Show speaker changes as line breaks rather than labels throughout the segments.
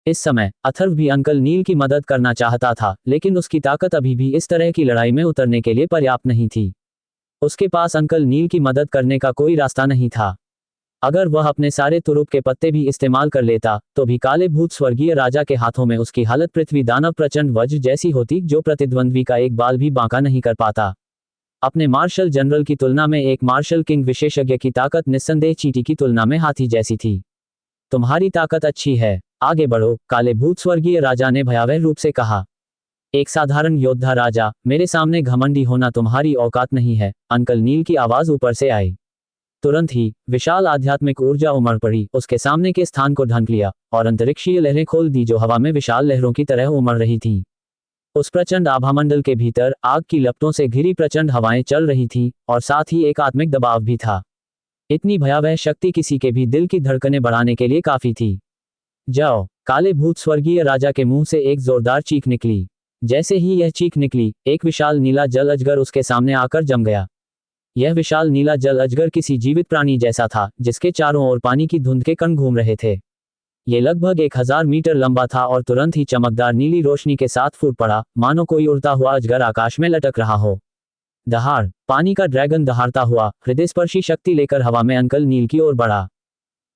इस समय अथर्व भी अंकल नील की मदद करना चाहता था, लेकिन उसकी ताकत अभी भी इस तरह की लड़ाई में उतरने के लिए पर्याप्त नहीं थी। उसके पास अंकल नील की मदद करने का कोई रास्ता नहीं था। अगर वह अपने सारे तुरुप के पत्ते भी इस्तेमाल कर लेता तो भी काले भूत स्वर्गीय राजा के हाथों में उसकी हालत पृथ्वी दानव प्रचंड वज्र जैसी होती, जो प्रतिद्वंद्वी का एक बाल भी बांका नहीं कर पाता। अपने मार्शल जनरल की तुलना में एक मार्शल किंग विशेषज्ञ की ताकत निस्संदेह चींटी की तुलना में हाथी जैसी थी। तुम्हारी ताकत अच्छी है, आगे बढ़ो, काले भूत स्वर्गीय राजा ने भयावह रूप से कहा। एक साधारण योद्धा राजा, मेरे सामने घमंडी होना तुम्हारी औकात नहीं है, अंकल नील की आवाज ऊपर से आई। तुरंत ही विशाल आध्यात्मिक ऊर्जा उमड़ पड़ी, उसके सामने के स्थान को ढक लिया और अंतरिक्षीय लहरें खोल दी जो हवा में विशाल लहरों की तरह उमड़ रही थीं। उस प्रचंड आभामंडल के भीतर आग की लपटों से घिरी प्रचंड हवाएं चल रही थीं और साथ ही एक आत्मिक दबाव भी था। इतनी भयावह शक्ति किसी के भी दिल की धड़कनें बढ़ाने के लिए काफी थी। जाओ, काले भूत स्वर्गीय राजा के मुंह से एक जोरदार चीख निकली। जैसे ही यह चीख निकली, एक विशाल नीला जल अजगर उसके सामने आकर जम गया। यह विशाल नीला जल अजगर किसी जीवित प्राणी जैसा था, जिसके चारों ओर पानी की धुंध के कण घूम रहे थे। ये लगभग 1000 मीटर लंबा था और तुरंत ही चमकदार नीली रोशनी के साथ फूट पड़ा, मानो कोई उड़ता हुआ अजगर आकाश में लटक रहा हो। दहाड़, पानी का ड्रैगन दहाड़ता हुआ हृदयस्पर्शी शक्ति लेकर हवा में अंकल नील की ओर बढ़ा।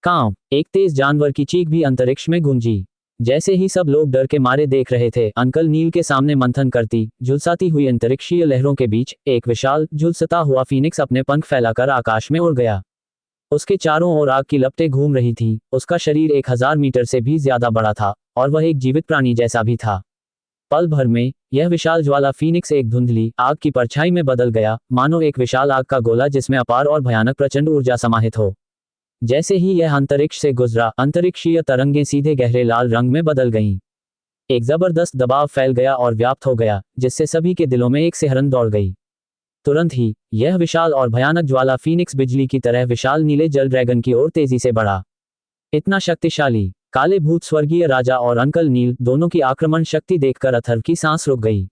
कांव, एक तेज जानवर की चीख भी अंतरिक्ष में गूंजी। जैसे ही सब लोग डर के मारे देख रहे थे, अंकल नील के सामने मंथन करती, झुलसाती हुई अंतरिक्षीय लहरों के बीच एक विशाल झुलसता हुआ फीनिक्स अपने पंख फैलाकर आकाश में उड़ गया। उसके चारों ओर आग की लपटें घूम रही थीं, उसका शरीर 1000 मीटर से भी ज्यादा बड़ा था और वह एक जीवित प्राणी जैसा भी था। पल भर में यह विशाल ज्वाला फीनिक्स एक धुंधली आग की परछाई में बदल गया, मानो एक विशाल आग का गोला जिसमें अपार और भयानक प्रचंड ऊर्जा समाहित हो। जैसे ही यह अंतरिक्ष से गुजरा, अंतरिक्षीय तरंगें सीधे गहरे लाल रंग में बदल गईं। एक जबरदस्त दबाव फैल गया और व्याप्त हो गया, जिससे सभी के दिलों में एक सिहरन दौड़ गई। तुरंत ही यह विशाल और भयानक ज्वाला फीनिक्स बिजली की तरह विशाल नीले जल ड्रैगन की ओर तेजी से बढ़ा। इतना शक्तिशाली, काले भूत स्वर्गीय राजा और अंकल नील दोनों की आक्रमण शक्ति देखकर अथर्व की सांस रुक गई।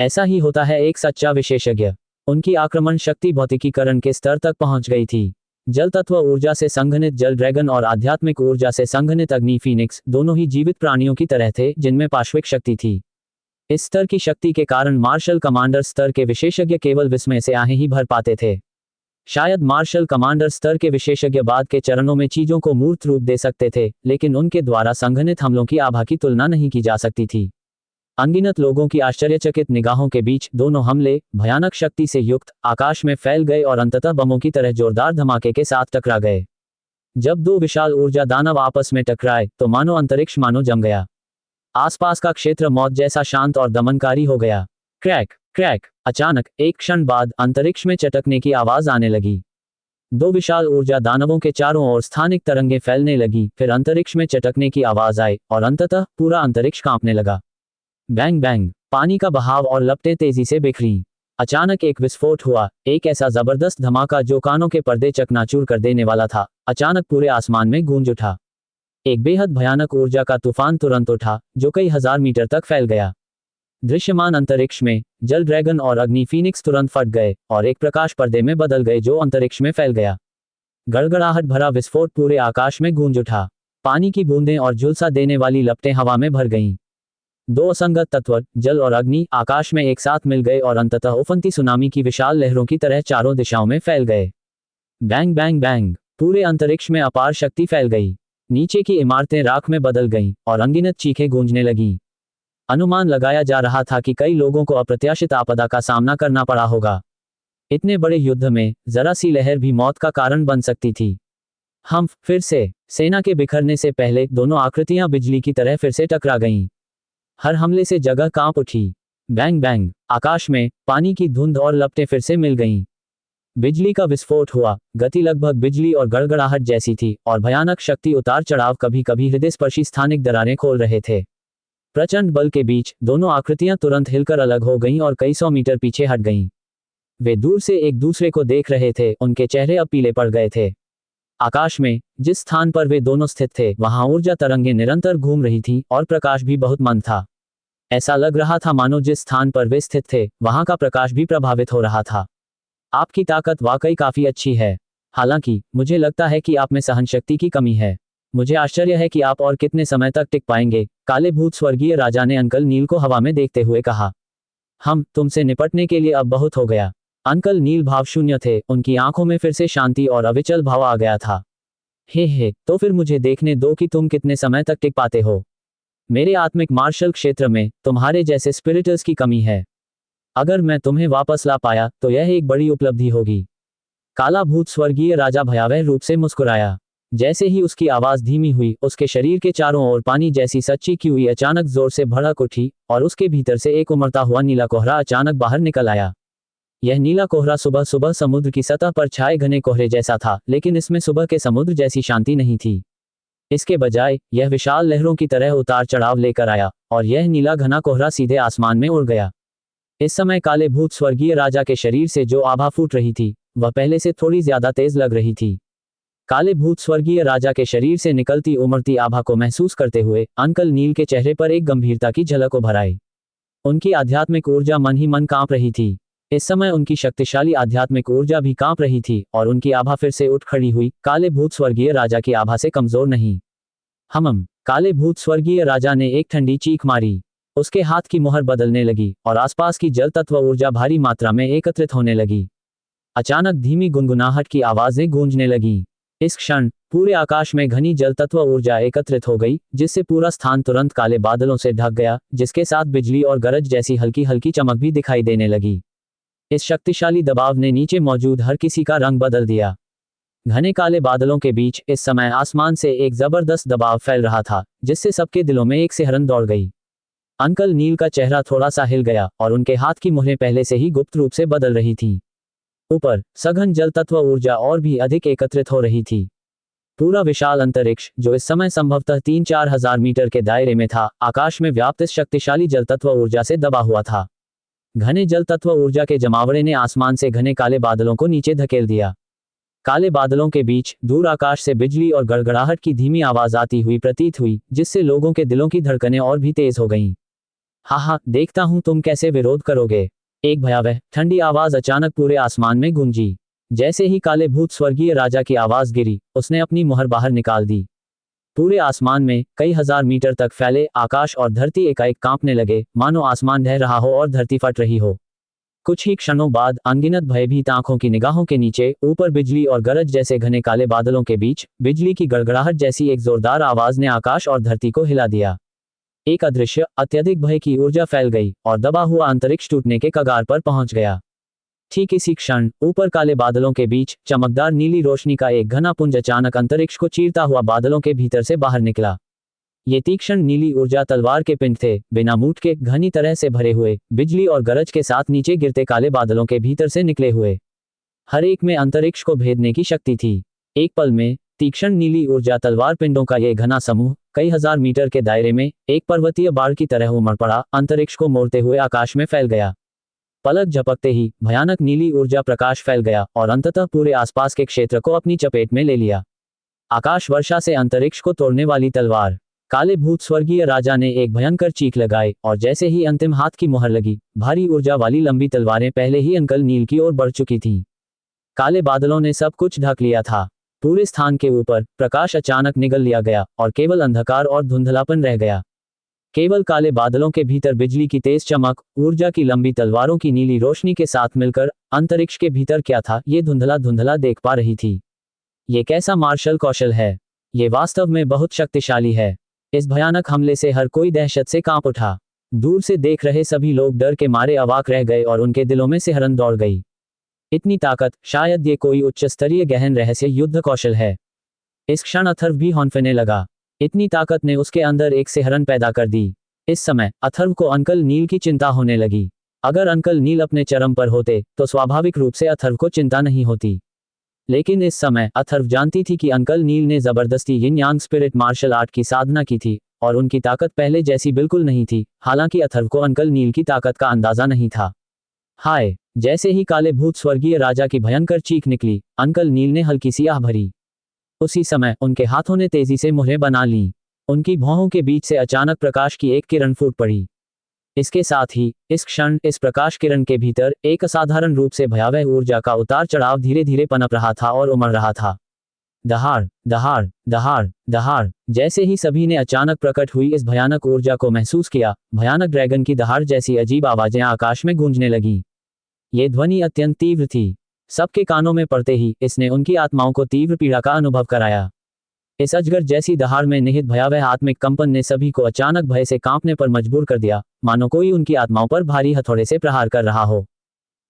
ऐसा ही होता है एक सच्चा विशेषज्ञ। उनकी आक्रमण शक्ति भौतिकीकरण के स्तर तक पहुंच गई थी। जल तत्व ऊर्जा से संघनित जल ड्रैगन और आध्यात्मिक ऊर्जा से संघनित अग्नि फीनिक्स दोनों ही जीवित प्राणियों की तरह थे, जिनमें पाश्विक शक्ति थी। इस स्तर की शक्ति के कारण मार्शल कमांडर स्तर के विशेषज्ञ केवल विस्मय से आहें ही भर पाते थे। शायद मार्शल कमांडर स्तर के विशेषज्ञ बाद के चरणों में चीजों को मूर्त रूप दे सकते थे, लेकिन उनके द्वारा संघनित हमलों की आभा की तुलना नहीं की जा सकती थी। अनगिनत लोगों की आश्चर्यचकित निगाहों के बीच दोनों हमले भयानक शक्ति से युक्त आकाश में फैल गए और अंततः बमों की तरह जोरदार धमाके के साथ टकरा गए। जब दो विशाल ऊर्जा दानव आपस में टकराए तो मानो अंतरिक्ष मानो जम गया। आसपास का क्षेत्र मौत जैसा शांत और दमनकारी हो गया। क्रैक क्रैक, अचानक एक क्षण बाद अंतरिक्ष में चटकने की आवाज आने लगी। दो विशाल ऊर्जा दानवों के चारों ओर स्थानिक तरंगें फैलने लगी, फिर अंतरिक्ष में चटकने की आवाज आई और अंततः पूरा अंतरिक्ष कांपने लगा। बैंग बैंग, पानी का बहाव और लपटें तेजी से बिखरीं। अचानक एक विस्फोट हुआ, एक ऐसा जबरदस्त धमाका जो कानों के पर्दे चकनाचूर कर देने वाला था। अचानक पूरे आसमान में गूंज उठा। एक बेहद भयानक ऊर्जा का तूफान तुरंत उठा, जो कई हजार मीटर तक फैल गया। दृश्यमान अंतरिक्ष में जल ड्रैगन और अग्नि फीनिक्स तुरंत फट गए और एक प्रकाश पर्दे में बदल गए जो अंतरिक्ष में फैल गया। गड़गड़ाहट भरा विस्फोट पूरे आकाश में गूंज उठा। पानी की बूंदें और झुलसा देने वाली लपटें हवा में भर गईं। दो असंगत तत्व, जल और अग्नि, आकाश में एक साथ मिल गए और अंततः उफनती सुनामी की विशाल लहरों की तरह चारों दिशाओं में फैल गए। बैंग बैंग बैंग, पूरे अंतरिक्ष में अपार शक्ति फैल गई। नीचे की इमारतें राख में बदल गईं और अनगिनत चीखें गूंजने लगीं। अनुमान लगाया जा रहा था कि कई लोगों को अप्रत्याशित आपदा का सामना करना पड़ा होगा। इतने बड़े युद्ध में जरा सी लहर भी मौत का कारण बन सकती थी। हम फिर से सेना के बिखरने से पहले दोनों आकृतियां बिजली की तरह फिर से टकरा गईं। हर हमले से जगह कांप उठी। बैंग बैंग, आकाश में पानी की धुंध और लपटें फिर से मिल गईं। बिजली का विस्फोट हुआ। गति लगभग बिजली और गड़गड़ाहट जैसी थी और भयानक शक्ति उतार चढ़ाव कभी कभी हृदयस्पर्शी स्थानिक दरारें खोल रहे थे। प्रचंड बल के बीच दोनों आकृतियां तुरंत हिलकर अलग हो गईं और कई सौ मीटर पीछे हट गईं। वे दूर से एक दूसरे को देख रहे थे, उनके चेहरे अब पीले पड़ गए थे। आकाश में जिस स्थान पर वे दोनों स्थित थे वहां ऊर्जा तरंगें निरंतर घूम रही थीं और प्रकाश भी बहुत मंद था। ऐसा लग रहा था मानो जिस स्थान पर वे स्थित थे वहां का प्रकाश भी प्रभावित हो रहा था। आपकी ताकत वाकई काफी अच्छी है, हालांकि मुझे लगता है कि आप में सहनशक्ति की कमी है। मुझे आश्चर्य है कि आप और कितने समय तक टिक पाएंगे, काले भूत स्वर्गीय राजा ने अंकल नील को हवा में देखते हुए कहा। हम तुमसे निपटने के लिए अब बहुत हो गया। अंकल नील भावशून्य थे, उनकी आंखों में फिर से शांति और अविचल भाव आ गया था। हे, तो फिर मुझे देखने दो कि तुम कितने समय तक टिक पाते हो। मेरे आत्मिक मार्शल क्षेत्र में तुम्हारे जैसे स्पिरिटर्स की कमी है। अगर मैं तुम्हें वापस ला पाया तो यह एक बड़ी उपलब्धि होगी। काला भूत स्वर्गीय राजा भयावह रूप से मुस्कुराया। जैसे ही उसकी आवाज धीमी हुई, उसके शरीर के चारों ओर पानी जैसी सच्ची की हुई अचानक जोर से भड़क उठी और उसके भीतर से एक उमड़ता हुआ नीला कोहरा अचानक बाहर निकल आया। यह नीला कोहरा सुबह सुबह समुद्र की सतह पर छाए घने कोहरे जैसा था, लेकिन इसमें सुबह के समुद्र जैसी शांति नहीं थी। इसके बजाय यह विशाल लहरों की तरह उतार चढ़ाव लेकर आया और यह नीला घना कोहरा सीधे आसमान में उड़ गया। इस समय काले भूत स्वर्गीय राजा के शरीर से जो आभा फूट रही थी वह पहले से थोड़ी ज्यादा तेज लग रही थी। काले भूत स्वर्गीय राजा के शरीर से निकलती उमड़ती आभा को महसूस करते हुए अंकल नील के चेहरे पर एक गंभीरता की झलक उभर आई। उनकी आध्यात्मिक ऊर्जा मन ही मन कांप रही थी। इस समय उनकी शक्तिशाली आध्यात्मिक ऊर्जा भी कांप रही थी और उनकी आभा फिर से उठ खड़ी हुई, काले भूत स्वर्गीय राजा की आभा से कमजोर नहीं। काले भूत स्वर्गीय राजा ने एक ठंडी चीख मारी। उसके हाथ की मुहर बदलने लगी और आसपास की जल तत्व ऊर्जा भारी मात्रा में एकत्रित होने लगी। अचानक धीमी गुनगुनाहट की आवाजें गूंजने लगी। इस क्षण पूरे आकाश में घनी जल तत्व ऊर्जा एकत्रित हो गई, जिससे पूरा स्थान तुरंत काले बादलों से ढक गया, जिसके साथ बिजली और गरज जैसी हल्की हल्की चमक भी दिखाई देने लगी। इस शक्तिशाली दबाव ने नीचे मौजूद हर किसी का रंग बदल दिया। घने काले बादलों के बीच इस समय आसमान से एक जबरदस्त दबाव फैल रहा था, जिससे सबके दिलों में एक सिहरन दौड़ गई। अंकल नील का चेहरा थोड़ा सा हिल गया और उनके हाथ की मुहरें पहले से ही गुप्त रूप से बदल रही थीं। ऊपर सघन जल तत्व ऊर्जा और भी अधिक एकत्रित हो रही थी। पूरा विशाल अंतरिक्ष, जो इस समय संभवतः 3-4 हजार मीटर के दायरे में था, आकाश में व्याप्त इस शक्तिशाली जल तत्व ऊर्जा से दबा हुआ था। घने जल तत्व ऊर्जा के जमावड़े ने आसमान से घने काले बादलों को नीचे धकेल दिया। काले बादलों के बीच दूर आकाश से बिजली और गड़गड़ाहट की धीमी आवाज आती हुई प्रतीत हुई, जिससे लोगों के दिलों की धड़कनें और भी तेज हो गईं। हा, देखता हूं तुम कैसे विरोध करोगे। एक भयावह ठंडी आवाज अचानक पूरे आसमान में गूंजी। जैसे ही काले भूत स्वर्गीय राजा की आवाज गिरी, उसने अपनी मुहर बाहर निकाल दी। पूरे आसमान में कई हजार मीटर तक फैले आकाश और धरती एकाएक कांपने लगे, मानो आसमान ढह रहा हो और धरती फट रही हो। कुछ ही क्षणों बाद अनगिनत भयभीत आंखों की निगाहों के नीचे ऊपर बिजली और गरज जैसे घने काले बादलों के बीच बिजली की गड़गड़ाहट जैसी एक जोरदार आवाज ने आकाश और धरती को हिला दिया। एक अदृश्य अत्यधिक भय की ऊर्जा फैल गई और दबा हुआ अंतरिक्ष टूटने के कगार पर पहुंच गया। ठीक इसी क्षण ऊपर काले बादलों के बीच चमकदार नीली रोशनी का एक घना पुंज अचानक अंतरिक्ष को चीरता हुआ बादलों के भीतर से बाहर निकला। ये तीक्ष्ण नीली ऊर्जा तलवार के पिंड थे, बिना मूठ के घनी तरह से भरे हुए, बिजली और गरज के साथ नीचे गिरते काले बादलों के भीतर से निकले हुए। हर एक में अंतरिक्ष को भेदने की शक्ति थी। एक पल में तीक्ष्ण नीली ऊर्जा तलवार पिंडों का यह घना समूह कई हजार मीटर के दायरे में एक पर्वतीय बाढ़ की तरह उमड़ पड़ा, अंतरिक्ष को मोड़ते हुए आकाश में फैल गया। पलक झपकते ही भयानक नीली ऊर्जा प्रकाश फैल गया और अंततः पूरे आसपास के क्षेत्र को अपनी चपेट में ले लिया। आकाश वर्षा से अंतरिक्ष को तोड़ने वाली तलवार। काले भूत स्वर्गीय राजा ने एक भयंकर चीख लगाई और जैसे ही अंतिम हाथ की मुहर लगी, भारी ऊर्जा वाली लंबी तलवारें पहले ही अंकल नील की ओर बढ़ चुकी थीं। काले बादलों ने सब कुछ ढक लिया था। पूरे स्थान के ऊपर प्रकाश अचानक निगल लिया गया और केवल अंधकार और धुंधलापन रह गया। केवल काले बादलों के भीतर बिजली की तेज चमक, ऊर्जा की लंबी तलवारों की नीली रोशनी के साथ मिलकर अंतरिक्ष के भीतर क्या था, ये धुंधला धुंधला देख पा रही थी। ये कैसा मार्शल कौशल है! ये वास्तव में बहुत शक्तिशाली है। इस भयानक हमले से हर कोई दहशत से कांप उठा। दूर से देख रहे सभी लोग डर के मारे अवाक रह गए और उनके दिलों में सिहरन दौड़ गई। इतनी ताकत, शायद ये कोई उच्च स्तरीय गहन रहस्य युद्ध कौशल है। इस क्षण अथर्व भी हौंफने लगा। इतनी ताकत ने उसके अंदर एक सिहरन पैदा कर दी। इस समय अथर्व को अंकल नील की चिंता होने लगी। अगर अंकल नील अपने चरम पर होते तो स्वाभाविक रूप से अथर्व को चिंता नहीं होती, लेकिन इस समय अथर्व जानती थी कि अंकल नील ने जबरदस्ती यिन यांग स्पिरिट मार्शल आर्ट की साधना की थी और उनकी ताकत पहले जैसी बिल्कुल नहीं थी। हालांकि अथर्व को अंकल नील की ताकत का अंदाजा नहीं था। हाय! जैसे ही काले भूत स्वर्गीय राजा की भयंकर चीख निकली, अंकल नील ने हल्की सी आह भरी। उसी समय उनके हाथों ने तेजी से मुहरें बना लीं। उनकी भौहों के बीच से अचानक प्रकाश की एक किरण फूट पड़ी। इसके साथ ही इस क्षण इस प्रकाश किरण के भीतर एक असाधारण रूप से भयावह ऊर्जा का उतार चढ़ाव धीरे धीरे पनप रहा था और उमड़ रहा था। दहाड़ दहाड़ दहाड़ दहाड़। जैसे ही सभी ने अचानक प्रकट हुई इस भयानक ऊर्जा को महसूस किया, भयानक ड्रैगन की दहाड़ जैसी अजीब आवाजें आकाश में गूंजने लगीं। ये ध्वनि अत्यंत तीव्र थी। सबके कानों में पड़ते ही इसने उनकी आत्माओं को तीव्र पीड़ा का अनुभव कराया। इस अजगर जैसी दहाड़ में निहित भयावह आत्मिक कंपन ने सभी को अचानक भय से कांपने पर मजबूर कर दिया, मानो कोई उनकी आत्माओं पर भारी हथौड़े से प्रहार कर रहा हो।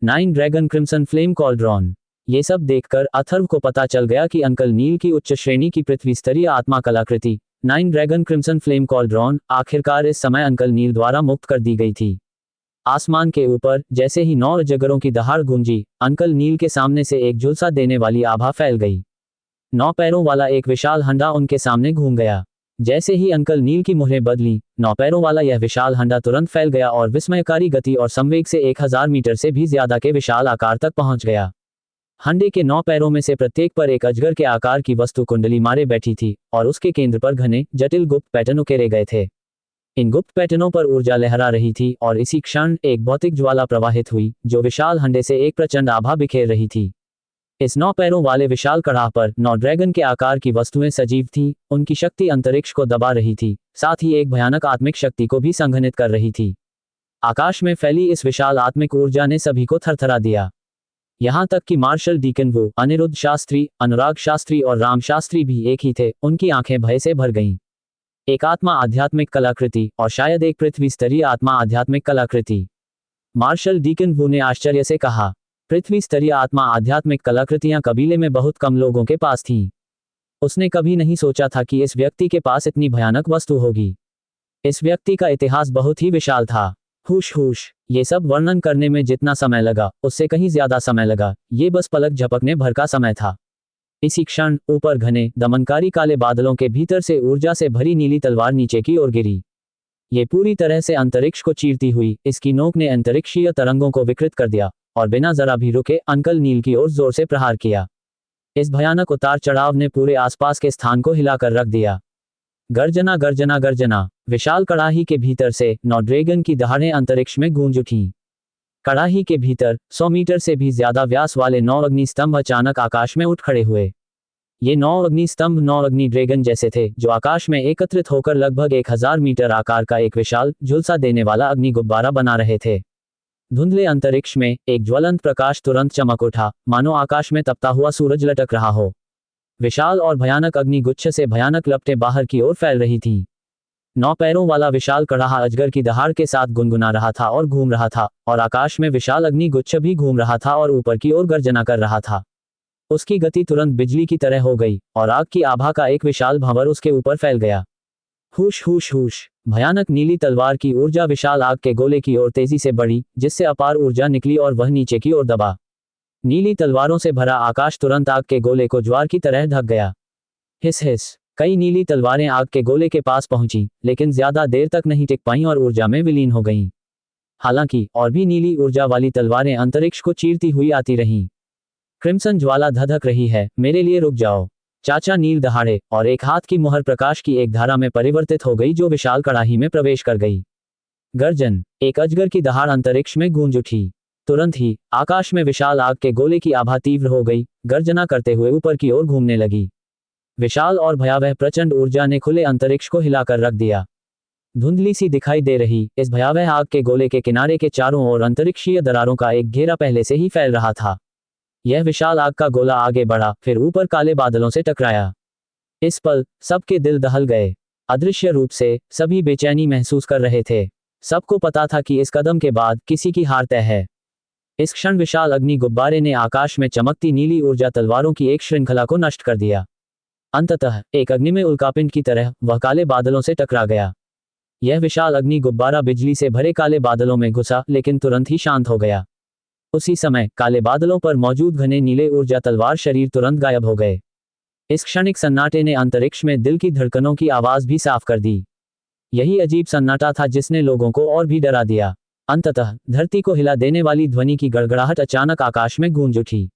9 ड्रैगन क्रिम्सन फ्लेम कॉल्ड्रॉन। ये सब देखकर अथर्व को पता चल गया कि अंकल नील की उच्च श्रेणी की पृथ्वी स्तरीय आत्मा कलाकृति 9 ड्रैगन क्रिम्सन फ्लेम कॉल्ड्रॉन आखिरकार इस समय अंकल नील द्वारा मुक्त कर दी गई थी। आसमान के ऊपर जैसे ही 9 अजगरों की दहाड़ गूंजी, अंकल नील के सामने से एक झुलसा देने वाली आभा फैल गई। 9 पैरों वाला एक विशाल हंडा उनके सामने घूम गया। जैसे ही अंकल नील की मुहरें बदली, 9 पैरों वाला यह विशाल हंडा तुरंत फैल गया और विस्मयकारी गति और संवेग से 1000 मीटर से भी ज्यादा के विशाल आकार तक पहुंच गया। हंडे के 9 पैरों में से प्रत्येक पर एक अजगर के आकार की वस्तु कुंडली मारे बैठी थी और उसके केंद्र पर घने जटिल गुप्त पैटर्न उकेरे गए थे। इन गुप्त पैटर्नों पर ऊर्जा लहरा रही थी और इसी क्षण एक भौतिक ज्वाला प्रवाहित हुई जो विशाल हंडे से एक प्रचंड आभा बिखेर रही थी। इस 9 पैरों वाले विशाल कड़ाह पर 9 ड्रैगन के आकार की वस्तुएं सजीव थीं, उनकी शक्ति अंतरिक्ष को दबा रही थी, साथ ही एक भयानक आत्मिक शक्ति को भी संघनित कर रही थी। आकाश में फैली इस विशाल आत्मिक ऊर्जा ने सभी को थरथरा दिया। यहां तक कि मार्शल डीकन वू, अनिरुद्ध शास्त्री, अनुराग शास्त्री और राम शास्त्री भी एक ही थे, उनकी आंखें भय से भर गईं। एक आत्मा आध्यात्मिक कलाकृति और शायद एक पृथ्वी स्तरीय आत्मा आध्यात्मिक कलाकृति। मार्शल डीकन वू ने आश्चर्य से कहा, पृथ्वी स्तरीय आत्मा आध्यात्मिक कलाकृतियां कबीले में बहुत कम लोगों के पास थीं। उसने कभी नहीं सोचा था कि इस व्यक्ति के पास इतनी भयानक वस्तु होगी। इस व्यक्ति का इतिहास बहुत ही विशाल था। हुश हुश, ये सब वर्णन करने में जितना समय लगा उससे कहीं ज्यादा समय लगा। ये बस पलक झपकने भर का समय था। इसी क्षण ऊपर घने दमनकारी काले बादलों के भीतर से ऊर्जा से भरी नीली तलवार नीचे की ओर गिरी। ये पूरी तरह से अंतरिक्ष को चीरती हुई इसकी नोक ने अंतरिक्षीय तरंगों को विकृत कर दिया और बिना जरा भी रुके अंकल नील की ओर जोर से प्रहार किया। इस भयानक उतार चढ़ाव ने पूरे आसपास के स्थान को हिलाकर रख दिया। गर्जना गर्जना गर्जना। विशाल कड़ाही के भीतर से 9 ड्रैगन की दहाड़ें अंतरिक्ष में गूंज उठीं। कड़ाही के भीतर 100 मीटर से भी ज्यादा व्यास वाले 9 अग्निस्तंभ अचानक आकाश में उठ खड़े हुए। ये 9 अग्निस्तंभ 9 अग्नि ड्रैगन जैसे थे जो आकाश में एकत्रित होकर लगभग 1000 मीटर आकार का एक विशाल झुलसा देने वाला अग्नि गुब्बारा बना रहे थे। धुंधले अंतरिक्ष में एक ज्वलंत प्रकाश तुरंत चमक उठा, मानो आकाश में तपता हुआ सूरज लटक रहा हो। विशाल और भयानक अग्निगुच्छ से भयानक लपटें बाहर की ओर फैल रही थीं। 9 पैरों वाला विशाल कड़ाहा अजगर की दहाड़ के साथ गुनगुना रहा था और घूम रहा था, और आकाश में विशाल अग्निगुच्छ भी घूम रहा था और ऊपर की ओर गर्जना कर रहा था। उसकी गति तुरंत बिजली की तरह हो गई और आग की आभा का एक विशाल भंवर उसके ऊपर फैल गया। हुश हुश हुश। भयानक नीली तलवार की ऊर्जा विशाल आग के गोले की ओर तेजी से बढ़ी, जिससे अपार ऊर्जा निकली और वह नीचे की ओर दबा। नीली तलवारों से भरा आकाश तुरंत आग के गोले को ज्वार की तरह ढक गया। हिस हिस। कई नीली तलवारें आग के गोले के पास पहुंची, लेकिन ज्यादा देर तक नहीं टिक पाईं और ऊर्जा में विलीन हो गईं। हालांकि और भी नीली ऊर्जा वाली तलवारें अंतरिक्ष को चीरती हुई आती रहीं। क्रिम्सन ज्वाला धधक रही है, मेरे लिए रुक जाओ। चाचा नील दहाड़े, और एक हाथ की मुहर प्रकाश की एक धारा में परिवर्तित हो गई जो विशाल कड़ाही में प्रवेश कर गई। गर्जन। एक अजगर की दहाड़ अंतरिक्ष में गूंज उठी। तुरंत ही आकाश में विशाल आग के गोले की आभा तीव्र हो गई, गर्जना करते हुए ऊपर की ओर घूमने लगी। विशाल और भयावह प्रचंड ऊर्जा ने खुले अंतरिक्ष को हिलाकर रख दिया। धुंधली सी दिखाई दे रही इस भयावह आग के गोले के किनारे के चारों ओर अंतरिक्षीय दरारों का एक घेरा पहले से ही फैल रहा था। यह विशाल आग का गोला आगे बढ़ा, फिर ऊपर काले बादलों से टकराया। इस पल सबके दिल दहल गए। अदृश्य रूप से सभी बेचैनी महसूस कर रहे थे। सबको पता था कि इस कदम के बाद किसी की हार तय है। इस क्षण विशाल अग्नि गुब्बारे ने आकाश में चमकती नीली ऊर्जा तलवारों की एक श्रृंखला को नष्ट कर दिया। अंततः एक अग्नि में उल्कापिंड की तरह वह काले बादलों से टकरा गया। यह विशाल अग्नि गुब्बारा बिजली से भरे काले बादलों में घुसा, लेकिन तुरंत ही शांत हो गया। उसी समय काले बादलों पर मौजूद घने नीले ऊर्जा तलवार शरीर तुरंत गायब हो गए। इस क्षणिक सन्नाटे ने अंतरिक्ष में दिल की धड़कनों की आवाज भी साफ कर दी। यही अजीब सन्नाटा था जिसने लोगों को और भी डरा दिया। अंततः धरती को हिला देने वाली ध्वनि की गड़गड़ाहट अचानक आकाश में गूंज उठी।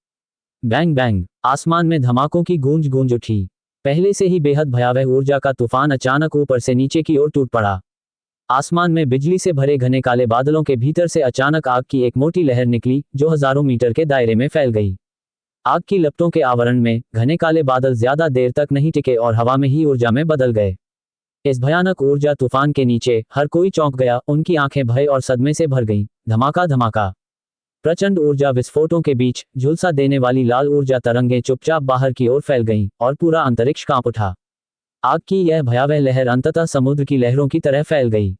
Bang bang. आसमान में धमाकों की गूंज गूंज उठी। पहले से ही बेहद भयावह ऊर्जा का तूफान अचानक ऊपर से नीचे की ओर टूट पड़ा। आसमान में बिजली से भरे घने काले बादलों के भीतर से अचानक आग की एक मोटी लहर निकली जो हजारों मीटर के दायरे में फैल गई। आग की लपटों के आवरण में घने काले बादल ज्यादा देर तक नहीं टिके और हवा में ही ऊर्जा में बदल गए। इस भयानक ऊर्जा तूफान के नीचे हर कोई चौंक गया, उनकी आंखें भय और सदमे से भर गईं। धमाका धमाका। प्रचंड ऊर्जा विस्फोटों के बीच झुलसा देने वाली लाल ऊर्जा तरंगें चुपचाप बाहर की ओर फैल गईं और पूरा अंतरिक्ष कांप उठा। आग की यह भयावह लहर अंततः समुद्र की लहरों की तरह फैल गई।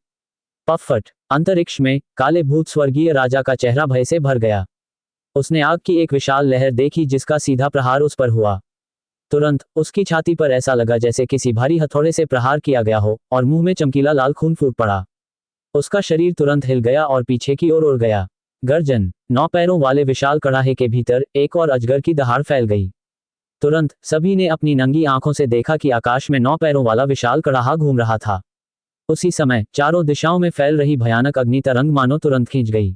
पफट। अंतरिक्ष में काले भूत स्वर्गीय राजा का चेहरा भय से भर गया। उसने आग की एक विशाल लहर देखी जिसका सीधा प्रहार उस पर हुआ। तुरंत उसकी छाती पर ऐसा लगा जैसे किसी भारी हथौड़े से प्रहार किया गया हो और मुंह में चमकीला लाल खून फूट पड़ा। उसका शरीर तुरंत हिल गया और पीछे की ओर उड़ गया। गर्जन। 9 पैरों वाले विशाल कड़ाहे के भीतर एक और अजगर की दहाड़ फैल गई। तुरंत सभी ने अपनी नंगी आंखों से देखा कि आकाश में 9 पैरों वाला विशाल कड़ाहा घूम रहा था। उसी समय चारों दिशाओं में फैल रही भयानक अग्नि तरंग मानो तुरंत खींच गई।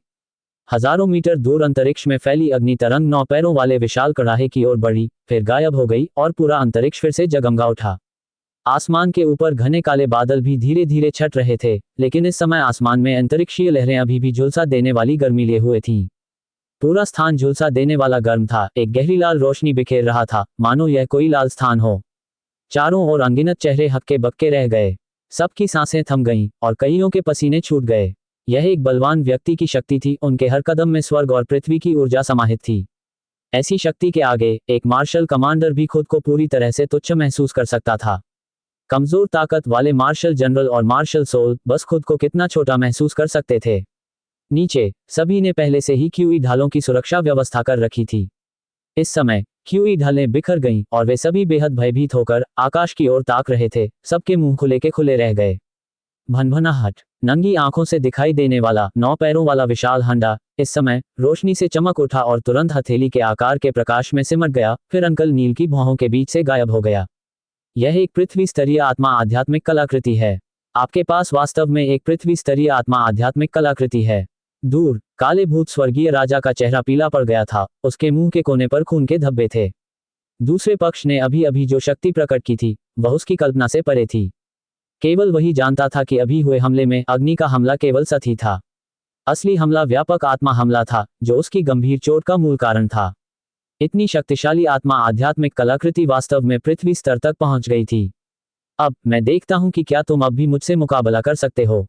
हजारों मीटर दूर अंतरिक्ष में फैली अग्नि तरंग 9 पैरों वाले विशाल कड़ाहे की ओर बढ़ी, फिर गायब हो गई और पूरा अंतरिक्ष फिर से जगमगा उठा। आसमान के ऊपर घने काले बादल भी धीरे धीरे छट रहे थे, लेकिन इस समय आसमान में अंतरिक्षीय लहरें अभी भी झुलसा देने वाली गर्मी लिए हुए थीं। पूरा स्थान झुलसा देने वाला गर्म था। एक गहरी लाल रोशनी बिखेर रहा था, मानो यह कोई लाल स्थान हो। चारों ओर अनगिनत चेहरे हक्के बक्के रह गए। सबकी सांसें थम गईं और कईयों के पसीने छूट गए। यह एक बलवान व्यक्ति की शक्ति थी, उनके हर कदम में स्वर्ग और पृथ्वी की ऊर्जा समाहित थी। ऐसी शक्ति के आगे एक मार्शल कमांडर भी खुद को पूरी तरह से तुच्छ महसूस कर सकता था। कमजोर ताकत वाले मार्शल जनरल और मार्शल सोल बस खुद को कितना छोटा महसूस कर सकते थे। नीचे सभी ने पहले से ही क्यूई ढालों की सुरक्षा व्यवस्था कर रखी थी। इस समय क्यूई ढालें बिखर गईं और वे सभी बेहद भयभीत होकर आकाश की ओर ताक रहे थे। सबके मुंह खुले के खुले रह गए। भनभनाहट। नंगी आंखों से दिखाई देने वाला 9 पैरों वाला विशाल हंडा इस समय रोशनी से चमक उठा और तुरंत हथेली के आकार के प्रकाश में सिमट गया, फिर अंकल नील की भौहों के बीच से गायब हो गया। यह एक पृथ्वी स्तरीय आत्मा आध्यात्मिक कलाकृति है। आपके पास वास्तव में एक पृथ्वी स्तरीय आत्मा आध्यात्मिक कलाकृति है। दूर काले भूत स्वर्गीय राजा का चेहरा पीला पड़ गया था, उसके मुंह के कोने पर खून के धब्बे थे। दूसरे पक्ष ने अभी अभी जो शक्ति प्रकट की थी वह उसकी कल्पना से परे थी। केवल वही जानता था कि अभी हुए हमले में अग्नि का हमला केवल सत ही था। असली हमला व्यापक आत्मा हमला था, जो उसकी गंभीर चोट का मूल कारण था। इतनी शक्तिशाली आत्मा आध्यात्मिक कलाकृति वास्तव में पृथ्वी स्तर तक पहुंच गई थी। अब मैं देखता हूं कि क्या तुम अब भी मुझसे मुकाबला कर सकते हो।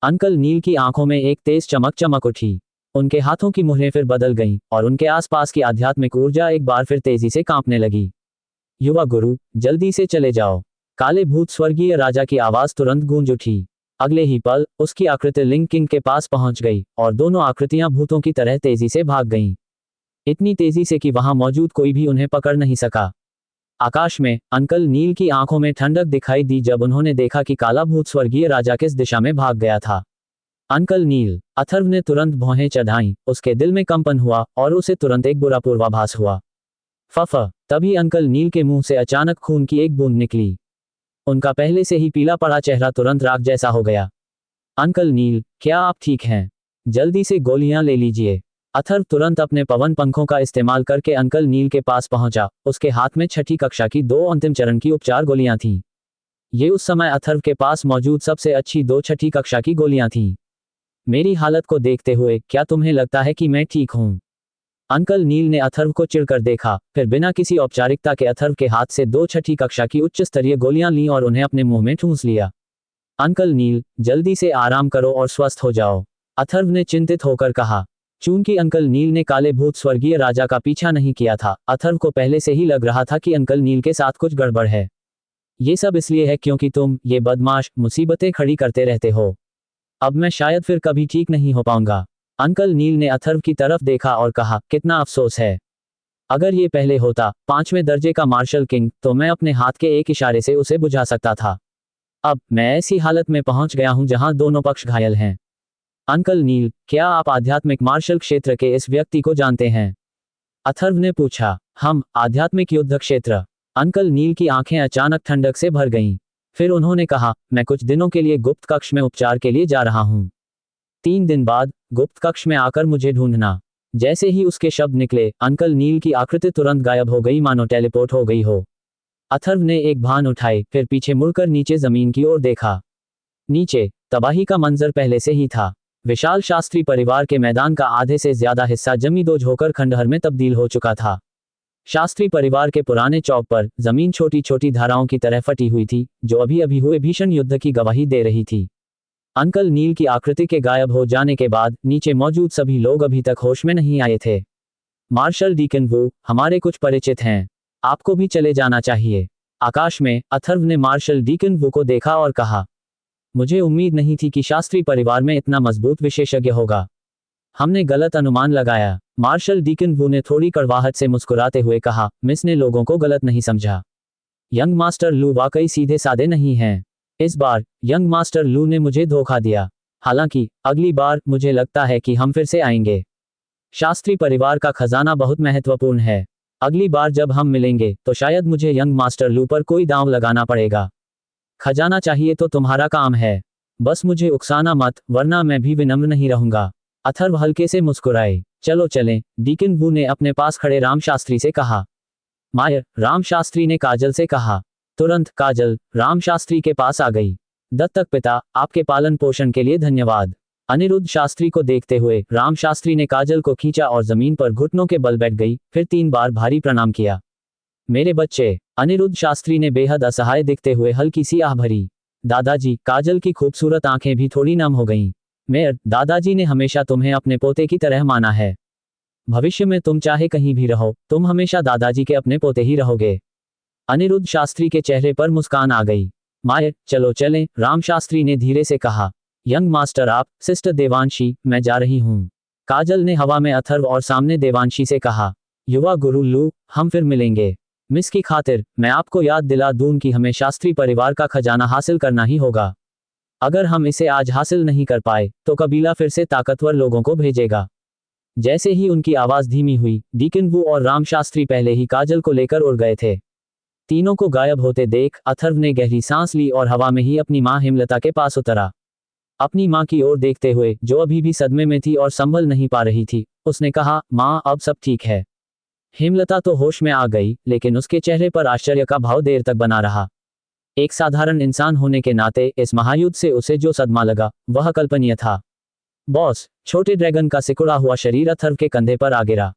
अंकल नील की आंखों में एक तेज चमक चमक उठी। उनके हाथों की मुहरें फिर बदल गईं और उनके आसपास की आध्यात्मिक ऊर्जा एक बार फिर तेजी से कांपने लगी। युवा गुरु, जल्दी से चले जाओ। काले भूत स्वर्गीय राजा की आवाज तुरंत गूंज उठी। अगले ही पल उसकी आकृति लिंग किंग के पास पहुंच गई और दोनों आकृतियां भूतों की तरह तेजी से भाग गईं। इतनी तेजी से कि वहां मौजूद कोई भी उन्हें पकड़ नहीं सका। आकाश में अंकल नील की आंखों में ठंडक दिखाई दी जब उन्होंने देखा कि काला भूत स्वर्गीय राजा किस दिशा में भाग गया था। अंकल नील। अथर्व ने तुरंत भौहें चढ़ाईं, उसके दिल में कंपन हुआ और उसे तुरंत एक बुरा पूर्वाभास हुआ। फफ। तभी अंकल नील के मुंह से अचानक खून की एक बूंद निकली। उनका पहले से ही पीला पड़ा चेहरा तुरंत राख जैसा हो गया। अंकल नील, क्या आप ठीक हैं? जल्दी से गोलियां ले लीजिए। अथर्व तुरंत अपने पवन पंखों का इस्तेमाल करके अंकल नील के पास पहुंचा। उसके हाथ में छठी कक्षा की 2 अंतिम चरण की उपचार गोलियां थीं। ये उस समय अथर्व के पास मौजूद सबसे अच्छी 2 छठी कक्षा की गोलियां थीं। मेरी हालत को देखते हुए क्या तुम्हें लगता है कि मैं ठीक हूं? अंकल नील ने अथर्व को चिढ़कर देखा, फिर बिना किसी औपचारिकता के अथर्व के हाथ से 2 छठी कक्षा की उच्च स्तरीय गोलियां लीं और उन्हें अपने मुंह में ठूंस लिया। अंकल नील, जल्दी से आराम करो और स्वस्थ हो जाओ, अथर्व ने चिंतित होकर कहा। चूंकि अंकल नील ने काले भूत स्वर्गीय राजा का पीछा नहीं किया था, अथर्व को पहले से ही लग रहा था कि अंकल नील के साथ कुछ गड़बड़ है। ये सब इसलिए है क्योंकि तुम ये बदमाश मुसीबतें खड़ी करते रहते हो। अब मैं शायद फिर कभी ठीक नहीं हो पाऊंगा। अंकल नील ने अथर्व की तरफ देखा और कहा, कितना अफसोस है। अगर ये पहले होता 5वें दर्जे का मार्शल किंग, तो मैं अपने हाथ के एक इशारे से उसे बुझा सकता था। अब मैं ऐसी हालत में पहुंच गया हूं जहां दोनों पक्ष घायल हैं। अंकल नील, क्या आप आध्यात्मिक मार्शल क्षेत्र के इस व्यक्ति को जानते हैं? अथर्व ने पूछा। हम आध्यात्मिक युद्ध क्षेत्र। अंकल नील की आंखें अचानक ठंडक से भर गईं। फिर उन्होंने कहा, मैं कुछ दिनों के लिए गुप्त कक्ष में उपचार के लिए जा रहा हूं। 3 दिन बाद गुप्त कक्ष में आकर मुझे ढूंढना। जैसे ही उसके शब्द निकले, अंकल नील की आकृति तुरंत गायब हो गई, मानो टेलीपोर्ट हो गई हो। अथर्व ने एक भान उठाई, फिर पीछे मुड़कर नीचे जमीन की ओर देखा। नीचे तबाही का मंजर पहले से ही था। विशाल शास्त्री परिवार के मैदान का आधे से ज्यादा हिस्सा जमींदोज होकर खंडहर में तब्दील हो चुका था। शास्त्री परिवार के पुराने चौक पर जमीन छोटी छोटी धाराओं की तरह फटी हुई थी, जो अभी अभी हुए भीषण युद्ध की गवाही दे रही थी। अंकल नील की आकृति के गायब हो जाने के बाद नीचे मौजूद सभी लोग अभी तक होश में नहीं आए थे। मार्शल डीकन वू, हमारे कुछ परिचित हैं, आपको भी चले जाना चाहिए। आकाश में अथर्व ने मार्शल डीकन वू को देखा और कहा, मुझे उम्मीद नहीं थी कि शास्त्री परिवार में इतना मजबूत विशेषज्ञ होगा। हमने गलत अनुमान लगाया। मार्शल डीकन वू ने थोड़ी कड़वाहट से मुस्कुराते हुए कहा, मिस ने लोगों को गलत नहीं समझा। यंग मास्टर लू वाकई सीधे साधे नहीं हैं। इस बार यंग मास्टर लू ने मुझे धोखा दिया। हालांकि अगली बार मुझे लगता है कि हम फिर से आएंगे। शास्त्री परिवार का खजाना बहुत महत्वपूर्ण है। अगली बार जब हम मिलेंगे तो शायद मुझे यंग मास्टर लू पर कोई दांव लगाना पड़ेगा। खजाना चाहिए तो तुम्हारा काम है, बस मुझे उकसाना मत, वरना मैं भी विनम्र नहीं रहूंगा। अथर्व हल्के से मुस्कुराए। चलो चलें, डीकन वू ने अपने पास खड़े राम शास्त्री से कहा। मायर, राम शास्त्री ने काजल से कहा। तुरंत काजल राम शास्त्री के पास आ गई। दत्तक पिता, आपके पालन पोषण के लिए धन्यवाद। अनिरुद्ध शास्त्री को देखते हुए राम शास्त्री ने काजल को खींचा और जमीन पर घुटनों के बल बैठ गई, फिर 3 बार भारी प्रणाम किया। मेरे बच्चे, अनिरुद्ध शास्त्री ने बेहद असहाय दिखते हुए हल्की सी आह भरी। दादाजी, काजल की खूबसूरत आंखें भी थोड़ी नम हो गईं। मेयर, दादाजी ने हमेशा तुम्हें अपने पोते की तरह माना है। भविष्य में तुम चाहे कहीं भी रहो, तुम हमेशा दादाजी के अपने पोते ही रहोगे। अनिरुद्ध शास्त्री के चेहरे पर मुस्कान आ गई। मायर, चलो चलें, राम शास्त्री ने धीरे से कहा। यंग मास्टर आप, सिस्टर देवांशी, मैं जा रही हूँ। काजल ने हवा में अथर्व और सामने देवांशी से कहा। युवा गुरु लू, हम फिर मिलेंगे। मिस की खातिर मैं आपको याद दिला दूं कि हमें शास्त्री परिवार का खजाना हासिल करना ही होगा। अगर हम इसे आज हासिल नहीं कर पाए तो कबीला फिर से ताकतवर लोगों को भेजेगा। जैसे ही उनकी आवाज धीमी हुई, डीकन वू और राम शास्त्री पहले ही काजल को लेकर उड़ गए थे। तीनों को गायब होते देख अथर्व ने गहरी सांस ली और हवा में ही अपनी मां हेमलता के पास उतरा। अपनी मां की ओर देखते हुए, जो अभी भी सदमे में थी और संभल नहीं पा रही थी, उसने कहा, मां अब सब ठीक है। हेमलता तो होश में आ गई, लेकिन उसके चेहरे पर आश्चर्य का भाव देर तक बना रहा। एक साधारण इंसान होने के नाते इस महायुद्ध से उसे जो सदमा लगा वह अकल्पनीय था। बॉस, छोटे ड्रैगन का सिकुड़ा हुआ शरीर अथर्व के कंधे पर आ गिरा।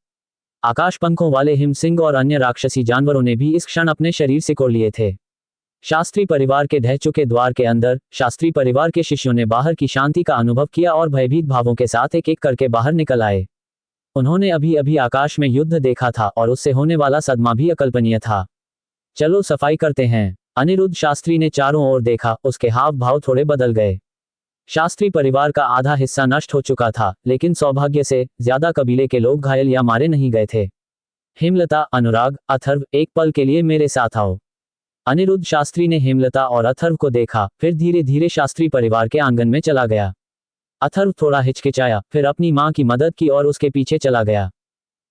आकाश पंखों वाले हिमसिंह और अन्य राक्षसी जानवरों ने भी इस क्षण अपने शरीर सिकोड़ लिए थे। शास्त्री परिवार के ढह चुके द्वार के अंदर शास्त्री परिवार के शिष्यों ने बाहर की शांति का अनुभव किया और भयभीत भावों के साथ एक एक करके बाहर निकल आए। उन्होंने अभी अभी आकाश में युद्ध देखा था और उससे होने वाला सदमा भी अकल्पनीय था। चलो सफाई करते हैं। अनिरुद्ध शास्त्री ने चारों ओर देखा, उसके हाव भाव थोड़े बदल गए। शास्त्री परिवार का आधा हिस्सा नष्ट हो चुका था, लेकिन सौभाग्य से ज्यादा कबीले के लोग घायल या मारे नहीं गए थे। हेमलता, अनुराग, अथर्व, एक पल के लिए मेरे साथ आओ। अनिरुद्ध शास्त्री ने हेमलता और अथर्व को देखा, फिर धीरे धीरे शास्त्री परिवार के आंगन में चला गया। अथर्व थोड़ा हिचकिचाया, फिर अपनी मां की मदद की और उसके पीछे चला गया।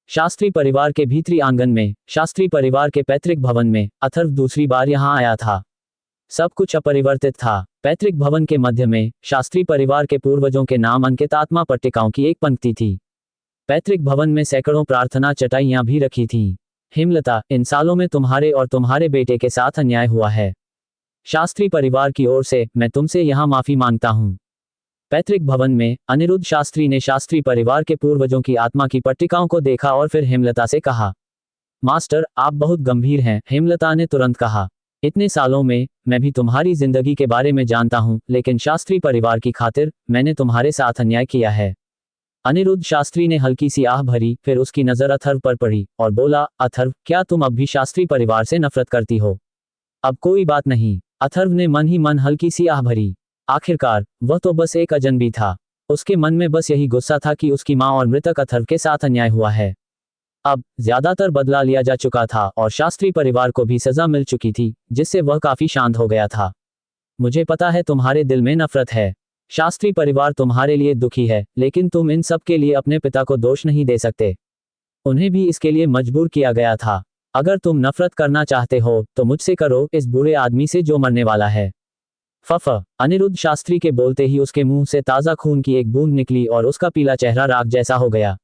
शास्त्री परिवार के भीतरी आंगन में, शास्त्री परिवार के पैतृक भवन में, अथर्व दूसरी बार यहां आया था। सब कुछ अपरिवर्तित था। पैतृक भवन के मध्य में शास्त्री परिवार के पूर्वजों के नाम अंकित आत्मा पट्टिकाओं की एक पंक्ति थी। पैतृक भवन में सैकड़ों प्रार्थना चटाइयां भी रखी थीं। हेमलता, इन सालों में तुम्हारे और तुम्हारे बेटे के साथ अन्याय हुआ है। शास्त्री परिवार की ओर से मैं तुमसे यहां माफी मांगता हूं। पैतृक भवन में अनिरुद्ध शास्त्री ने शास्त्री परिवार के पूर्वजों की आत्मा की पट्टिकाओं को देखा और फिर हेमलता से कहा, मास्टर, आप बहुत गंभीर हैं। हेमलता ने तुरंत कहा, इतने सालों में मैं भी तुम्हारी जिंदगी के बारे में जानता हूं, लेकिन शास्त्री परिवार की खातिर मैंने तुम्हारे साथ अन्याय किया है। अनिरुद्ध शास्त्री ने हल्की सी आह भरी, फिर उसकी नजर अथर्व पर पड़ी और बोला, अथर्व, क्या तुम अब भी शास्त्री परिवार से नफरत करती हो? अब कोई बात नहीं। अथर्व ने मन ही मन हल्की सी आह भरी। आखिरकार वह तो बस एक अजनबी था। उसके मन में बस यही गुस्सा था कि उसकी मां और मृतक अथर्व के साथ अन्याय हुआ है। अब ज्यादातर बदला लिया जा चुका था और शास्त्री परिवार को भी सजा मिल चुकी थी, जिससे वह काफी शांत हो गया था। मुझे पता है तुम्हारे दिल में नफरत है। शास्त्री परिवार तुम्हारे लिए दुखी है, लेकिन तुम इन सब के लिए अपने पिता को दोष नहीं दे सकते। उन्हें भी इसके लिए मजबूर किया गया था। अगर तुम नफरत करना चाहते हो तो मुझसे करो, इस बुरे आदमी से जो मरने वाला है। फफ। अनिरुद्ध शास्त्री के बोलते ही उसके मुंह से ताजा खून की एक बूंद निकली और उसका पीला चेहरा राख जैसा हो गया।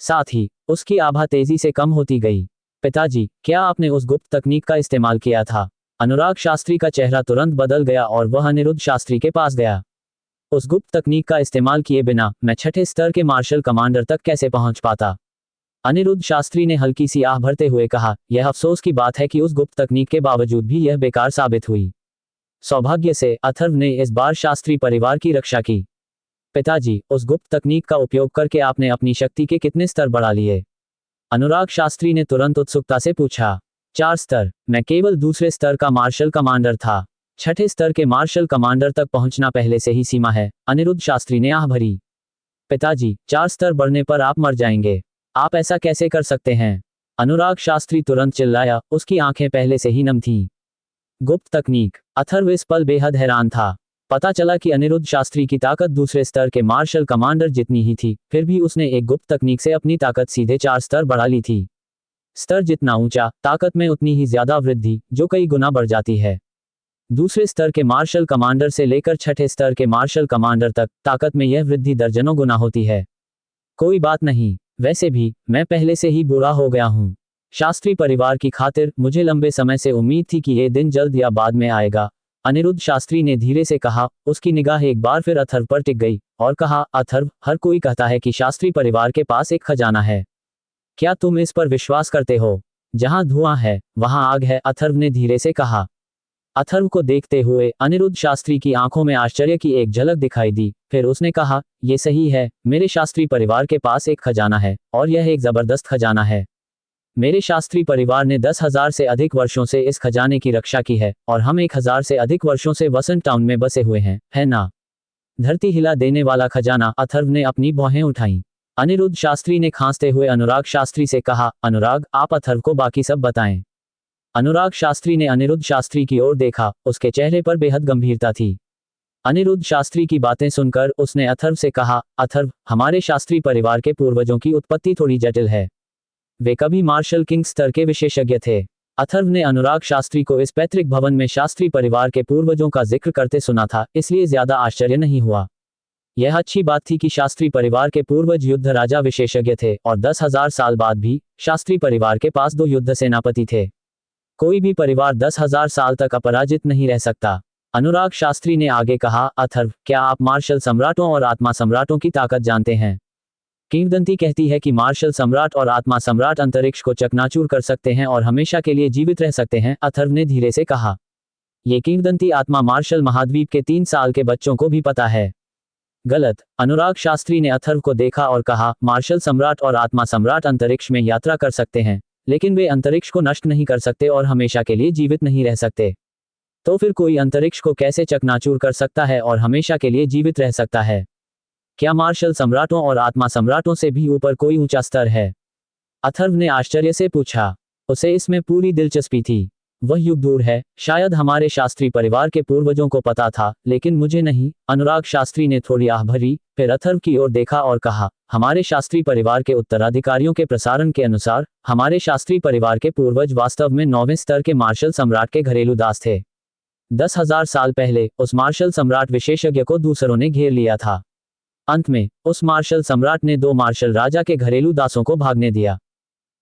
साथ ही उसकी आभा तेजी से कम होती गई। पिताजी, क्या आपने उस गुप्त तकनीक का इस्तेमाल किया था? अनुराग शास्त्री का चेहरा तुरंत बदल गया और वह अनिरुद्ध शास्त्री के पास गया। उस गुप्त तकनीक का इस्तेमाल किए बिना मैं 6ठे स्तर के मार्शल कमांडर तक कैसे पहुंच पाता? अनिरुद्ध शास्त्री ने हल्की सी आह भरते हुए कहा, यह अफसोस की बात है कि उस गुप्त तकनीक के बावजूद भी यह बेकार साबित हुई। सौभाग्य से अथर्व ने इस बार शास्त्री परिवार की रक्षा की। पिताजी, उस गुप्त तकनीक का उपयोग करके आपने अपनी शक्ति के कितने स्तर बढ़ा लिए? अनुराग शास्त्री ने तुरंत उत्सुकता से पूछा। 4 स्तर। मैं केवल दूसरे स्तर का मार्शल कमांडर था। 6ठे स्तर के मार्शल कमांडर तक पहुंचना पहले से ही सीमा है। अनिरुद्ध शास्त्री ने आह भरी। पिताजी, 4 स्तर बढ़ने पर आप मर जाएंगे। आप ऐसा कैसे कर सकते हैं? अनुराग शास्त्री तुरंत चिल्लाया, उसकी आंखें पहले से ही नम थीं। गुप्त तकनीक। अथर्व इस पल बेहद हैरान था। पता चला कि अनिरुद्ध शास्त्री की ताकत दूसरे स्तर के मार्शल कमांडर जितनी ही थी, फिर भी उसने एक गुप्त तकनीक से अपनी ताकत सीधे 4 स्तर बढ़ा ली थी। स्तर जितना ऊंचा, ताकत में उतनी ही ज्यादा वृद्धि, जो कई गुना बढ़ जाती है। दूसरे स्तर के मार्शल कमांडर से लेकर 6ठे स्तर के मार्शल कमांडर तक, ताकत में यह वृद्धि दर्जनों गुना होती है। कोई बात नहीं, वैसे भी मैं पहले से ही बुरा हो गया हूं। शास्त्री परिवार की खातिर मुझे लंबे समय से उम्मीद थी कि ये दिन जल्द या बाद में आएगा। अनिरुद्ध शास्त्री ने धीरे से कहा। उसकी निगाह एक बार फिर अथर्व पर टिक गई और कहा, अथर्व, हर कोई कहता है कि शास्त्री परिवार के पास एक खजाना है। क्या तुम इस पर विश्वास करते हो? जहां धुआं है वहां आग है, अथर्व ने धीरे से कहा। अथर्व को देखते हुए अनिरुद्ध शास्त्री की आंखों में आश्चर्य की एक झलक दिखाई दी। फिर उसने कहा, यह सही है, मेरे शास्त्री परिवार के पास एक खजाना है, और यह एक जबरदस्त खजाना है। मेरे शास्त्री परिवार ने 10,000 से अधिक वर्षों से इस खजाने की रक्षा की है, और हम 1,000 से अधिक वर्षों से वसंत टाउन में बसे हुए हैं, है ना? धरती हिला देने वाला खजाना। अथर्व ने अपनी भौहें उठाईं। अनिरुद्ध शास्त्री ने खांसते हुए अनुराग शास्त्री से कहा, अनुराग, आप अथर्व को बाकी सब बताएं। अनुराग शास्त्री ने अनिरुद्ध शास्त्री की ओर देखा, उसके चेहरे पर बेहद गंभीरता थी। अनिरुद्ध शास्त्री की बातें सुनकर उसने अथर्व से कहा, अथर्व, हमारे शास्त्री परिवार के पूर्वजों की उत्पत्ति थोड़ी जटिल है। वे कभी मार्शल किंग स्तर के विशेषज्ञ थे। अथर्व ने अनुराग शास्त्री को इस पैतृक भवन में शास्त्री परिवार के पूर्वजों का जिक्र करते सुना था, इसलिए ज्यादा आश्चर्य नहीं हुआ। यह अच्छी बात थी कि शास्त्री परिवार के पूर्वज युद्ध राजा विशेषज्ञ थे, और 10,000 साल बाद भी शास्त्री परिवार के पास 2 युद्ध सेनापति थे। कोई भी परिवार 10,000 साल तक अपराजित नहीं रह सकता। अनुराग शास्त्री ने आगे कहा, अथर्व, क्या आप मार्शल सम्राटों और आत्मा सम्राटों की ताकत जानते हैं? किंवदंती कहती है कि मार्शल सम्राट और आत्मा सम्राट अंतरिक्ष को चकनाचूर कर सकते हैं और हमेशा के लिए जीवित रह सकते हैं, अथर्व ने धीरे से कहा। ये किंवदंती आत्मा मार्शल महाद्वीप के 3 साल के बच्चों को भी पता है। गलत। अनुराग शास्त्री ने अथर्व को देखा और कहा, मार्शल सम्राट और आत्मा सम्राट अंतरिक्ष में यात्रा कर सकते हैं, लेकिन वे अंतरिक्ष को नष्ट नहीं कर सकते और हमेशा के लिए जीवित नहीं रह सकते। तो फिर कोई अंतरिक्ष को कैसे चकनाचूर कर सकता है और हमेशा के लिए जीवित रह सकता है? क्या मार्शल सम्राटों और आत्मा सम्राटों से भी ऊपर कोई ऊंचा स्तर है? अथर्व ने आश्चर्य से पूछा। उसे इसमें पूरी दिलचस्पी थी। वह युग दूर है, शायद हमारे शास्त्री परिवार के पूर्वजों को पता था, लेकिन मुझे नहीं। अनुराग शास्त्री ने थोड़ी आह भरी, फिर अथर्व की ओर देखा और कहा, हमारे शास्त्री परिवार के उत्तराधिकारियों के प्रसारण के अनुसार हमारे शास्त्री परिवार के पूर्वज वास्तव में 9वें स्तर के मार्शल सम्राट के घरेलू दास थे। 10,000 साल पहले उस मार्शल सम्राट विशेषज्ञ को दूसरों ने घेर लिया था। अंत में उस मार्शल सम्राट ने 2 मार्शल राजा के घरेलू दासों को भागने दिया।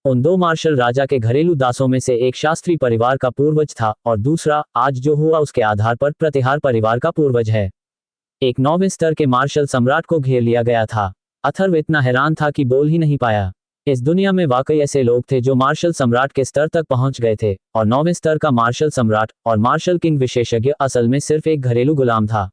उन 2 मार्शल राजा के घरेलू दासों में से एक शास्त्री परिवार का पूर्वज था, और दूसरा, आज जो हुआ उसके आधार पर, प्रतिहार परिवार का पूर्वज है। एक 9वें स्तर के मार्शल सम्राट को घेर लिया गया था। अथर्व इतना हैरान था कि बोल ही नहीं पाया। इस दुनिया में वाकई ऐसे लोग थे जो मार्शल सम्राट के स्तर तक पहुंच गए थे, और 9वें स्तर का मार्शल सम्राट और मार्शल किंग विशेषज्ञ असल में सिर्फ एक घरेलू गुलाम था।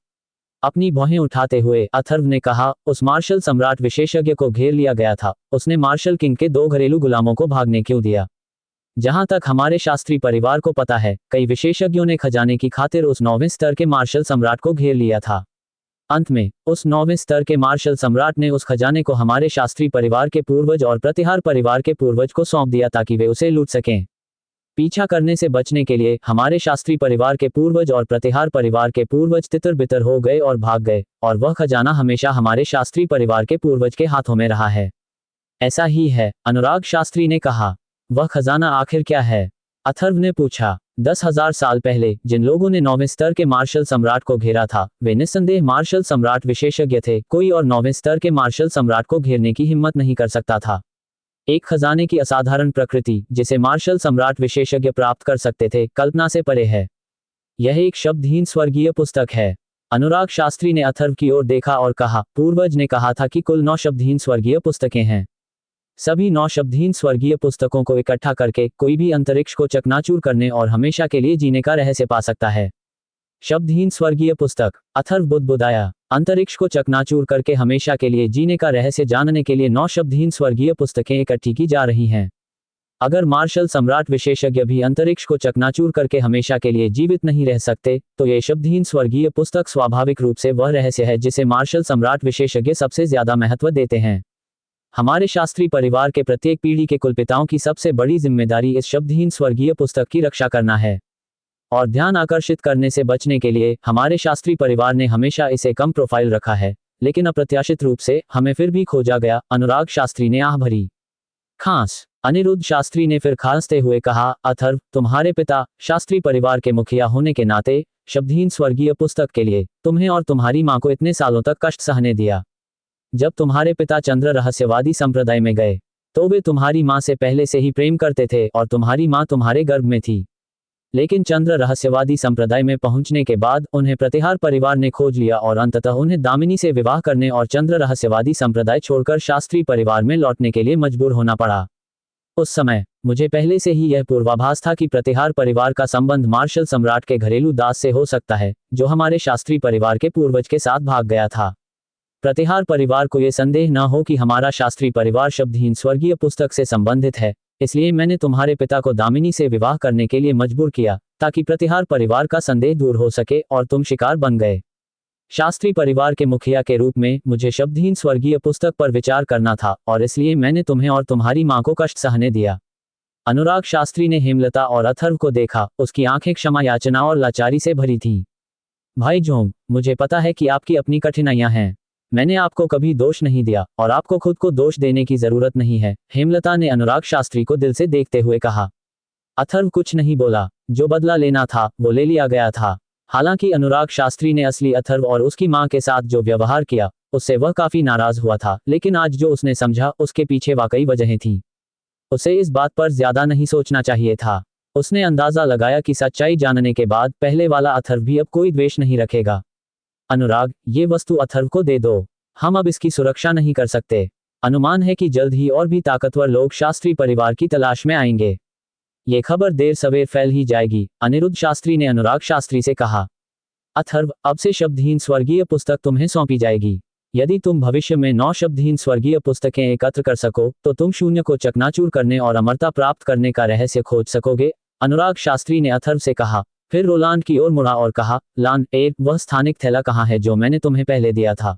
अपनी भौहें उठाते हुए अथर्व ने कहा, उस मार्शल सम्राट विशेषज्ञ को घेर लिया गया था, उसने मार्शल किंग के 2 घरेलू गुलामों को भागने क्यों दिया? जहां तक हमारे शास्त्री परिवार को पता है, कई विशेषज्ञों ने खजाने की खातिर उस 9वें स्तर के मार्शल सम्राट को घेर लिया था। अंत में उस 9वें स्तर के मार्शल सम्राट ने उस खजाने को हमारे शास्त्री परिवार के पूर्वज और प्रतिहार परिवार के पूर्वज को सौंप दिया ताकि वे उसे लूट सकें। पीछा करने से बचने के लिए हमारे शास्त्री परिवार के पूर्वज और प्रतिहार परिवार के पूर्वज तितर बितर हो गए और भाग गए, और वह खजाना हमेशा हमारे शास्त्री परिवार के पूर्वज के हाथों में रहा है। ऐसा ही है, अनुराग शास्त्री ने कहा। वह खजाना आखिर क्या है? अथर्व ने पूछा। 10,000 साल पहले जिन लोगों ने 9वें स्तर के मार्शल सम्राट को घेरा था, वे निस्संदेह मार्शल सम्राट विशेषज्ञ थे। कोई और 9वें स्तर के मार्शल सम्राट को घेरने की हिम्मत नहीं कर सकता था। एक खजाने की असाधारण प्रकृति जिसे मार्शल सम्राट विशेषज्ञ प्राप्त कर सकते थे, कल्पना से परे है। यह एक शब्दहीन स्वर्गीय पुस्तक है। अनुराग शास्त्री ने अथर्व की ओर देखा और कहा, पूर्वज ने कहा था कि कुल 9 शब्दहीन स्वर्गीय पुस्तकें हैं। सभी 9 शब्दहीन स्वर्गीय पुस्तकों को इकट्ठा करके कोई भी अंतरिक्ष को चकनाचूर करने और हमेशा के लिए जीने का रहस्य पा सकता है। शब्दहीन स्वर्गीय पुस्तक। अथर्व बुदबुदाया। अंतरिक्ष को चकनाचूर करके हमेशा के लिए जीने का रहस्य जानने के लिए 9 शब्दहीन स्वर्गीय पुस्तकें इकट्ठी की जा रही हैं। अगर मार्शल सम्राट विशेषज्ञ भी अंतरिक्ष को चकनाचूर करके हमेशा के लिए जीवित नहीं रह सकते, तो ये शब्दहीन स्वर्गीय पुस्तक स्वाभाविक रूप से वह रहस्य है जिसे मार्शल सम्राट विशेषज्ञ सबसे ज्यादा महत्व देते हैं। हमारे शास्त्री परिवार के प्रत्येक पीढ़ी के कुलपिताओं की सबसे बड़ी जिम्मेदारी इस शब्दहीन स्वर्गीय पुस्तक की रक्षा करना है। और ध्यान आकर्षित करने से बचने के लिए हमारे शास्त्री परिवार ने हमेशा इसे कम प्रोफाइल रखा है, लेकिन अप्रत्याशित रूप से हमें फिर भी खोजा गया। अनुराग शास्त्री ने आह भरी। खांस। अनिरुद्ध शास्त्री ने फिर खांसते हुए कहा, अथर्व, तुम्हारे पिता शास्त्री परिवार के मुखिया होने के नाते शब्दहीन स्वर्गीय पुस्तक के लिए तुम्हें और तुम्हारी मां को इतने सालों तक कष्ट सहने दिया। जब तुम्हारे पिता चंद्र रहस्यवादी संप्रदाय में गए तो वे तुम्हारी मां से पहले से ही प्रेम करते थे और तुम्हारी मां तुम्हारे गर्भ में थी। लेकिन चंद्र रहस्यवादी संप्रदाय में पहुंचने के बाद उन्हें प्रतिहार परिवार ने खोज लिया और अंततः उन्हें दामिनी से विवाह करने और चंद्र रहस्यवादी संप्रदाय छोड़कर शास्त्री परिवार में लौटने के लिए मजबूर होना पड़ा। उस समय मुझे पहले से ही यह पूर्वाभास था कि प्रतिहार परिवार का संबंध मार्शल सम्राट के घरेलू दास से हो सकता है, जो हमारे शास्त्री परिवार के पूर्वज के साथ भाग गया था। प्रतिहार परिवार को यह संदेह न हो कि हमारा शास्त्री परिवार शब्दहीन स्वर्गीय पुस्तक से संबंधित है, इसलिए मैंने तुम्हारे पिता को दामिनी से विवाह करने के लिए मजबूर किया, ताकि प्रतिहार परिवार का संदेह दूर हो सके और तुम शिकार बन गए। शास्त्री परिवार के मुखिया के रूप में मुझे शब्दहीन स्वर्गीय पुस्तक पर विचार करना था और इसलिए मैंने तुम्हें और तुम्हारी मां को कष्ट सहने दिया। अनुराग शास्त्री ने हेमलता और अथर्व को देखा। उसकी आंखें क्षमा याचना और लाचारी से भरी थीं। भाई जोंग, मुझे पता है कि आपकी अपनी कठिनाइयां हैं। मैंने आपको कभी दोष नहीं दिया और आपको खुद को दोष देने की जरूरत नहीं है, हेमलता ने अनुराग शास्त्री को दिल से देखते हुए कहा। अथर्व कुछ नहीं बोला। जो बदला लेना था वो ले लिया गया था। हालांकि अनुराग शास्त्री ने असली अथर्व और उसकी मां के साथ जो व्यवहार किया उससे वह काफी नाराज हुआ था, लेकिन आज जो उसने समझा उसके पीछे वाकई वजहें थीं। उसे इस बात पर ज्यादा नहीं सोचना चाहिए था। उसने अंदाजा लगाया कि सच्चाई जानने के बाद पहले वाला अथर्व भी अब कोई द्वेष नहीं रखेगा। अनुराग, ये वस्तु अथर्व को दे दो। हम अब इसकी सुरक्षा नहीं कर सकते। अनुमान है कि जल्द ही और भी ताकतवर लोग शास्त्री परिवार की तलाश में आएंगे। ये खबर देर सवेर फैल ही जाएगी, अनिरुद्ध शास्त्री ने अनुराग शास्त्री से कहा। अथर्व, अब से शब्दहीन स्वर्गीय पुस्तक तुम्हें सौंपी जाएगी। यदि तुम भविष्य में 9 शब्दहीन स्वर्गीय पुस्तकें एकत्र कर सको तो तुम शून्य को चकनाचूर करने और अमरता प्राप्त करने का रहस्य खोज सकोगे, अनुराग शास्त्री ने अथर्व से कहा। फिर रोलांड की ओर मुड़ा और कहा, लान, वह स्थानिक थैला कहाँ है जो मैंने तुम्हें पहले दिया था?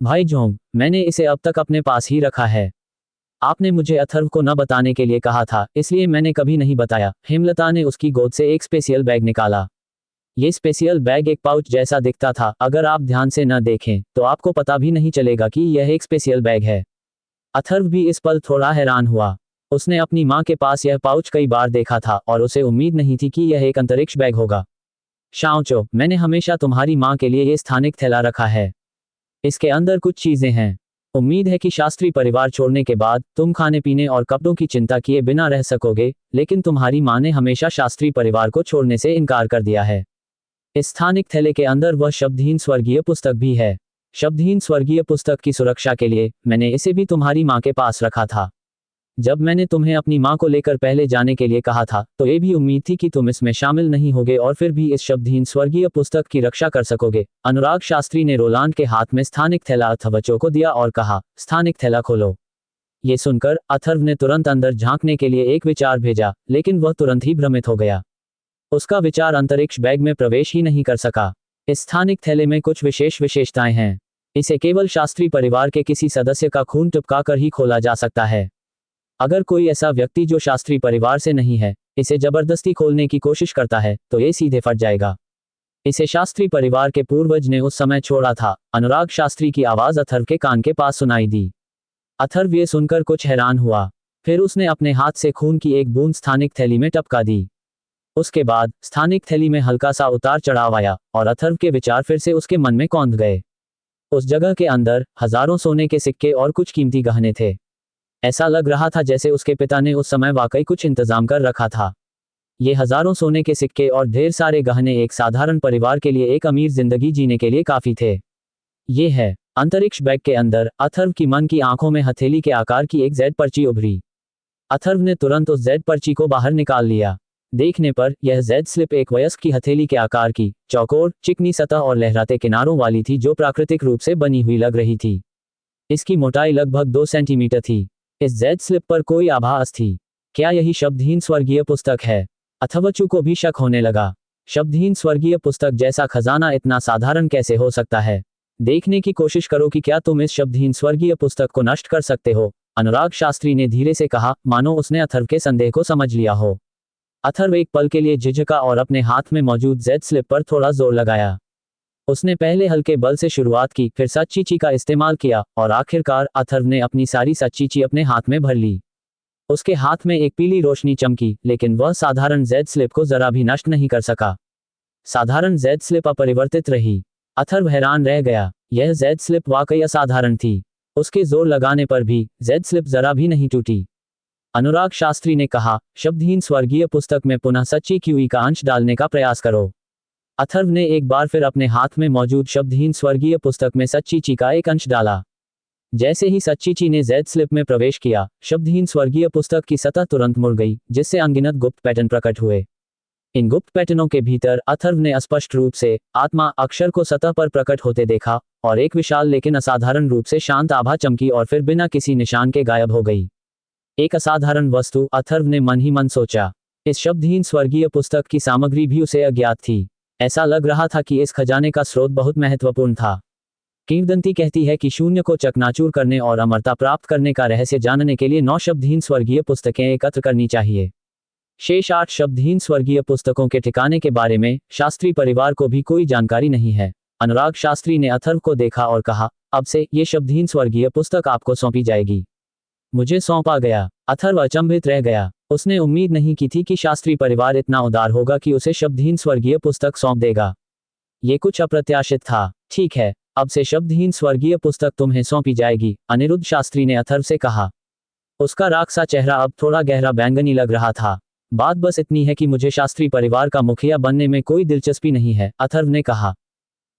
भाई जोंग, मैंने इसे अब तक अपने पास ही रखा है। आपने मुझे अथर्व को न बताने के लिए कहा था, इसलिए मैंने कभी नहीं बताया। हेमलता ने उसकी गोद से एक स्पेशल बैग निकाला। ये स्पेशल बैग एक पाउच जैसा दिखता था। अगर आप ध्यान से न देखें तो आपको पता भी नहीं चलेगा कि यह एक स्पेशल बैग है। अथर्व भी इस पल थोड़ा हैरान हुआ। उसने अपनी मां के पास यह पाउच कई बार देखा था और उसे उम्मीद नहीं थी कि यह एक अंतरिक्ष बैग होगा। शाओचो, मैंने हमेशा तुम्हारी मां के लिए ये स्थानिक थैला रखा है। इसके अंदर कुछ चीजें हैं। उम्मीद है कि शास्त्री परिवार छोड़ने के बाद तुम खाने पीने और कपड़ों की चिंता किए बिना रह सकोगे, लेकिन तुम्हारी मां ने हमेशा शास्त्री परिवार को छोड़ने से इनकार कर दिया है। इस स्थानिक थैले के अंदर वह शब्दहीन स्वर्गीय पुस्तक भी है। शब्दहीन स्वर्गीय पुस्तक की सुरक्षा के लिए मैंने इसे भी तुम्हारी मां के पास रखा था। जब मैंने तुम्हें अपनी मां को लेकर पहले जाने के लिए कहा था तो ये भी उम्मीद थी कि तुम इसमें शामिल नहीं होगे और फिर भी इस शब्दहीन स्वर्गीय पुस्तक की रक्षा कर सकोगे। अनुराग शास्त्री ने रोलांड के हाथ में स्थानिक थैला अथर्व को दिया और कहा, स्थानिक थैला खोलो। ये सुनकर अथर्व ने तुरंत अंदर झांकने के लिए एक विचार भेजा, लेकिन वह तुरंत ही भ्रमित हो गया। उसका विचार अंतरिक्ष बैग में प्रवेश ही नहीं कर सका। इस स्थानिक थैले में कुछ विशेष विशेषताएं हैं। इसे केवल शास्त्री परिवार के किसी सदस्य का खून टपकाकर ही खोला जा सकता है। अगर कोई ऐसा व्यक्ति जो शास्त्री परिवार से नहीं है इसे जबरदस्ती खोलने की कोशिश करता है तो ये सीधे फट जाएगा। इसे शास्त्री परिवार के पूर्वज ने उस समय छोड़ा था। अनुराग शास्त्री की आवाज अथर्व के कान के पास सुनाई दी। अथर्व ये सुनकर कुछ हैरान हुआ। फिर उसने अपने हाथ से खून की एक बूंद स्थानिक थैली में टपका दी। उसके बाद स्थानिक थैली में हल्का सा उतार चढ़ाव आया और अथर्व के विचार फिर से उसके मन में कौंध गए। उस जगह के अंदर हजारों सोने के सिक्के और कुछ कीमती गहने थे। ऐसा लग रहा था जैसे उसके पिता ने उस समय वाकई कुछ इंतजाम कर रखा था। ये हजारों सोने के सिक्के और ढेर सारे गहने एक साधारण परिवार के लिए एक अमीर जिंदगी जीने के लिए काफी थे। ये है अंतरिक्ष बैग के अंदर अथर्व की मन की आंखों में हथेली के आकार की एक जेड पर्ची उभरी। अथर्व ने तुरंत उस जेड पर्ची को बाहर निकाल लिया। देखने पर यह जेड स्लिप एक वयस्क की हथेली के आकार की, चौकोर, चिकनी सतह और लहराते किनारों वाली थी जो प्राकृतिक रूप से बनी हुई लग रही थी। इसकी मोटाई लगभग 2 सेंटीमीटर थी। इस जेड स्लिप पर कोई आभास थी। क्या यही शब्दहीन स्वर्गीय पुस्तक है? अथर्वचु को भी शक होने लगा। शब्दहीन स्वर्गीय पुस्तक जैसा खजाना इतना साधारण कैसे हो सकता है? देखने की कोशिश करो कि क्या तुम इस शब्दहीन स्वर्गीय पुस्तक को नष्ट कर सकते हो, अनुराग शास्त्री ने धीरे से कहा, मानो उसने अथर्व के संदेह को समझ लिया हो। अथर्व एक पल के लिए झिझका और अपने हाथ में मौजूद जेड स्लिप पर थोड़ा जोर लगाया। उसने पहले हल्के बल से शुरुआत की, फिर सच्चीची का इस्तेमाल किया और आखिरकार अथर्व ने अपनी सारी सच्चीची अपने हाथ में भर ली। उसके हाथ में एक पीली रोशनी चमकी, लेकिन वह साधारण जेड स्लिप को जरा भी नष्ट नहीं कर सका। साधारण जेड स्लिप अपरिवर्तित रही। अथर्व हैरान रह गया। यह जेड स्लिप वाकई असाधारण थी। उसके जोर लगाने पर भी जेड स्लिप जरा भी नहीं टूटी। अनुराग शास्त्री ने कहा, शब्दहीन स्वर्गीय पुस्तक में पुनः सच्ची क्यूई का अंश डालने का प्रयास करो। अथर्व ने एक बार फिर अपने हाथ में मौजूद शब्दहीन स्वर्गीय पुस्तक में सच्चीची का एक अंश डाला। जैसे ही सच्चीची ने जेड स्लिप में प्रवेश किया, शब्दहीन स्वर्गीय पुस्तक की सतह तुरंत मुड़ गई, जिससे अनगिनत गुप्त पैटर्न प्रकट हुए। इन गुप्त पैटर्नों के भीतर अथर्व ने स्पष्ट रूप से आत्मा अक्षर को सतह पर प्रकट होते देखा और एक विशाल लेकिन असाधारण रूप से शांत आभा चमकी और फिर बिना किसी निशान के गायब हो गई। एक असाधारण वस्तु, अथर्व ने मन ही मन सोचा। इस शब्दहीन स्वर्गीय पुस्तक की सामग्री भी उसे अज्ञात थी। ऐसा लग रहा था कि इस खजाने का स्रोत बहुत महत्वपूर्ण था। किंवदंती कहती है कि शून्य को चकनाचूर करने और अमरता प्राप्त करने का रहस्य जानने के लिए 9 शब्दहीन स्वर्गीय पुस्तकें एकत्र करनी चाहिए। शेष 8 शब्दहीन स्वर्गीय पुस्तकों के ठिकाने के बारे में शास्त्री परिवार को भी कोई जानकारी नहीं है। अनुराग शास्त्री ने अथर्व को देखा और कहा, अब से ये शब्दहीन स्वर्गीय पुस्तक आपको सौंपी जाएगी। मुझे सौंपा गया? अथर्व अचंभित रह गया। उसने उम्मीद नहीं की थी कि शास्त्री परिवार इतना उदार होगा कि उसे शब्दहीन स्वर्गीय पुस्तक सौंप देगा। ये कुछ अप्रत्याशित था। ठीक है, अब से शब्दहीन स्वर्गीय पुस्तक तुम्हें सौंपी जाएगी, अनिरुद्ध शास्त्री ने अथर्व से कहा। उसका राख सा चेहरा अब थोड़ा गहरा बैंगनी लग रहा था। बात बस इतनी है कि मुझे शास्त्री परिवार का मुखिया बनने में कोई दिलचस्पी नहीं है, अथर्व ने कहा।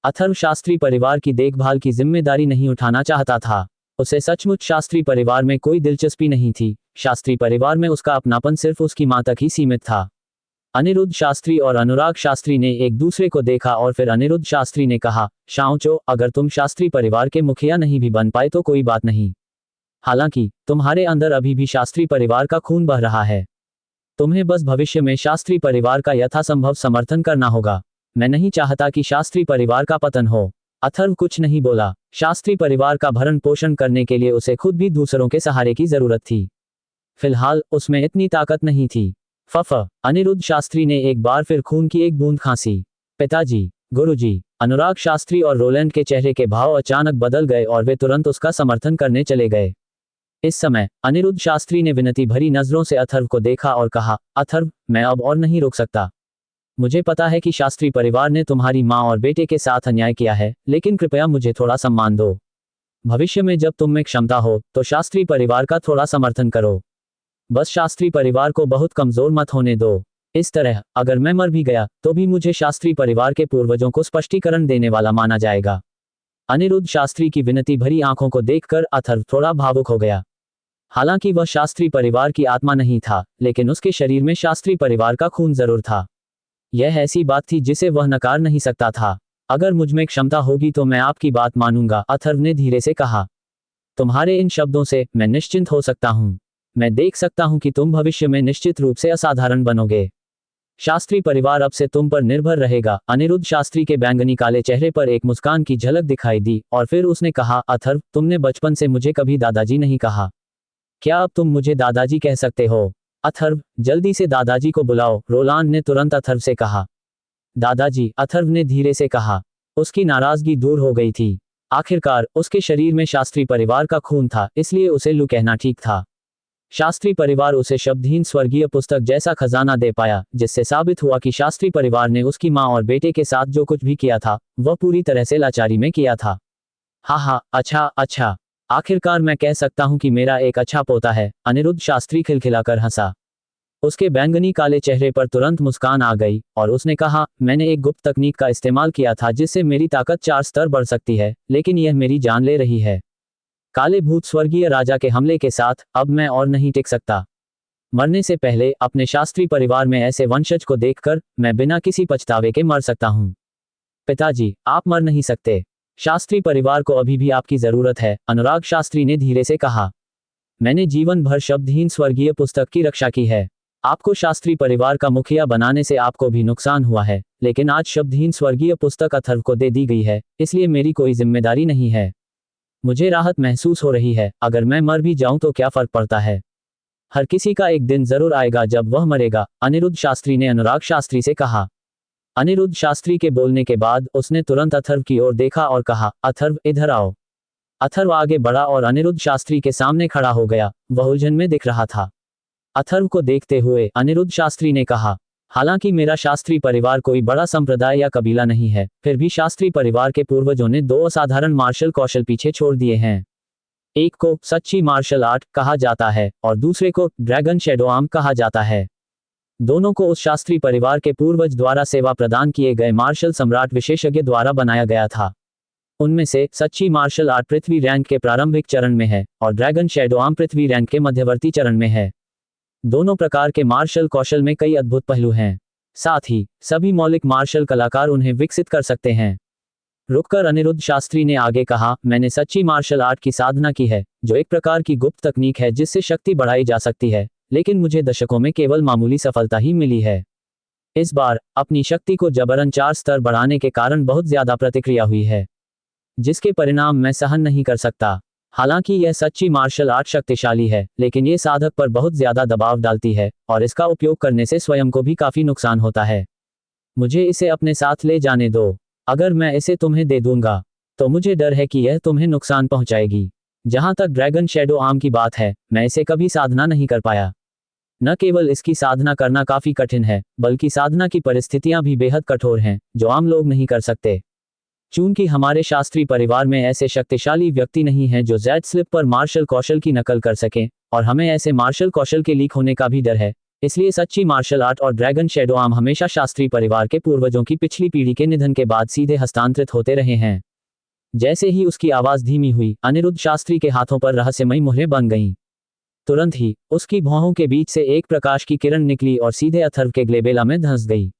अथर्व शास्त्री परिवार की देखभाल की जिम्मेदारी नहीं उठाना चाहता था। उसे सचमुच शास्त्री परिवार में कोई दिलचस्पी नहीं थी। शास्त्री परिवार में उसका अपनापन सिर्फ उसकी मां तक ही सीमित था। अनिरुद्ध शास्त्री और अनुराग शास्त्री ने एक दूसरे को देखा और फिर अनिरुद्ध शास्त्री ने कहा, शाओचो, अगर तुम शास्त्री परिवार के मुखिया नहीं भी बन पाए तो कोई बात नहीं। हालांकि तुम्हारे अंदर अभी भी शास्त्री परिवार का खून बह रहा है। तुम्हें बस भविष्य में शास्त्री परिवार का यथासंभव समर्थन करना होगा। मैं नहीं चाहता कि शास्त्री परिवार का पतन हो। अथर्व कुछ नहीं बोला। शास्त्री परिवार का भरण पोषण करने के लिए उसे खुद भी दूसरों के सहारे की जरूरत थी। फिलहाल उसमें इतनी ताकत नहीं थी। फफ, अनिरुद्ध शास्त्री ने एक बार फिर खून की एक बूंद खांसी। पिताजी, गुरुजी, अनुराग शास्त्री और रोलैंड के चेहरे के भाव अचानक बदल गए और वे तुरंत उसका समर्थन करने चले गए। इस समय अनिरुद्ध शास्त्री ने विनती भरी नजरों से अथर्व को देखा और कहा, अथर्व, मैं अब और नहीं रुक सकता। मुझे पता है कि शास्त्री परिवार ने तुम्हारी माँ और बेटे के साथ अन्याय किया है, लेकिन कृपया मुझे थोड़ा सम्मान दो। भविष्य में जब तुम में क्षमता हो तो शास्त्री परिवार का थोड़ा समर्थन करो। बस शास्त्री परिवार को बहुत कमजोर मत होने दो। इस तरह अगर मैं मर भी गया तो भी मुझे शास्त्री परिवार के पूर्वजों को स्पष्टीकरण देने वाला माना जाएगा। अनिरुद्ध शास्त्री की विनती भरी आंखों को देखकर अथर्व थोड़ा भावुक हो गया। हालांकि वह शास्त्री परिवार की आत्मा नहीं था, लेकिन उसके शरीर में शास्त्री परिवार का खून जरूर था। यह ऐसी बात थी जिसे वह नकार नहीं सकता था। अगर मुझ में क्षमता होगी तो मैं आपकी बात मानूंगा, अथर्व ने धीरे से कहा। तुम्हारे इन शब्दों से मैं निश्चिंत हो सकता हूं। मैं देख सकता हूं कि तुम भविष्य में निश्चित रूप से असाधारण बनोगे। शास्त्री परिवार अब से तुम पर निर्भर रहेगा। अनिरुद्ध शास्त्री के बैंगनी काले चेहरे पर एक मुस्कान की झलक दिखाई दी और फिर उसने कहा, अथर्व, तुमने बचपन से मुझे कभी दादाजी नहीं कहा। क्या अब तुम मुझे दादाजी कह सकते हो? अथर्व, जल्दी से दादाजी को बुलाओ, रोलांड ने तुरंत अथर्व से कहा। दादाजी, अथर्व ने धीरे से कहा। उसकी नाराजगी दूर हो गई थी। आखिरकार उसके शरीर में शास्त्री परिवार का खून था, इसलिए उसे लू कहना ठीक था। शास्त्री परिवार उसे शब्दहीन स्वर्गीय पुस्तक जैसा खजाना दे पाया, जिससे साबित हुआ कि शास्त्री परिवार ने उसकी मां और बेटे के साथ जो कुछ भी किया था वह पूरी तरह से लाचारी में किया था। हाँ, अच्छा, आखिरकार मैं कह सकता हूं कि मेरा एक अच्छा पोता है। अनिरुद्ध शास्त्री खिलखिलाकर हंसा। उसके बैंगनी काले चेहरे पर तुरंत मुस्कान आ गई और उसने कहा, मैंने एक गुप्त तकनीक का इस्तेमाल किया था जिससे मेरी ताकत 4 स्तर बढ़ सकती है, लेकिन यह मेरी जान ले रही है। काले भूत स्वर्गीय राजा के हमले के साथ अब मैं और नहीं टिक सकता। मरने से पहले अपने शास्त्री परिवार में ऐसे वंशज को देखकर मैं बिना किसी पछतावे के मर सकता हूँ। पिताजी, आप मर नहीं सकते। शास्त्री परिवार को अभी भी आपकी जरूरत है, अनुराग शास्त्री ने धीरे से कहा। मैंने जीवन भर शब्दहीन स्वर्गीय पुस्तक की रक्षा की है। आपको शास्त्री परिवार का मुखिया बनाने से आपको भी नुकसान हुआ है, लेकिन आज शब्दहीन स्वर्गीय पुस्तक अथर्व को दे दी गई है, इसलिए मेरी कोई जिम्मेदारी नहीं है। मुझे राहत महसूस हो रही है। अगर मैं मर भी जाऊं तो क्या फर्क पड़ता है। हर किसी का एक दिन जरूर आएगा जब वह मरेगा, अनिरुद्ध शास्त्री ने अनुराग शास्त्री से कहा। अनिरुद्ध शास्त्री के बोलने के बाद उसने तुरंत अथर्व की ओर देखा और कहा, अथर्व इधर आओ। अथर्व आगे बढ़ा और अनिरुद्ध शास्त्री के सामने खड़ा हो गया। वह उलझन में दिख रहा था। अथर्व को देखते हुए अनिरुद्ध शास्त्री ने कहा, हालांकि मेरा शास्त्री परिवार कोई बड़ा संप्रदाय या कबीला नहीं है, फिर भी शास्त्री परिवार के पूर्वजों ने 2 असाधारण मार्शल कौशल पीछे छोड़ दिए हैं। एक को सच्ची मार्शल आर्ट कहा जाता है और दूसरे को ड्रैगन शैडो आर्म कहा जाता है। दोनों को उस शास्त्री परिवार के पूर्वज द्वारा सेवा प्रदान किए गए मार्शल सम्राट विशेषज्ञ द्वारा बनाया गया था। उनमें से सच्ची मार्शल आर्ट पृथ्वी रैंक के प्रारंभिक चरण में है और ड्रैगन शैडो आर्म पृथ्वी रैंक के मध्यवर्ती चरण में है। दोनों प्रकार के मार्शल कौशल में कई अद्भुत पहलू हैं। साथ ही सभी मौलिक मार्शल कलाकार उन्हें विकसित कर सकते हैं। रुककर अनिरुद्ध शास्त्री ने आगे कहा, मैंने सच्ची मार्शल आर्ट की साधना की है, जो एक प्रकार की गुप्त तकनीक है जिससे शक्ति बढ़ाई जा सकती है, लेकिन मुझे दशकों में केवल मामूली सफलता ही मिली है। इस बार अपनी शक्ति को जबरन 4 स्तर बढ़ाने के कारण बहुत ज्यादा प्रतिक्रिया हुई है, जिसके परिणाम मैं सहन नहीं कर सकता। हालांकि यह सच्ची मार्शल आर्ट शक्तिशाली है, लेकिन ये साधक पर बहुत ज्यादा दबाव डालती है और इसका उपयोग करने से स्वयं को भी काफी नुकसान होता है। मुझे इसे अपने साथ ले जाने दो। अगर मैं इसे तुम्हें दे दूंगा तो मुझे डर है कि यह तुम्हें नुकसान पहुंचाएगी। जहां तक ड्रैगन शैडो आर्म की बात है, मैं इसे कभी साधना नहीं कर पाया। न केवल इसकी साधना करना काफी कठिन है, बल्कि साधना की परिस्थितियां भी बेहद कठोर हैं, जो आम लोग नहीं कर सकते। चूंकि हमारे शास्त्री परिवार में ऐसे शक्तिशाली व्यक्ति नहीं हैं जो जेड स्लिप पर मार्शल कौशल की नकल कर सकें, और हमें ऐसे मार्शल कौशल के लीक होने का भी डर है, इसलिए सच्ची मार्शल आर्ट और ड्रैगन शैडो आर्म हमेशा शास्त्री परिवार के पूर्वजों की पिछली पीढ़ी के निधन के बाद सीधे हस्तांतरित होते रहे हैं। जैसे ही उसकी आवाज धीमी हुई, अनिरुद्ध शास्त्री के हाथों पर रहस्यमयी मुहरें बन गईं। तुरंत ही उसकी भौहों के बीच से एक प्रकाश की किरण निकली और सीधे अथर्व के ग्लेबेला में धंस गई।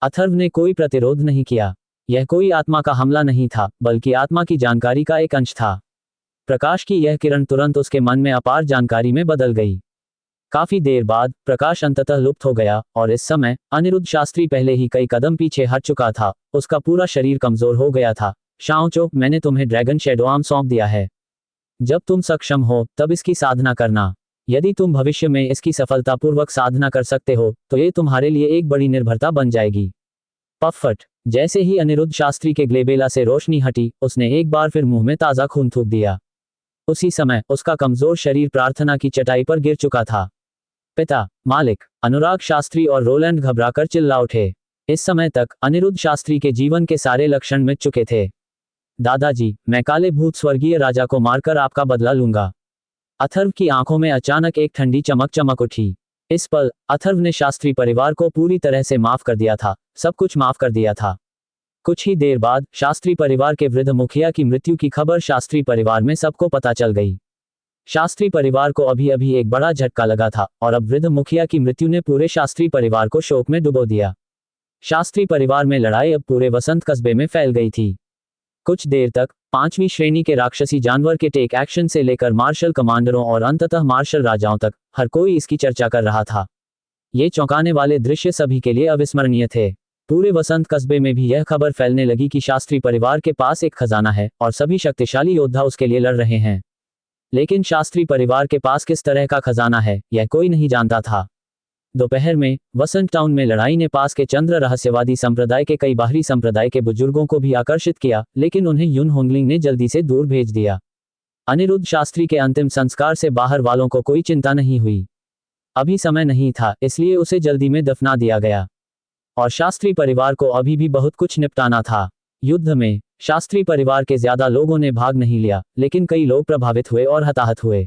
अथर्व ने कोई प्रतिरोध नहीं किया। यह कोई आत्मा का हमला नहीं था, बल्कि आत्मा की जानकारी का एक अंश था। प्रकाश की यह किरण तुरंत उसके मन में अपार जानकारी में बदल गई। काफी देर बाद प्रकाश अंततः लुप्त हो गया और इस समय अनिरुद्ध शास्त्री पहले ही कई कदम पीछे हट चुका था। उसका पूरा शरीर कमजोर हो गया था। शाओचो, मैंने तुम्हें ड्रैगन शैडो आर्म सौंप दिया है। जब तुम सक्षम हो तब इसकी साधना करना। यदि तुम भविष्य में इसकी सफलतापूर्वक साधना कर सकते हो तो ये तुम्हारे लिए एक बड़ी निर्भरता बन जाएगी। पफट। जैसे ही अनिरुद्ध शास्त्री के ग्लेबेला से रोशनी हटी, उसने एक बार फिर मुंह में ताजा खून थूक दिया। उसी समय उसका कमजोर शरीर प्रार्थना की चटाई पर गिर चुका था। पिता, मालिक, अनुराग शास्त्री और रोलैंड घबराकर चिल्ला उठे। इस समय तक अनिरुद्ध शास्त्री के जीवन के सारे लक्षण मिट चुके थे। दादाजी, मैं काले भूत स्वर्गीय राजा को मारकर आपका बदला लूंगा। अथर्व की आंखों में अचानक एक ठंडी चमक चमक उठी। इस पल अथर्व ने शास्त्री परिवार को पूरी तरह से माफ कर दिया था, सब कुछ माफ कर दिया था। कुछ ही देर बाद शास्त्री परिवार के वृद्ध मुखिया की मृत्यु की खबर शास्त्री परिवार में सबको पता चल गई। शास्त्री परिवार को अभी अभी एक बड़ा झटका लगा था और अब वृद्ध मुखिया की मृत्यु ने पूरे शास्त्री परिवार को शोक में डुबो दिया। शास्त्री परिवार में लड़ाई अब पूरे वसंत कस्बे में फैल गई थी। कुछ देर तक 5वीं श्रेणी के राक्षसी जानवर के टेक एक्शन से लेकर मार्शल कमांडरों और अंततः मार्शल राजाओं तक हर कोई इसकी चर्चा कर रहा था। ये चौंकाने वाले दृश्य सभी के लिए अविस्मरणीय थे। पूरे वसंत कस्बे में भी यह खबर फैलने लगी कि शास्त्री परिवार के पास एक खजाना है और सभी शक्तिशाली योद्धा उसके लिए लड़ रहे हैं। लेकिन शास्त्री परिवार के पास किस तरह का खजाना है, यह कोई नहीं जानता था। दोपहर में वसंत टाउन में लड़ाई ने पास के चंद्र रहस्यवादी संप्रदाय के कई बाहरी संप्रदाय के बुजुर्गों को भी आकर्षित किया, लेकिन उन्हें युन होंगलिंग ने जल्दी से दूर भेज दिया। अनिरुद्ध शास्त्री के अंतिम संस्कार से बाहर वालों को कोई चिंता नहीं हुई। अभी समय नहीं था, इसलिए उसे जल्दी में दफना दिया गया और शास्त्री परिवार को अभी भी बहुत कुछ निपटाना था। युद्ध में शास्त्री परिवार के ज्यादा लोगों ने भाग नहीं लिया, लेकिन कई लोग प्रभावित हुए और हताहत हुए।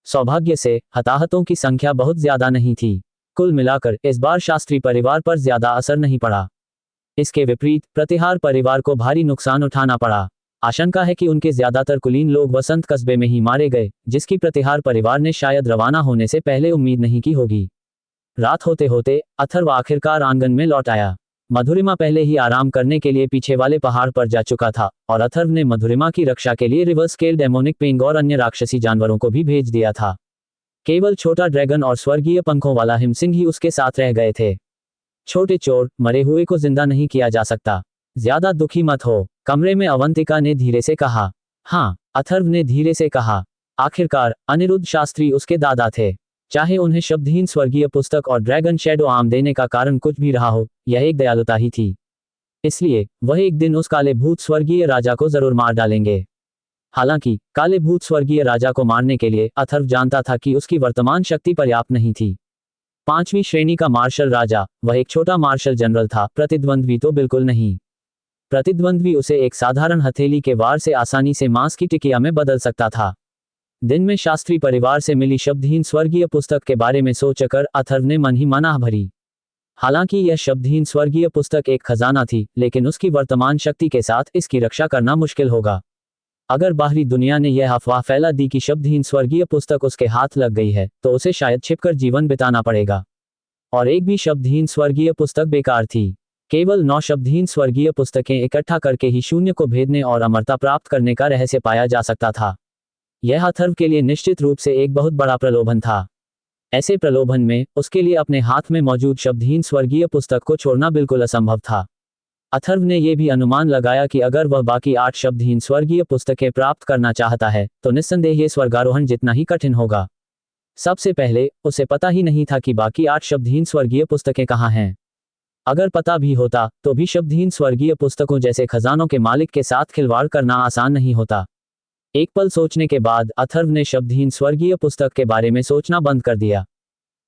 सौभाग्य से हताहतों की संख्या बहुत ज्यादा नहीं थी। कुल मिलाकर इस बार शास्त्री परिवार पर ज्यादा असर नहीं पड़ा। इसके विपरीत प्रतिहार परिवार को भारी नुकसान उठाना पड़ा। आशंका है कि उनके ज्यादातर कुलीन लोग वसंत कस्बे में ही मारे गए, जिसकी प्रतिहार परिवार ने शायद रवाना होने से पहले उम्मीद नहीं की होगी। रात होते होते अथर्व आखिरकार आंगन में लौट आया। मधुरिमा पहले ही आराम करने के लिए पीछे वाले पहाड़ पर जा चुका था और अथर्व ने मधुरिमा की रक्षा के लिए रिवर स्केल डेमोनिक पेंग और अन्य राक्षसी जानवरों को भी भेज दिया था। केवल छोटा ड्रैगन और स्वर्गीय पंखों वाला हिमसिंह ही उसके साथ रह गए थे। छोटे चोर, मरे हुए को जिंदा नहीं किया जा सकता। ज्यादा दुखी मत हो, कमरे में अवंतिका ने धीरे से कहा। हाँ, अथर्व ने धीरे से कहा। आखिरकार अनिरुद्ध शास्त्री उसके दादा थे। चाहे उन्हें शब्दहीन स्वर्गीय पुस्तक और ड्रैगन शैडो आर्म देने का कारण कुछ भी रहा हो, यह एक दयालुता ही थी। इसलिए वह एक दिन उस काले भूत स्वर्गीय राजा को जरूर मार डालेंगे। हालांकि काले भूत स्वर्गीय राजा को मारने के लिए अथर्व जानता था कि उसकी वर्तमान शक्ति पर्याप्त नहीं थी। 5वीं श्रेणी का मार्शल राजा, वह एक छोटा मार्शल जनरल था, प्रतिद्वंद्वी तो बिल्कुल नहीं। प्रतिद्वंद्वी उसे एक साधारण हथेली के वार से आसानी से मांस की टिकिया में बदल सकता था। दिन में शास्त्री परिवार से मिली शब्दहीन स्वर्गीय पुस्तक के बारे में सोचकर अथर्व ने मन ही मन आह भरी। हालांकि यह शब्दहीन स्वर्गीय पुस्तक एक खजाना थी, लेकिन उसकी वर्तमान शक्ति के साथ इसकी रक्षा करना मुश्किल होगा। अगर बाहरी दुनिया ने यह अफवाह फैला दी कि शब्दहीन स्वर्गीय पुस्तक उसके हाथ लग गई है, तो उसे शायद छिपकर जीवन बिताना पड़ेगा। और एक भी शब्दहीन स्वर्गीय पुस्तक बेकार थी। केवल 9 शब्दहीन स्वर्गीय पुस्तकें इकट्ठा करके ही शून्य को भेदने और अमरता प्राप्त करने का रहस्य पाया जा सकता था। यह अथर्व के लिए निश्चित रूप से एक बहुत बड़ा प्रलोभन था। ऐसे प्रलोभन में उसके लिए अपने हाथ में मौजूद शब्दहीन स्वर्गीय पुस्तक को छोड़ना बिल्कुल असंभव था। अथर्व ने यह भी अनुमान लगाया कि अगर वह बाकी 8 शब्दहीन स्वर्गीय पुस्तकें प्राप्त करना चाहता है, तो निस्संदेह ये स्वर्गारोहण जितना ही कठिन होगा। सबसे पहले उसे पता ही नहीं था कि बाकी 8 शब्दहीन स्वर्गीय पुस्तकें कहाँ हैं। अगर पता भी होता तो भी शब्दहीन स्वर्गीय पुस्तकों जैसे खजानों के मालिक के साथ खिलवाड़ करना आसान नहीं होता। एक पल सोचने के बाद अथर्व ने शब्दहीन स्वर्गीय पुस्तक के बारे में सोचना बंद कर दिया।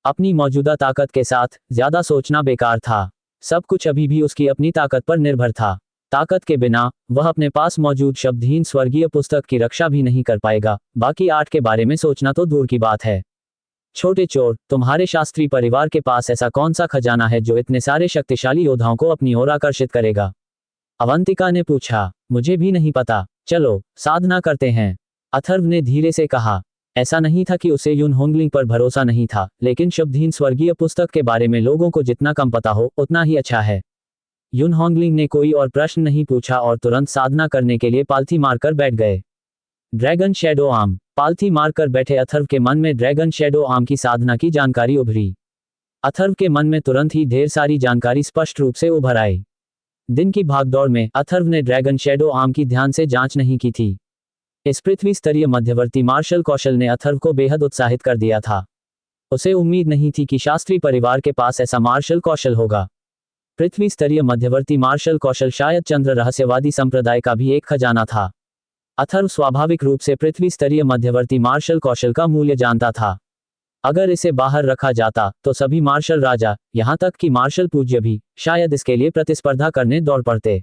अपनी मौजूदा ताकत के साथ ज्यादा सोचना बेकार था। सब कुछ अभी भी उसकी अपनी ताकत पर निर्भर था। ताकत के बिना वह अपने पास मौजूद शब्दहीन स्वर्गीय पुस्तक की रक्षा भी नहीं कर पाएगा, बाकी 8 के बारे में सोचना तो दूर की बात है। छोटे चोर, तुम्हारे शास्त्री परिवार के पास ऐसा कौन सा खजाना है जो इतने सारे शक्तिशाली योद्धाओं को अपनी ओर आकर्षित करेगा? अवंतिका ने पूछा। मुझे भी नहीं पता, चलो साधना करते हैं, अथर्व ने धीरे से कहा। ऐसा नहीं था कि उसे युन होंगलिंग पर भरोसा नहीं था, लेकिन शब्दहीन स्वर्गीय पुस्तक के बारे में लोगों को जितना कम पता हो उतना ही अच्छा है। युन होंगलिंग ने कोई और प्रश्न नहीं पूछा और तुरंत साधना करने के लिए पालथी मारकर बैठ गए। Dragon shadow arm. पालथी मारकर बैठे अथर्व के मन में ड्रैगन शैडो आर्म की साधना की जानकारी उभरी। अथर्व के मन में तुरंत ही ढेर सारी जानकारी स्पष्ट रूप से उभर आई। दिन की भागदौड़ में अथर्व ने ड्रैगन शैडो आर्म की ध्यान से जांच नहीं की थी। इस पृथ्वी स्तरीय मध्यवर्ती मार्शल कौशल ने अथर्व को बेहद उत्साहित कर दिया था। उसे उम्मीद नहीं थी कि शास्त्री परिवार के पास ऐसा मार्शल कौशल होगा। पृथ्वी स्तरीय मध्यवर्ती मार्शल कौशल शायद चंद्र रहस्यवादी संप्रदाय का भी एक खजाना था। अथर्व स्वाभाविक रूप से पृथ्वी स्तरीय मध्यवर्ती मार्शल कौशल का मूल्य जानता था। अगर इसे बाहर रखा जाता तो सभी मार्शल राजा, यहां तक कि मार्शल पूज्य भी शायद इसके लिए प्रतिस्पर्धा करने दौड़ पड़ते।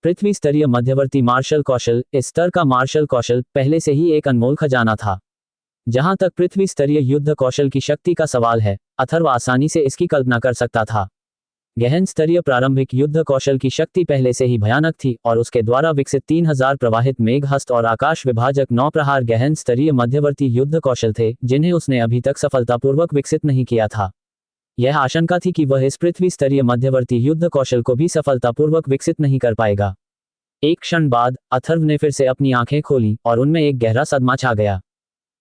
पृथ्वी स्तरीय मध्यवर्ती मार्शल कौशल, इस स्तर का मार्शल कौशल पहले से ही एक अनमोल खजाना था। जहां तक पृथ्वी स्तरीय युद्ध कौशल की शक्ति का सवाल है, अथर्व आसानी से इसकी कल्पना कर सकता था। गहन स्तरीय प्रारंभिक युद्ध कौशल की शक्ति पहले से ही भयानक थी और उसके द्वारा विकसित 3000 प्रवाहित मेघहस्त और आकाश विभाजक 9 प्रहार गहन स्तरीय मध्यवर्ती युद्ध कौशल थे, जिन्हें उसने अभी तक सफलतापूर्वक विकसित नहीं किया था। यह आशंका थी कि वह इस पृथ्वी स्तरीय मध्यवर्ती युद्ध कौशल को भी सफलतापूर्वक विकसित नहीं कर पाएगा। एक क्षण बाद अथर्व ने फिर से अपनी आंखें खोली और उनमें एक गहरा सदमा छा गया।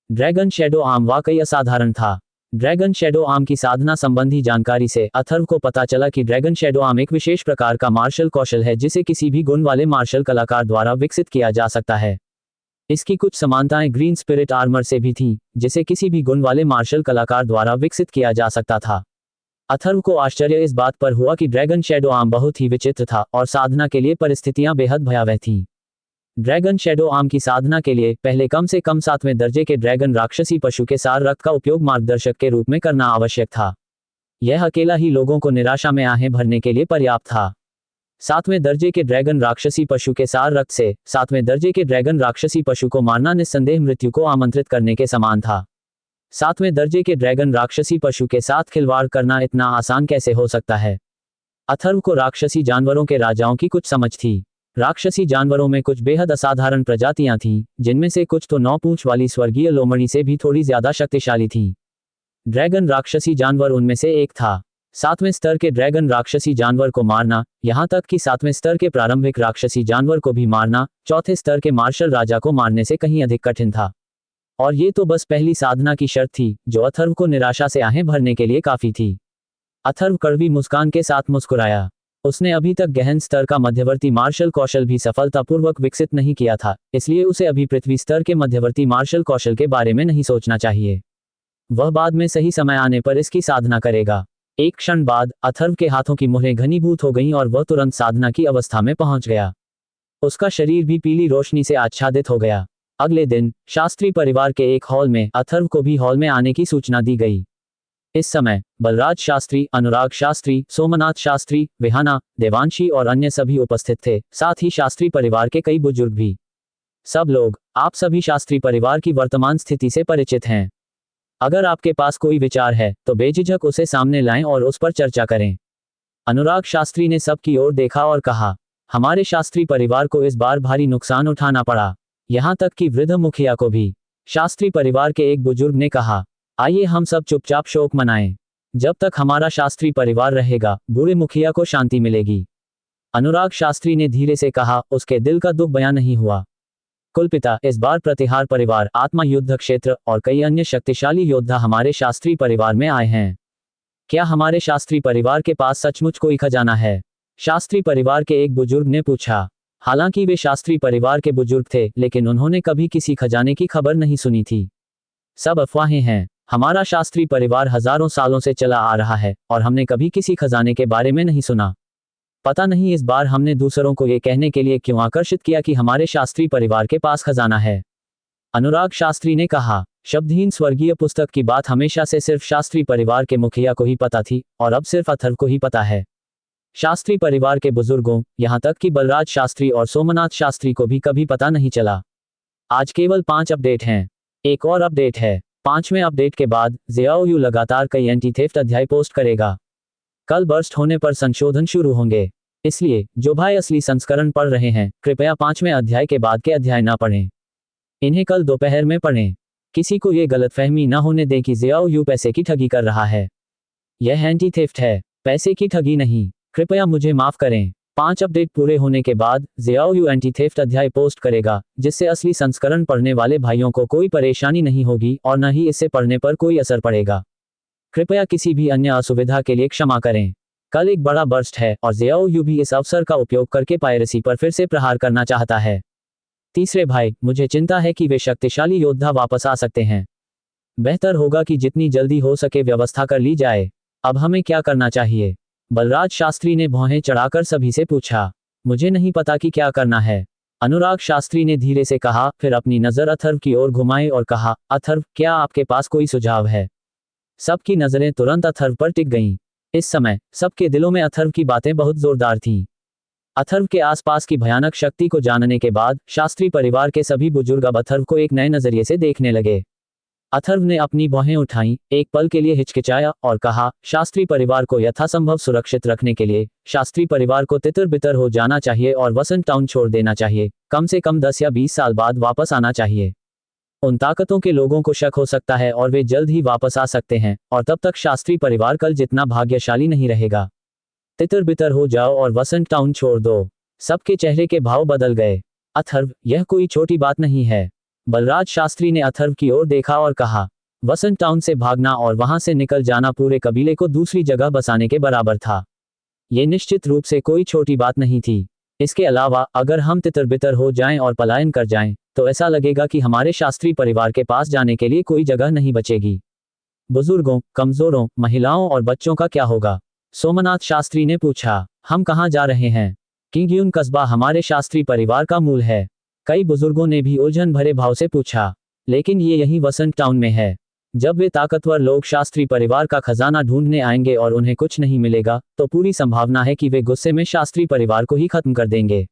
ड्रैगन शैडो आर्म वाकई असाधारण था। ड्रैगन शैडो आर्म की साधना संबंधी जानकारी से अथर्व को पता चला कि ड्रैगन शैडो आर्म एक विशेष प्रकार का मार्शल कौशल है जिसे किसी भी गुण वाले मार्शल कलाकार द्वारा विकसित किया जा सकता है। इसकी कुछ समानताएं ग्रीन स्पिरिट आर्मर से भी थीं, जिसे किसी भी गुण वाले मार्शल कलाकार द्वारा विकसित किया जा सकता था। अथर्व को आश्चर्य इस बात पर हुआ कि ड्रैगन शैडो आर्म बहुत ही विचित्र था और साधना के लिए परिस्थितियां बेहद भयावह थीं। ड्रैगन शैडो आर्म की साधना के लिए पहले कम से कम 7वें दर्जे के ड्रैगन राक्षसी पशु के सार रक्त का उपयोग मार्गदर्शक के रूप में करना आवश्यक था। यह अकेला ही लोगों को निराशा में आहें भरने के लिए पर्याप्त था। 7वें दर्जे के ड्रैगन राक्षसी पशु के सार रक्त से 7वें दर्जे के ड्रैगन राक्षसी पशु को मारना निस्संदेह मृत्यु को आमंत्रित करने के समान था। 7वें दर्जे के ड्रैगन राक्षसी पशु के साथ खिलवाड़ करना इतना आसान कैसे हो सकता है? अथर्व को राक्षसी जानवरों के राजाओं की कुछ समझ थी। राक्षसी जानवरों में कुछ बेहद असाधारण प्रजातियां थीं, जिनमें से कुछ तो 9 पूंछ वाली स्वर्गीय लोमड़ी से भी थोड़ी ज्यादा शक्तिशाली थीं। ड्रैगन राक्षसी जानवर उनमें से एक था। 7वें स्तर के ड्रैगन राक्षसी जानवर को मारना, यहां तक कि 7वें स्तर के प्रारंभिक राक्षसी जानवर को भी मारना, चौथे स्तर के मार्शल राजा को मारने से कहीं अधिक कठिन था। और ये तो बस पहली साधना की शर्त थी, जो अथर्व को निराशा से आहें भरने के लिए काफी थी। अथर्व कड़वी मुस्कान के साथ मुस्कुराया। उसने अभी तक गहन स्तर का मध्यवर्ती मार्शल कौशल भी सफलतापूर्वक विकसित नहीं किया था, इसलिए उसे अभी पृथ्वी स्तर के मध्यवर्ती मार्शल कौशल के बारे में नहीं सोचना चाहिए। वह बाद में सही समय आने पर इसकी साधना करेगा। एक क्षण बाद अथर्व के हाथों की मुहरें घनीभूत हो गईं और वह तुरंत साधना की अवस्था में पहुंच गया। उसका शरीर भी पीली रोशनी से आच्छादित हो गया। अगले दिन शास्त्री परिवार के एक हॉल में अथर्व को भी हॉल में आने की सूचना दी गई। इस समय बलराज शास्त्री, अनुराग शास्त्री, सोमनाथ शास्त्री, विहाना, देवांशी और अन्य सभी उपस्थित थे, साथ ही शास्त्री परिवार के कई बुजुर्ग भी। सब लोग, आप सभी शास्त्री परिवार की वर्तमान स्थिति से परिचित हैं। अगर आपके पास कोई विचार है तो बेझिझक उसे सामने लाएं और उस पर चर्चा करें। अनुराग शास्त्री ने सबकी ओर देखा और कहा, हमारे शास्त्री परिवार को इस बार भारी नुकसान उठाना पड़ा, यहां तक कि वृद्ध मुखिया को भी। शास्त्री परिवार के एक बुजुर्ग ने कहा, आइए हम सब चुपचाप शोक मनाएं। जब तक हमारा शास्त्री परिवार रहेगा, बूढ़े मुखिया को शांति मिलेगी। अनुराग शास्त्री ने धीरे से कहा, उसके दिल का दुख बयां नहीं हुआ। कुलपिता, इस बार प्रतिहार परिवार, आत्मा युद्ध क्षेत्र और कई अन्य शक्तिशाली योद्धा हमारे शास्त्री परिवार में आए हैं। क्या हमारे शास्त्री परिवार के पास सचमुच कोई खजाना है? शास्त्री परिवार के एक बुजुर्ग ने पूछा। हालांकि वे शास्त्री परिवार के बुजुर्ग थे, लेकिन उन्होंने कभी किसी खजाने की खबर नहीं सुनी थी। सब अफवाहें हैं। हमारा शास्त्री परिवार हजारों सालों से चला आ रहा है और हमने कभी किसी खजाने के बारे में नहीं सुना। पता नहीं इस बार हमने दूसरों को ये कहने के लिए क्यों आकर्षित किया कि हमारे शास्त्री परिवार के पास खजाना है। अनुराग शास्त्री ने कहा, शब्दहीन स्वर्गीय पुस्तक की बात हमेशा से सिर्फ शास्त्री परिवार के मुखिया को ही पता थी और अब सिर्फ अथर्व को ही पता है। शास्त्री परिवार के बुजुर्गों, यहां तक कि बलराज शास्त्री और सोमनाथ शास्त्री को भी कभी पता नहीं चला। आज केवल 5 अपडेट हैं। एक और अपडेट है। 5वें अपडेट के बाद ज़ियाओयू लगातार कई एंटी थेफ्ट अध्याय पोस्ट करेगा। कल बर्स्ट होने पर संशोधन शुरू होंगे, इसलिए जो भाई असली संस्करण पढ़ रहे हैं, कृपया 5वें अध्याय के बाद के अध्याय ना पढ़ें। इन्हें कल दोपहर में पढ़ें। किसी को ये गलतफहमी न होने दें कि ज़ियाओयू पैसे की ठगी कर रहा है। यह एंटी थेफ्ट है, पैसे की ठगी नहीं। कृपया मुझे माफ करें। 5 अपडेट पूरे होने के बाद ज़ियाओयू एंटी थेफ्ट अध्याय पोस्ट करेगा, जिससे असली संस्करण पढ़ने वाले भाइयों को कोई परेशानी नहीं होगी और न ही इससे पढ़ने पर कोई असर पड़ेगा। कृपया किसी भी अन्य असुविधा के लिए क्षमा करें। कल एक बड़ा बर्स्ट है और ज़ियाओयू भी इस अवसर का उपयोग करके पायरेसी पर फिर से प्रहार करना चाहता है। तीसरे भाई, मुझे चिंता है कि वे शक्तिशाली योद्धा वापस आ सकते हैं। बेहतर होगा कि जितनी जल्दी हो सके व्यवस्था कर ली जाए। अब हमें क्या करना चाहिए? बलराज शास्त्री ने भौहें चढ़ाकर सभी से पूछा। मुझे नहीं पता कि क्या करना है, अनुराग शास्त्री ने धीरे से कहा, फिर अपनी नजर अथर्व की ओर घुमाई और कहा, अथर्व, क्या आपके पास कोई सुझाव है? सबकी नजरें तुरंत अथर्व पर टिक गईं। इस समय सबके दिलों में अथर्व की बातें बहुत जोरदार थीं। अथर्व के आसपास की भयानक शक्ति को जानने के बाद शास्त्री परिवार के सभी बुजुर्ग अब अथर्व को एक नए नजरिए से देखने लगे। अथर्व ने अपनी भौहें उठाईं, एक पल के लिए हिचकिचाया और कहा, शास्त्री परिवार को यथासंभव सुरक्षित रखने के लिए शास्त्री परिवार को तितर बितर हो जाना चाहिए और वसंत टाउन छोड़ देना चाहिए। कम से कम 10 या 20 साल बाद वापस आना चाहिए। उन ताकतों के लोगों को शक हो सकता है और वे जल्द ही वापस आ सकते हैं और तब तक शास्त्री परिवार कल जितना भाग्यशाली नहीं रहेगा। तितर बितर हो जाओ और वसंत टाउन छोड़ दो। सबके चेहरे के भाव बदल गए। अथर्व, यह कोई छोटी बात नहीं है। बलराज शास्त्री ने अथर्व की ओर देखा और कहा, वसंत टाउन से भागना और वहां से निकल जाना पूरे कबीले को दूसरी जगह बसाने के बराबर था। ये निश्चित रूप से कोई छोटी बात नहीं थी। इसके अलावा अगर हम तितर बितर हो जाएं और पलायन कर जाएं, तो ऐसा लगेगा कि हमारे शास्त्री परिवार के पास जाने के लिए कोई जगह नहीं बचेगी। बुजुर्गों, कमजोरों, महिलाओं और बच्चों का क्या होगा? सोमनाथ शास्त्री ने पूछा। हम कहाँ जा रहे हैं? किंगयून कस्बा हमारे शास्त्री परिवार का मूल है। कई बुजुर्गों ने भी उलझन भरे भाव से पूछा। लेकिन ये यही वसंत टाउन में है। जब वे ताकतवर लोग शास्त्री परिवार का खजाना ढूंढने आएंगे और उन्हें कुछ नहीं मिलेगा, तो पूरी संभावना है कि वे गुस्से में शास्त्री परिवार को ही खत्म कर देंगे।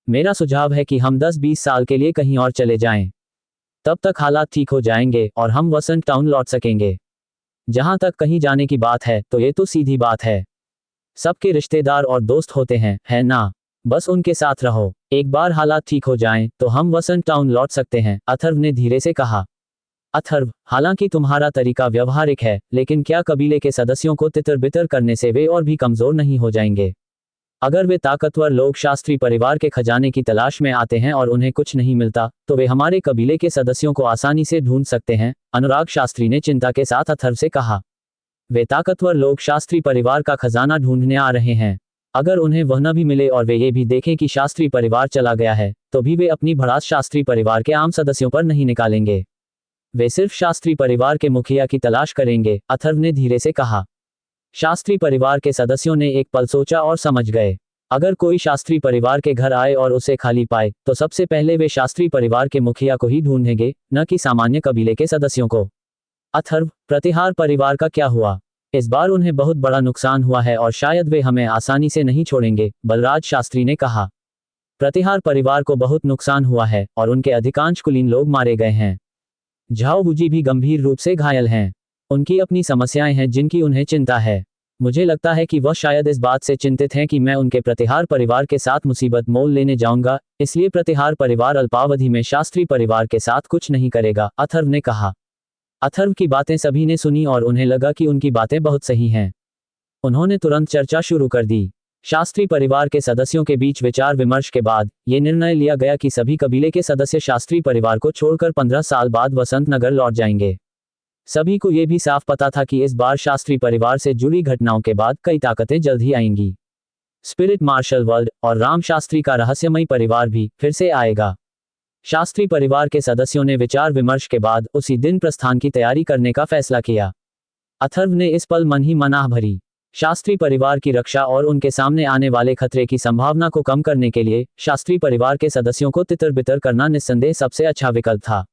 मेरा सुझाव है कि हम 10-20 साल के लिए कहीं और चले जाएं। तब तक हालात ठीक हो जाएंगे और हम वसंत टाउन लौट सकेंगे। जहां तक कहीं जाने की बात है तो ये तो सीधी बात है। सबके रिश्तेदार और दोस्त होते हैं, है ना? बस उनके साथ रहो। एक बार हालात ठीक हो जाएं तो हम वसंत टाउन लौट सकते हैं, अथर्व ने धीरे से कहा। अथर्व, हालांकि तुम्हारा तरीका व्यवहारिक है, लेकिन क्या कबीले के सदस्यों को तितर बितर करने से वे और भी कमजोर नहीं हो जाएंगे? अगर वे ताकतवर लोग शास्त्री परिवार के खजाने की तलाश में आते हैं और उन्हें कुछ नहीं मिलता, तो वे हमारे कबीले के सदस्यों को आसानी से ढूंढ सकते हैं, अनुराग शास्त्री ने चिंता के साथ अथर्व से कहा। वे ताकतवर लोग शास्त्री परिवार का खजाना ढूंढने आ रहे हैं। अगर उन्हें वह न भी मिले और वे ये भी देखें कि शास्त्री परिवार चला गया है, तो भी वे अपनी भड़ास शास्त्री परिवार के आम सदस्यों पर नहीं निकालेंगे। वे सिर्फ शास्त्री परिवार के मुखिया की तलाश करेंगे, अथर्व ने धीरे से कहा। शास्त्री परिवार के सदस्यों ने एक पल सोचा और समझ गए। अगर कोई शास्त्री परिवार के घर आए और उसे खाली पाए, तो सबसे पहले वे शास्त्री परिवार के मुखिया को ही ढूंढेंगे, न कि सामान्य कबीले के सदस्यों को। अथर्व, प्रतिहार परिवार का क्या हुआ? इस बार उन्हें बहुत बड़ा नुकसान हुआ है और शायद वे हमें आसानी से नहीं छोड़ेंगे, बलराज शास्त्री ने कहा। प्रतिहार परिवार को बहुत नुकसान हुआ है और उनके अधिकांश कुलीन लोग मारे गए हैं। झाओ बूजी भी गंभीर रूप से घायल हैं। उनकी अपनी समस्याएं हैं जिनकी उन्हें चिंता है। मुझे लगता है कि वह शायद इस बात से चिंतित हैं कि मैं उनके प्रतिहार परिवार के साथ मुसीबत मोल लेने जाऊंगा, इसलिए प्रतिहार परिवार अल्पावधि में शास्त्री परिवार के साथ कुछ नहीं करेगा, अथर्व ने कहा। अथर्व की बातें सभी ने सुनी और उन्हें लगा कि उनकी बातें बहुत सही हैं। उन्होंने तुरंत चर्चा शुरू कर दी। शास्त्री परिवार के सदस्यों के बीच विचार विमर्श के बाद ये निर्णय लिया गया कि सभी कबीले के सदस्य शास्त्री परिवार को छोड़कर 15 साल बाद वसंत नगर लौट जाएंगे। सभी को ये भी साफ पता था कि इस बार शास्त्री परिवार से जुड़ी घटनाओं के बाद कई ताकतें जल्द ही आएंगी। स्पिरिट मार्शल वर्ल्ड और राम शास्त्री का रहस्यमयी परिवार भी फिर से आएगा। शास्त्री परिवार के सदस्यों ने विचार विमर्श के बाद उसी दिन प्रस्थान की तैयारी करने का फैसला किया। अथर्व ने इस पल मन ही मन आह भरी। शास्त्री परिवार की रक्षा और उनके सामने आने वाले खतरे की संभावना को कम करने के लिए शास्त्री परिवार के सदस्यों को तितर बितर करना निस्संदेह सबसे अच्छा विकल्प था।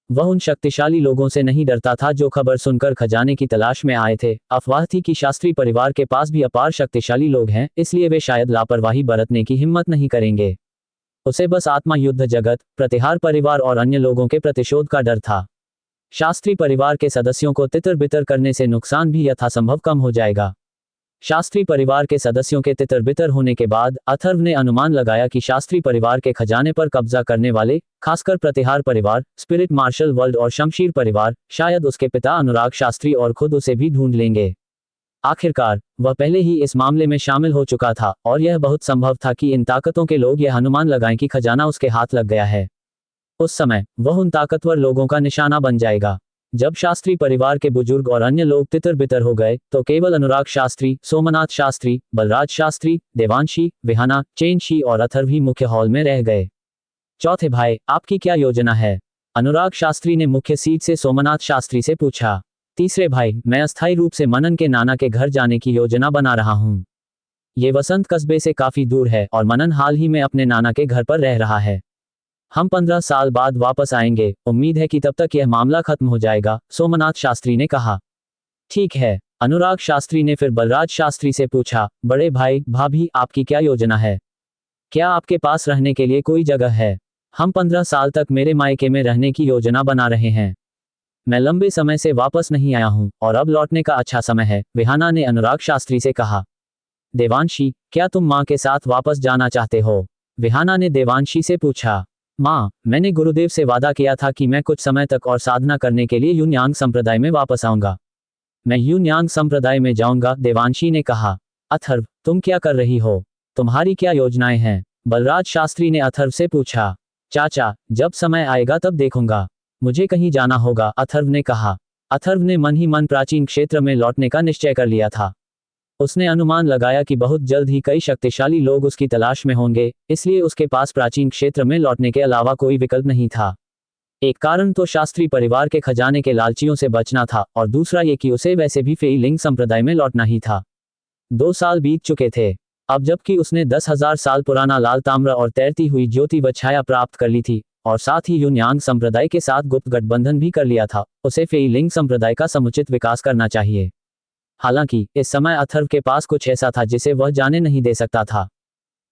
वह उन शक्तिशाली लोगों से नहीं डरता था जो खबर सुनकर खजाने की तलाश में आए थे। अफवाह थी कि शास्त्री परिवार के पास भी अपार शक्तिशाली लोग हैं, इसलिए वे शायद लापरवाही बरतने की हिम्मत नहीं करेंगे। उसे बस आत्मा युद्ध जगत, प्रतिहार परिवार और अन्य लोगों के प्रतिशोध का डर था। शास्त्री परिवार के सदस्यों को तितर बितर करने से नुकसान भी यथासंभव कम हो जाएगा। शास्त्री परिवार के सदस्यों के तितर बितर होने के बाद अथर्व ने अनुमान लगाया कि शास्त्री परिवार के खजाने पर कब्जा करने वाले, खासकर प्रतिहार परिवार, स्पिरिट मार्शल वर्ल्ड और शमशीर परिवार, शायद उसके पिता अनुराग शास्त्री और खुद उसे भी ढूंढ लेंगे। आखिरकार वह पहले ही इस मामले में शामिल हो चुका था और यह बहुत संभव था कि इन ताकतों के लोग यह अनुमान लगाएं कि खजाना उसके हाथ लग गया है। उस समय वह उन ताकतवर लोगों का निशाना बन जाएगा। जब शास्त्री परिवार के बुजुर्ग और अन्य लोग तितर बितर हो गए, तो केवल अनुराग शास्त्री, सोमनाथ शास्त्री, बलराज शास्त्री, देवांशी, विहाना, चेनशी और अथर्व ही मुख्य हॉल में रह गए। चौथे भाई, आपकी क्या योजना है? अनुराग शास्त्री ने मुख्य सीट से सोमनाथ शास्त्री से पूछा। तीसरे भाई, मैं अस्थायी रूप से मनन के नाना के घर जाने की योजना बना रहा हूँ। ये वसंत कस्बे से काफी दूर है और मनन हाल ही में अपने नाना के घर पर रह रहा है। हम 15 साल बाद वापस आएंगे, उम्मीद है कि तब तक यह मामला खत्म हो जाएगा, सोमनाथ शास्त्री ने कहा। ठीक है, अनुराग शास्त्री ने फिर बलराज शास्त्री से पूछा। बड़े भाई, भाभी, आपकी क्या योजना है? क्या आपके पास रहने के लिए कोई जगह है? हम 15 साल तक मेरे मायके में रहने की योजना बना रहे हैं। मैं लंबे समय से वापस नहीं आया हूं और अब लौटने का अच्छा समय है, विहाना ने अनुराग शास्त्री से कहा। देवांशी, क्या तुम मां के साथ वापस जाना चाहते हो? विहाना ने देवांशी से पूछा। माँ, मैंने गुरुदेव से वादा किया था कि मैं कुछ समय तक और साधना करने के लिए यून्यांग संप्रदाय में वापस आऊंगा। मैं यून्यांग संप्रदाय में जाऊंगा, देवांशी ने कहा। अथर्व, तुम क्या कर रही हो? तुम्हारी क्या योजनाएं हैं? बलराज शास्त्री ने अथर्व से पूछा। चाचा, जब समय आएगा तब देखूंगा। मुझे कहीं जाना होगा, अथर्व ने कहा। अथर्व ने मन ही मन प्राचीन क्षेत्र में लौटने का निश्चय कर लिया था। उसने अनुमान लगाया कि बहुत जल्द ही कई शक्तिशाली लोग उसकी तलाश में होंगे, इसलिए उसके पास प्राचीन क्षेत्र में लौटने के अलावा कोई विकल्प नहीं था। एक कारण तो शास्त्री परिवार के खजाने के लालचियों से बचना था और दूसरा ये कि उसे वैसे भी फेई लिंग संप्रदाय में लौटना ही था। 2 साल बीत चुके थे। अब जबकि उसने 10,000 साल पुराना लाल ताम्र और तैरती हुई ज्योति व छाया प्राप्त कर ली थी और साथ ही यून्यांग संप्रदाय के साथ गुप्त गठबंधन भी कर लिया था, उसे फेई लिंग संप्रदाय का समुचित विकास करना चाहिए। हालांकि इस समय अथर्व के पास कुछ ऐसा था जिसे वह जाने नहीं दे सकता था।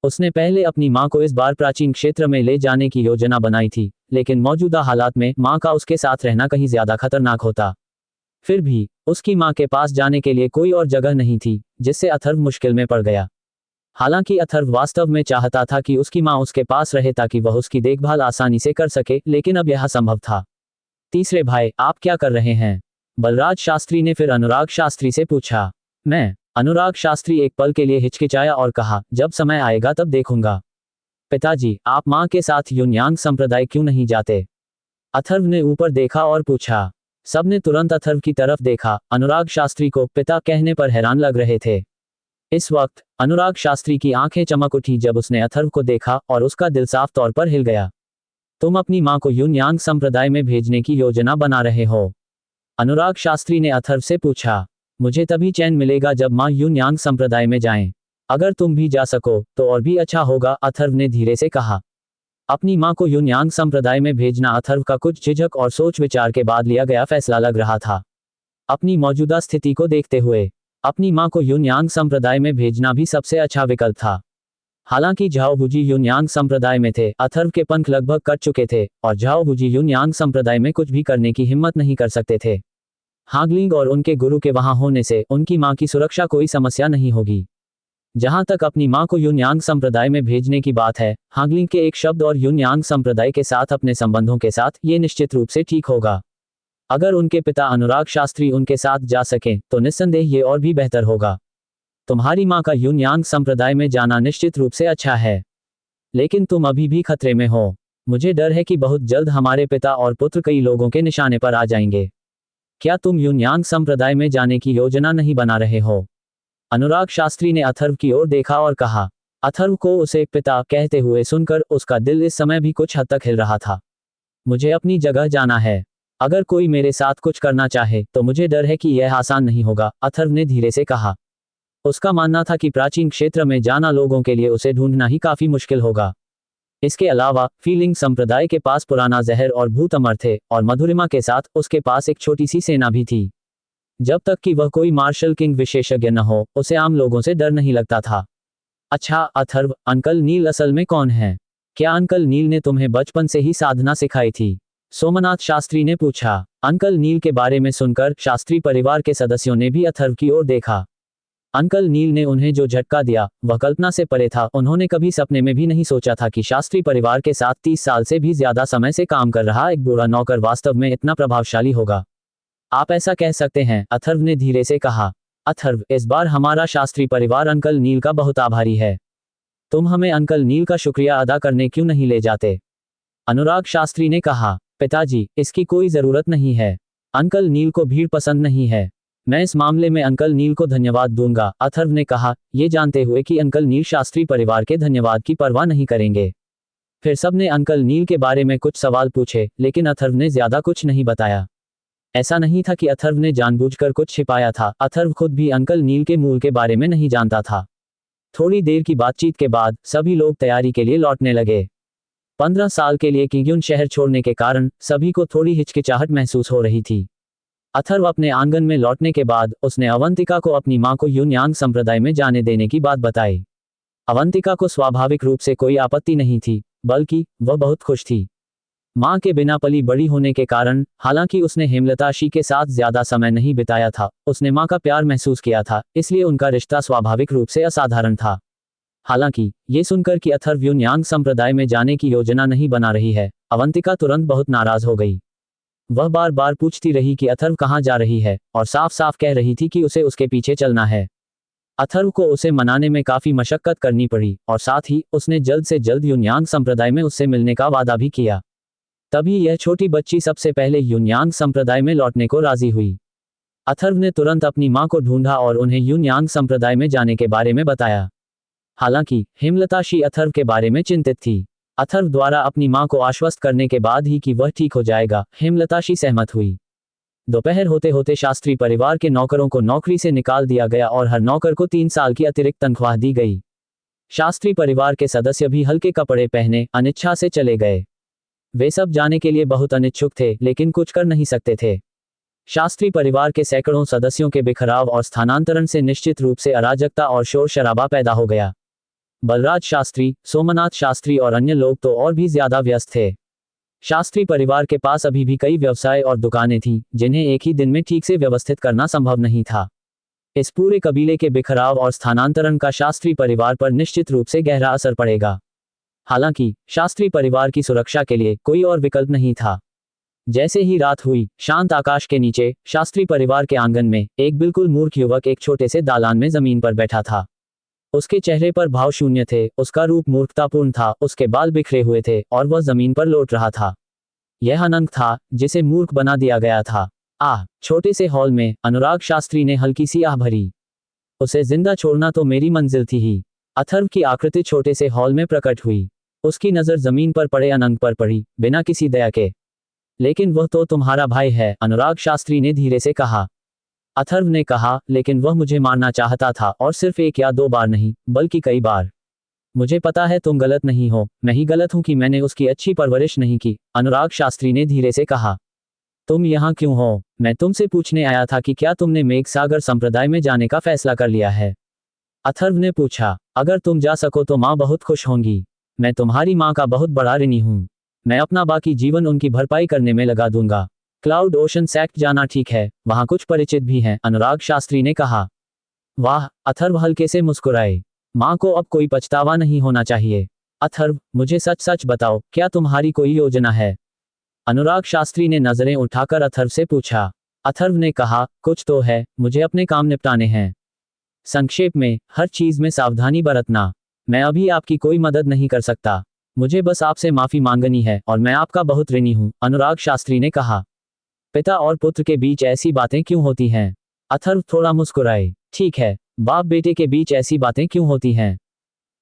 उसने पहले अपनी मां को इस बार प्राचीन क्षेत्र में ले जाने की योजना बनाई थी, लेकिन मौजूदा हालात में मां का उसके साथ रहना कहीं ज्यादा खतरनाक होता। फिर भी उसकी मां के पास जाने के लिए कोई और जगह नहीं थी, जिससे अथर्व मुश्किल में पड़ गया। हालांकि अथर्व वास्तव में चाहता था कि उसकी मां उसके पास रहे ताकि वह उसकी देखभाल आसानी से कर सके, लेकिन अब यह असंभव था। तीसरे भाई, आप क्या कर रहे हैं? बलराज शास्त्री ने फिर अनुराग शास्त्री से पूछा। मैं। अनुराग शास्त्री एक पल के लिए हिचकिचाया और कहा, जब समय आएगा तब देखूंगा। पिताजी, आप मां के साथ युनयांग संप्रदाय क्यों नहीं जाते? अथर्व ने ऊपर देखा और पूछा। सबने तुरंत अथर्व की तरफ देखा। अनुराग शास्त्री को पिता कहने पर हैरान लग रहे थे। इस वक्त अनुराग शास्त्री की आंखें चमक उठी जब उसने अथर्व को देखा और उसका दिल साफ तौर पर हिल गया। तुम अपनी मां को युनयांग संप्रदाय में भेजने की योजना बना रहे हो? अनुराग शास्त्री ने अथर्व से पूछा। मुझे तभी चैन मिलेगा जब मां युनयांग संप्रदाय में जाएं। अगर तुम भी जा सको तो और भी अच्छा होगा, अथर्व ने धीरे से कहा। अपनी मां को युनयांग संप्रदाय में भेजना अथर्व का कुछ झिझक और सोच विचार के बाद लिया गया फैसला लग रहा था। अपनी मौजूदा स्थिति को देखते हुए अपनी मां को युनयांग संप्रदाय में भेजना भी सबसे अच्छा विकल्प था। हालांकि झाओ बुजी युनयांग संप्रदाय में थे, अथर्व के पंख लगभग कट चुके थे और झाओ बुजी युनयांग संप्रदाय में कुछ भी करने की हिम्मत नहीं कर सकते थे। हांगलिंग और उनके गुरु के वहां होने से उनकी मां की सुरक्षा कोई समस्या नहीं होगी। जहां तक अपनी मां को युनयांग संप्रदाय में भेजने की बात है, हांगलिंग के एक शब्द और युनयांग संप्रदाय के साथ अपने संबंधों के साथ ये निश्चित रूप से ठीक होगा। अगर उनके पिता अनुराग शास्त्री उनके साथ जा सकें तो निस्संदेह ये और भी बेहतर होगा। तुम्हारी मां का युनयांग संप्रदाय में जाना निश्चित रूप से अच्छा है, लेकिन तुम अभी भी खतरे में हो। मुझे डर है कि बहुत जल्द हमारे पिता और पुत्र कई लोगों के निशाने पर आ जाएंगे। क्या तुम युनयांग संप्रदाय में जाने की योजना नहीं बना रहे हो? अनुराग शास्त्री ने अथर्व की ओर देखा और कहा। अथर्व को उसे पिता कहते हुए सुनकर उसका दिल इस समय भी कुछ हद तक हिल रहा था। मुझे अपनी जगह जाना है। अगर कोई मेरे साथ कुछ करना चाहे तो मुझे डर है कि यह आसान नहीं होगा, अथर्व ने धीरे से कहा। उसका मानना था कि प्राचीन क्षेत्र में जाना लोगों के लिए उसे ढूंढना ही काफी मुश्किल होगा। इसके अलावा फीलिंग संप्रदाय के पास पुराना जहर और भूत अमर थे और मधुरिमा के साथ उसके पास एक छोटी सी सेना भी थी। जब तक कि वह कोई मार्शल किंग विशेषज्ञ न हो, उसे आम लोगों से डर नहीं लगता था। अच्छा अथर्व, अंकल नील असल में कौन है? क्या अंकल नील ने तुम्हें बचपन से ही साधना सिखाई थी? सोमनाथ शास्त्री ने पूछा। अंकल नील के बारे में सुनकर शास्त्री परिवार के सदस्यों ने भी अथर्व की ओर देखा। अंकल नील ने उन्हें जो झटका दिया वह कल्पना से परे था। उन्होंने कभी सपने में भी नहीं सोचा था कि शास्त्री परिवार के साथ 30 साल से भी ज्यादा समय से काम कर रहा एक बूढ़ा नौकर वास्तव में इतना प्रभावशाली होगा। आप ऐसा कह सकते हैं, अथर्व ने धीरे से कहा। अथर्व, इस बार हमारा शास्त्री परिवार अंकल नील का बहुत आभारी है। तुम हमें अंकल नील का शुक्रिया अदा करने क्यों नहीं ले जाते? अनुराग शास्त्री ने कहा। पिताजी, इसकी कोई जरूरत नहीं है। अंकल नील को भीड़ पसंद नहीं है। मैं इस मामले में अंकल नील को धन्यवाद दूंगा, अथर्व ने कहा, ये जानते हुए कि अंकल नील शास्त्री परिवार के धन्यवाद की परवाह नहीं करेंगे। फिर सबने अंकल नील के बारे में कुछ सवाल पूछे, लेकिन अथर्व ने ज्यादा कुछ नहीं बताया। ऐसा नहीं था कि अथर्व ने जानबूझकर कुछ छिपाया था, अथर्व खुद भी अंकल नील के मूल के बारे में नहीं जानता था। थोड़ी देर की बातचीत के बाद सभी लोग तैयारी के लिए लौटने लगे। 15 साल के लिए किंग्युन शहर छोड़ने के कारण सभी को थोड़ी हिचकिचाहट महसूस हो रही थी। अथर्व अपने आंगन में लौटने के बाद उसने अवंतिका को अपनी मां को युनयांग संप्रदाय में जाने देने की बात बताई। अवंतिका को स्वाभाविक रूप से कोई आपत्ति नहीं थी, बल्कि वह बहुत खुश थी। मां के बिना पली बड़ी होने के कारण, हालांकि उसने हेमलताशी के साथ ज्यादा समय नहीं बिताया था, उसने मां का प्यार महसूस किया था, इसलिए उनका रिश्ता स्वाभाविक रूप से असाधारण था। हालांकि ये सुनकर कि अथर्व युनयांग संप्रदाय में जाने की योजना नहीं बना रही है, अवंतिका तुरंत बहुत नाराज हो गई। वह बार बार पूछती रही कि अथर्व कहाँ जा रही है और साफ साफ कह रही थी कि उसे उसके पीछे चलना है। अथर्व को उसे मनाने में काफी मशक्कत करनी पड़ी और साथ ही उसने जल्द से जल्द युनयांग संप्रदाय में उससे मिलने का वादा भी किया। तभी यह छोटी बच्ची सबसे पहले युनयांग संप्रदाय में लौटने को राजी हुई। अथर्व ने तुरंत अपनी मां को ढूंढा और उन्हें युनयांग संप्रदाय में जाने के बारे में बताया। हालांकि हेमलताशी अथर्व के बारे में चिंतित थी। अथर्व द्वारा अपनी मां को आश्वस्त करने के बाद ही कि वह ठीक हो जाएगा, हेमलताशी सहमत हुई। दोपहर होते होते शास्त्री परिवार के नौकरों को नौकरी से निकाल दिया गया और हर नौकर को 3 साल की अतिरिक्त तनख्वाह दी गई। शास्त्री परिवार के सदस्य भी हल्के कपड़े पहने अनिच्छा से चले गए। वे सब जाने के लिए बहुत अनिच्छुक थे, लेकिन कुछ कर नहीं सकते थे। शास्त्री परिवार के सैकड़ों सदस्यों के बिखराव और स्थानांतरण से निश्चित रूप से अराजकता और शोर शराबा पैदा हो गया। बलराज शास्त्री, सोमनाथ शास्त्री और अन्य लोग तो और भी ज्यादा व्यस्त थे। शास्त्री परिवार के पास अभी भी कई व्यवसाय और दुकानें थीं, जिन्हें एक ही दिन में ठीक से व्यवस्थित करना संभव नहीं था। इस पूरे कबीले के बिखराव और स्थानांतरण का शास्त्री परिवार पर निश्चित रूप से गहरा असर पड़ेगा। हालांकि शास्त्री परिवार की सुरक्षा के लिए कोई और विकल्प नहीं था। जैसे ही रात हुई, शांत आकाश के नीचे शास्त्री परिवार के आंगन में एक बिल्कुल मूर्ख युवक एक छोटे से दालान में जमीन पर बैठा था। उसके चेहरे पर भाव शून्य थे, उसका रूप मूर्खतापूर्ण था, उसके बाल बिखरे हुए थे और वह जमीन पर लौट रहा था। यह अनंत था, जिसे मूर्ख बना दिया गया था। छोटे से हॉल में अनुराग शास्त्री ने हल्की सी आह भरी। उसे जिंदा छोड़ना तो मेरी मंजिल थी ही। अथर्व की आकृति छोटे से हॉल में प्रकट हुई। उसकी नजर जमीन पर पड़े अनंत पर पड़ी, बिना किसी दया के। लेकिन वह तो तुम्हारा भाई है, अनुराग शास्त्री ने धीरे से कहा। अथर्व ने कहा, लेकिन वह मुझे मारना चाहता था, और सिर्फ एक या दो बार नहीं, बल्कि कई बार। मुझे पता है तुम गलत नहीं हो, मैं ही गलत हूं कि मैंने उसकी अच्छी परवरिश नहीं की, अनुराग शास्त्री ने धीरे से कहा। तुम यहाँ क्यों हो? मैं तुमसे पूछने आया था कि क्या तुमने मेघसागर संप्रदाय में जाने का फैसला कर लिया है? अथर्व ने पूछा। अगर तुम जा सको तो माँ बहुत खुश होंगी। मैं तुम्हारी माँ का बहुत बड़ा ऋणी हूँ। मैं अपना बाकी जीवन उनकी भरपाई करने में लगा दूंगा। क्लाउड ओशन सेक्ट जाना ठीक है, वहां कुछ परिचित भी हैं, अनुराग शास्त्री ने कहा। वाह, अथर्व हल्के से मुस्कुराए। माँ को अब कोई पछतावा नहीं होना चाहिए। अथर्व, मुझे सच सच बताओ, क्या तुम्हारी कोई योजना है? अनुराग शास्त्री ने नजरें उठाकर अथर्व से पूछा। अथर्व ने कहा, कुछ तो है, मुझे अपने काम निपटाने हैं। संक्षेप में, हर चीज में सावधानी बरतना। मैं अभी आपकी कोई मदद नहीं कर सकता। मुझे बस आपसे माफी मांगनी है, और मैं आपका बहुत ऋणी हूं, अनुराग शास्त्री ने कहा। पिता और पुत्र के बीच ऐसी बातें क्यों होती हैं? अथर्व थोड़ा मुस्कुराए। ठीक है, बाप बेटे के बीच ऐसी बातें क्यों होती हैं?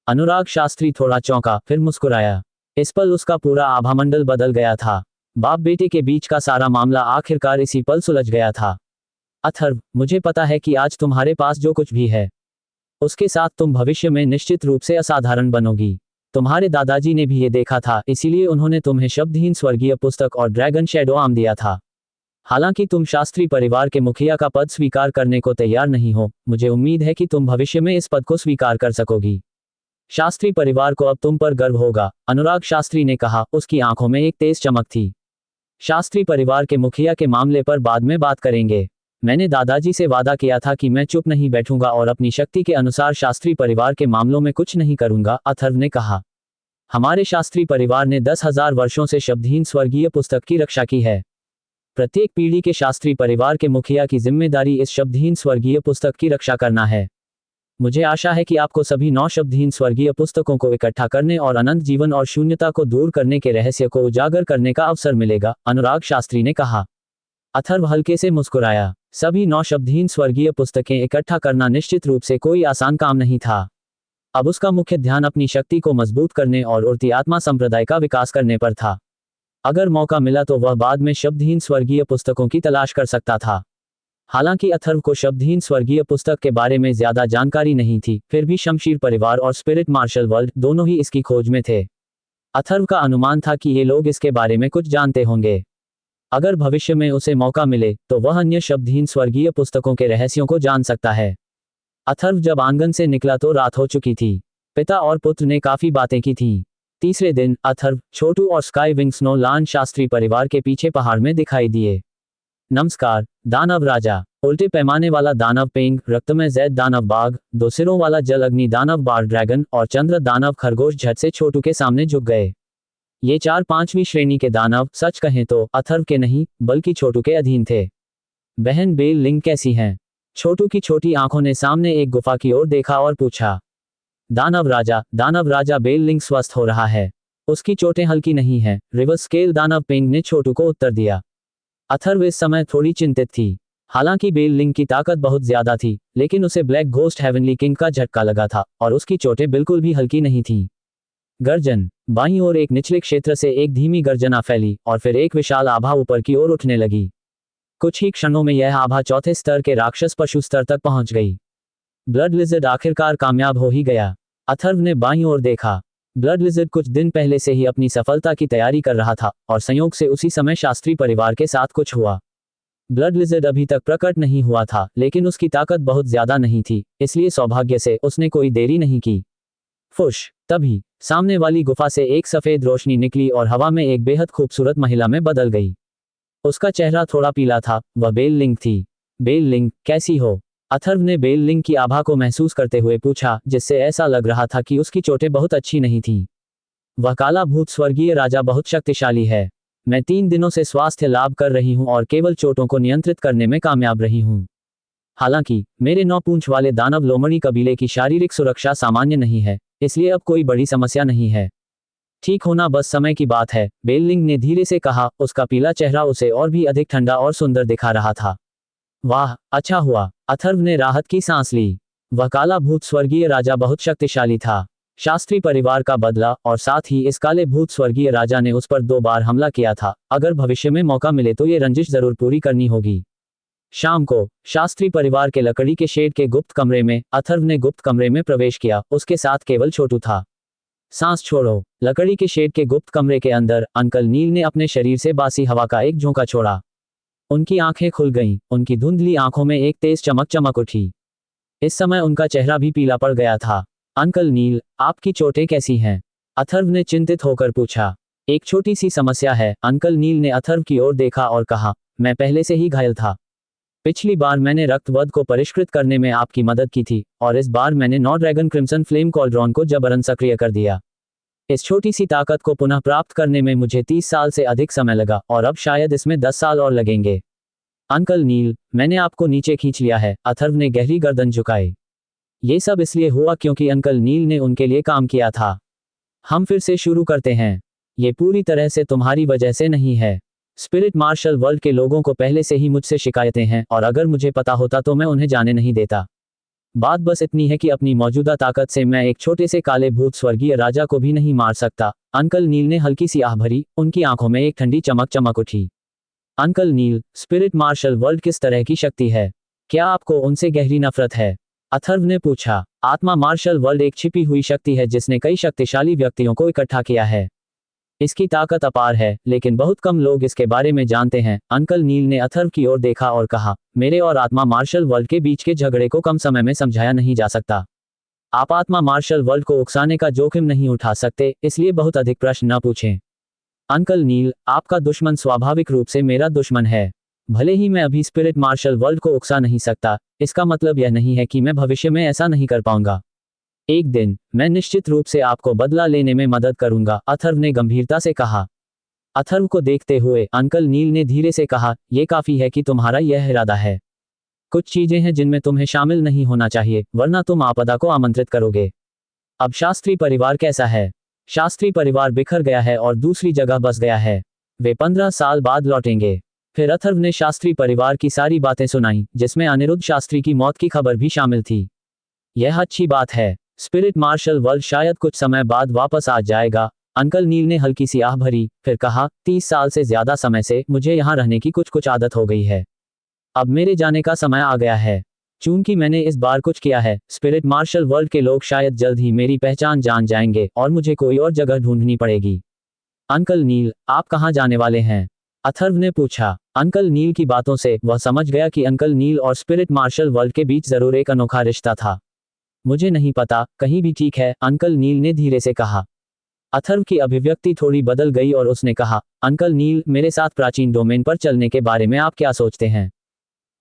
अनुराग शास्त्री थोड़ा चौंका, फिर मुस्कुराया। इस पल उसका पूरा आभामंडल बदल गया था। बाप बेटे के बीच का सारा मामला आखिरकार इसी पल सुलझ गया था। अथर्व, मुझे पता है कि आज तुम्हारे पास जो कुछ भी है, उसके साथ तुम भविष्य में निश्चित रूप से असाधारण बनोगी। तुम्हारे दादाजी ने भी ये देखा था, इसीलिए उन्होंने तुम्हें शब्दहीन स्वर्गीय पुस्तक और ड्रैगन शैडो आम दिया था। हालांकि तुम शास्त्री परिवार के मुखिया का पद स्वीकार करने को तैयार नहीं हो, मुझे उम्मीद है कि तुम भविष्य में इस पद को स्वीकार कर सकोगी। शास्त्री परिवार को अब तुम पर गर्व होगा, अनुराग शास्त्री ने कहा। उसकी आंखों में एक तेज चमक थी। शास्त्री परिवार के मुखिया के मामले पर बाद में बात करेंगे। मैंने दादाजी से वादा किया था कि मैं चुप नहीं बैठूंगा और अपनी शक्ति के अनुसार शास्त्री परिवार के मामलों में कुछ नहीं करूंगा, अथर्व ने कहा। हमारे शास्त्री परिवार ने 10,000 वर्षों से शब्दहीन स्वर्गीय पुस्तक की रक्षा की है। प्रत्येक पीढ़ी के शास्त्री परिवार के मुखिया की जिम्मेदारी इस शब्दहीन स्वर्गीय पुस्तक की रक्षा करना है। मुझे आशा है कि आपको सभी 9 शब्दहीन स्वर्गीय पुस्तकों को इकट्ठा करने और अनंत जीवन और शून्यता को दूर करने के रहस्य को उजागर करने का अवसर मिलेगा, अनुराग शास्त्री ने कहा। अथर्व हल्के से मुस्कुराया। सभी 9 शब्दहीन स्वर्गीय पुस्तकें इकट्ठा करना निश्चित रूप से कोई आसान काम नहीं था। अब उसका मुख्य ध्यान अपनी शक्ति को मजबूत करने और उड़ती आत्मा संप्रदाय का विकास करने पर था। अगर मौका मिला तो वह बाद में शब्दहीन स्वर्गीय पुस्तकों की तलाश कर सकता था। हालांकि अथर्व को शब्दहीन स्वर्गीय पुस्तक के बारे में ज्यादा जानकारी नहीं थी, फिर भी शमशीर परिवार और स्पिरिट मार्शल वर्ल्ड दोनों ही इसकी खोज में थे। अथर्व का अनुमान था कि ये लोग इसके बारे में कुछ जानते होंगे। अगर भविष्य में उसे मौका मिले तो वह अन्य शब्दहीन स्वर्गीय पुस्तकों के रहस्यों को जान सकता है। अथर्व जब आंगन से निकला तो रात हो चुकी थी। पिता और पुत्र ने काफी बातें की थीं। तीसरे दिन अथर्व, छोटू और स्काई विंग स्नोलांड शास्त्री परिवार के पीछे पहाड़ में दिखाई दिए। नमस्कार, दानव राजा। उल्टे पैमाने वाला दानव पेंग, रक्तमय जैद दानव बाघ, 2 सिरों वाला जल अग्नि दानव बार ड्रैगन और चंद्र दानव खरगोश झट से छोटू के सामने झुक गए। ये 4-5वीं श्रेणी के दानव, सच कहें तो अथर्व के नहीं बल्कि छोटू के अधीन थे। बहन बेल लिंग कैसी हैं? छोटू की छोटी आंखों ने सामने एक गुफा की ओर देखा और पूछा। दानव राजा बेल लिंग स्वस्थ हो रहा है। उसकी चोटें हल्की नहीं हैं, रिवर्स स्केल दानव पेंग ने छोटू को उत्तर दिया। अथर्व इस समय थोड़ी चिंतित थी। हालांकि बेल लिंग की ताकत बहुत ज्यादा थी, लेकिन उसे ब्लैक घोस्ट हेवनली किंग का झटका लगा था और उसकी चोटें बिल्कुल भी हल्की नहीं थीं। गर्जन। बाईं ओर एक निचले क्षेत्र से एक धीमी गर्जना फैली और फिर एक विशाल आभा ऊपर की ओर उठने लगी। कुछ ही क्षणों में यह आभा चौथे स्तर के राक्षस पशु स्तर तक पहुंच गई। ब्लड लिजर्ड आखिरकार कामयाब हो ही गया। अथर्व ने बाईं ओर देखा। ब्लड लिजर्ड कुछ दिन पहले से ही अपनी सफलता की तैयारी कर रहा था और संयोग से उसी समय शास्त्री परिवार के साथ कुछ हुआ। ब्लड लिजर्ड अभी तक प्रकट नहीं हुआ था, लेकिन उसकी ताकत बहुत ज्यादा नहीं थी, इसलिए सौभाग्य से उसने कोई देरी नहीं की। फुश। तभी सामने वाली गुफा से एक सफेद रोशनी निकली और हवा में एक बेहद खूबसूरत महिला में बदल गई। उसका चेहरा थोड़ा पीला था, वह बेल लिंग थी। बेल लिंग, कैसी हो? अथर्व ने बेल लिंग की आभा को महसूस करते हुए पूछा, जिससे ऐसा लग रहा था कि उसकी चोटें बहुत अच्छी नहीं थीं। वह काला भूत स्वर्गीय राजा बहुत शक्तिशाली है। मैं 3 दिनों से स्वास्थ्य लाभ कर रही हूँ और केवल चोटों को नियंत्रित करने में कामयाब रही हूँ। हालांकि मेरे 9 पूंछ वाले दानव लोमड़ी कबीले की शारीरिक सुरक्षा सामान्य नहीं है, इसलिए अब कोई बड़ी समस्या नहीं है। ठीक होना बस समय की बात है, बेललिंग ने धीरे से कहा। उसका पीला चेहरा उसे और भी अधिक ठंडा और सुंदर दिखा रहा था। वाह, अच्छा हुआ। अथर्व ने राहत की सांस ली। वह काला भूत स्वर्गीय राजा बहुत शक्तिशाली था। शास्त्री परिवार का बदला, और साथ ही इस काले भूत स्वर्गीय राजा ने उस पर 2 बार हमला किया था। अगर भविष्य में मौका मिले तो ये रंजिश जरूर पूरी करनी होगी। शाम को शास्त्री परिवार के लकड़ी के शेड के गुप्त कमरे में अथर्व ने गुप्त कमरे में प्रवेश किया। उसके साथ केवल छोटू था। सांस छोड़ो। लकड़ी के शेड के गुप्त कमरे के अंदर अंकल नील ने अपने शरीर से बासी हवा का एक झोंका छोड़ा। उनकी आंखें खुल गईं। उनकी धुंधली आंखों में एक तेज चमक चमक उठी। इस समय उनका चेहरा भी पीला पड़ गया था। अंकल नील, आपकी चोटें कैसी हैं? अथर्व ने चिंतित होकर पूछा। एक छोटी सी समस्या है। अंकल नील ने अथर्व की ओर देखा और कहा, मैं पहले से ही घायल था। पिछली बार मैंने रक्तवध को परिष्कृत करने में आपकी मदद की थी, और इस बार मैंने 9 ड्रैगन क्रिम्सन फ्लेम कॉल्ड्रॉन को जबरन सक्रिय कर दिया। इस छोटी सी ताकत को पुनः प्राप्त करने में मुझे 30 साल से अधिक समय लगा, और अब शायद इसमें 10 साल और लगेंगे। अंकल नील, मैंने आपको नीचे खींच लिया है। अथर्व ने गहरी गर्दन झुकाई। ये सब इसलिए हुआ क्योंकि अंकल नील ने उनके लिए काम किया था। हम फिर से शुरू करते हैं। ये पूरी तरह से तुम्हारी वजह से नहीं है। स्पिरिट मार्शल वर्ल्ड के लोगों को पहले से ही मुझसे शिकायतें हैं, और अगर मुझे पता होता तो मैं उन्हें जाने नहीं देता। बात बस इतनी है कि अपनी मौजूदा ताकत से मैं एक छोटे से काले भूत स्वर्गीय राजा को भी नहीं मार सकता। अंकल नील ने हल्की सी आह भरी। उनकी आंखों में एक ठंडी चमक चमक उठी। अंकल नील, स्पिरिट मार्शल वर्ल्ड किस तरह की शक्ति है? क्या आपको उनसे गहरी नफरत है? अथर्व ने पूछा। आत्मा मार्शल वर्ल्ड एक छिपी हुई शक्ति है जिसने कई शक्तिशाली व्यक्तियों को इकट्ठा किया है। इसकी ताकत अपार है, लेकिन बहुत कम लोग इसके बारे में जानते हैं। अंकल नील ने अथर्व की ओर देखा और कहा, मेरे और आत्मा मार्शल वर्ल्ड के बीच के झगड़े को कम समय में समझाया नहीं जा सकता। आप आत्मा मार्शल वर्ल्ड को उकसाने का जोखिम नहीं उठा सकते, इसलिए बहुत अधिक प्रश्न न पूछें। अंकल नील, आपका दुश्मन स्वाभाविक रूप से मेरा दुश्मन है। भले ही मैं अभी स्पिरिट मार्शल वर्ल्ड को उकसा नहीं सकता, इसका मतलब यह नहीं है कि मैं भविष्य में ऐसा नहीं कर पाऊंगा। एक दिन मैं निश्चित रूप से आपको बदला लेने में मदद करूंगा, अथर्व ने गंभीरता से कहा। अथर्व को देखते हुए अंकल नील ने धीरे से कहा, यह काफी है कि तुम्हारा यह इरादा है। कुछ चीजें हैं जिनमें तुम्हें शामिल नहीं होना चाहिए, वरना तुम आपदा को आमंत्रित करोगे। अब शास्त्री परिवार कैसा है? शास्त्री परिवार बिखर गया है और दूसरी जगह बस गया है। वे 15 साल बाद लौटेंगे। फिर अथर्व ने शास्त्री परिवार की सारी बातें सुनाई, जिसमें अनिरुद्ध शास्त्री की मौत की खबर भी शामिल थी। यह अच्छी बात है। स्पिरिट मार्शल वर्ल्ड शायद कुछ समय बाद वापस आ जाएगा। अंकल नील ने हल्की सी आह भरी, फिर कहा, 30 साल से ज्यादा समय से मुझे यहाँ रहने की कुछ आदत हो गई है। अब मेरे जाने का समय आ गया है। चूंकि मैंने इस बार कुछ किया है, स्पिरिट मार्शल वर्ल्ड के लोग शायद जल्द ही मेरी पहचान जान जाएंगे और मुझे कोई और जगह ढूंढनी पड़ेगी। अंकल नील, आप कहाँ जाने वाले हैं? अथर्व ने पूछा। अंकल नील की बातों से वह समझ गया कि अंकल नील और स्पिरिट मार्शल वर्ल्ड के बीच जरूर एक अनोखा रिश्ता था। मुझे नहीं पता, कहीं भी ठीक है, अंकल नील ने धीरे से कहा। अथर्व की अभिव्यक्ति थोड़ी बदल गई और उसने कहा, अंकल नील, मेरे साथ प्राचीन डोमेन पर चलने के बारे में आप क्या सोचते हैं?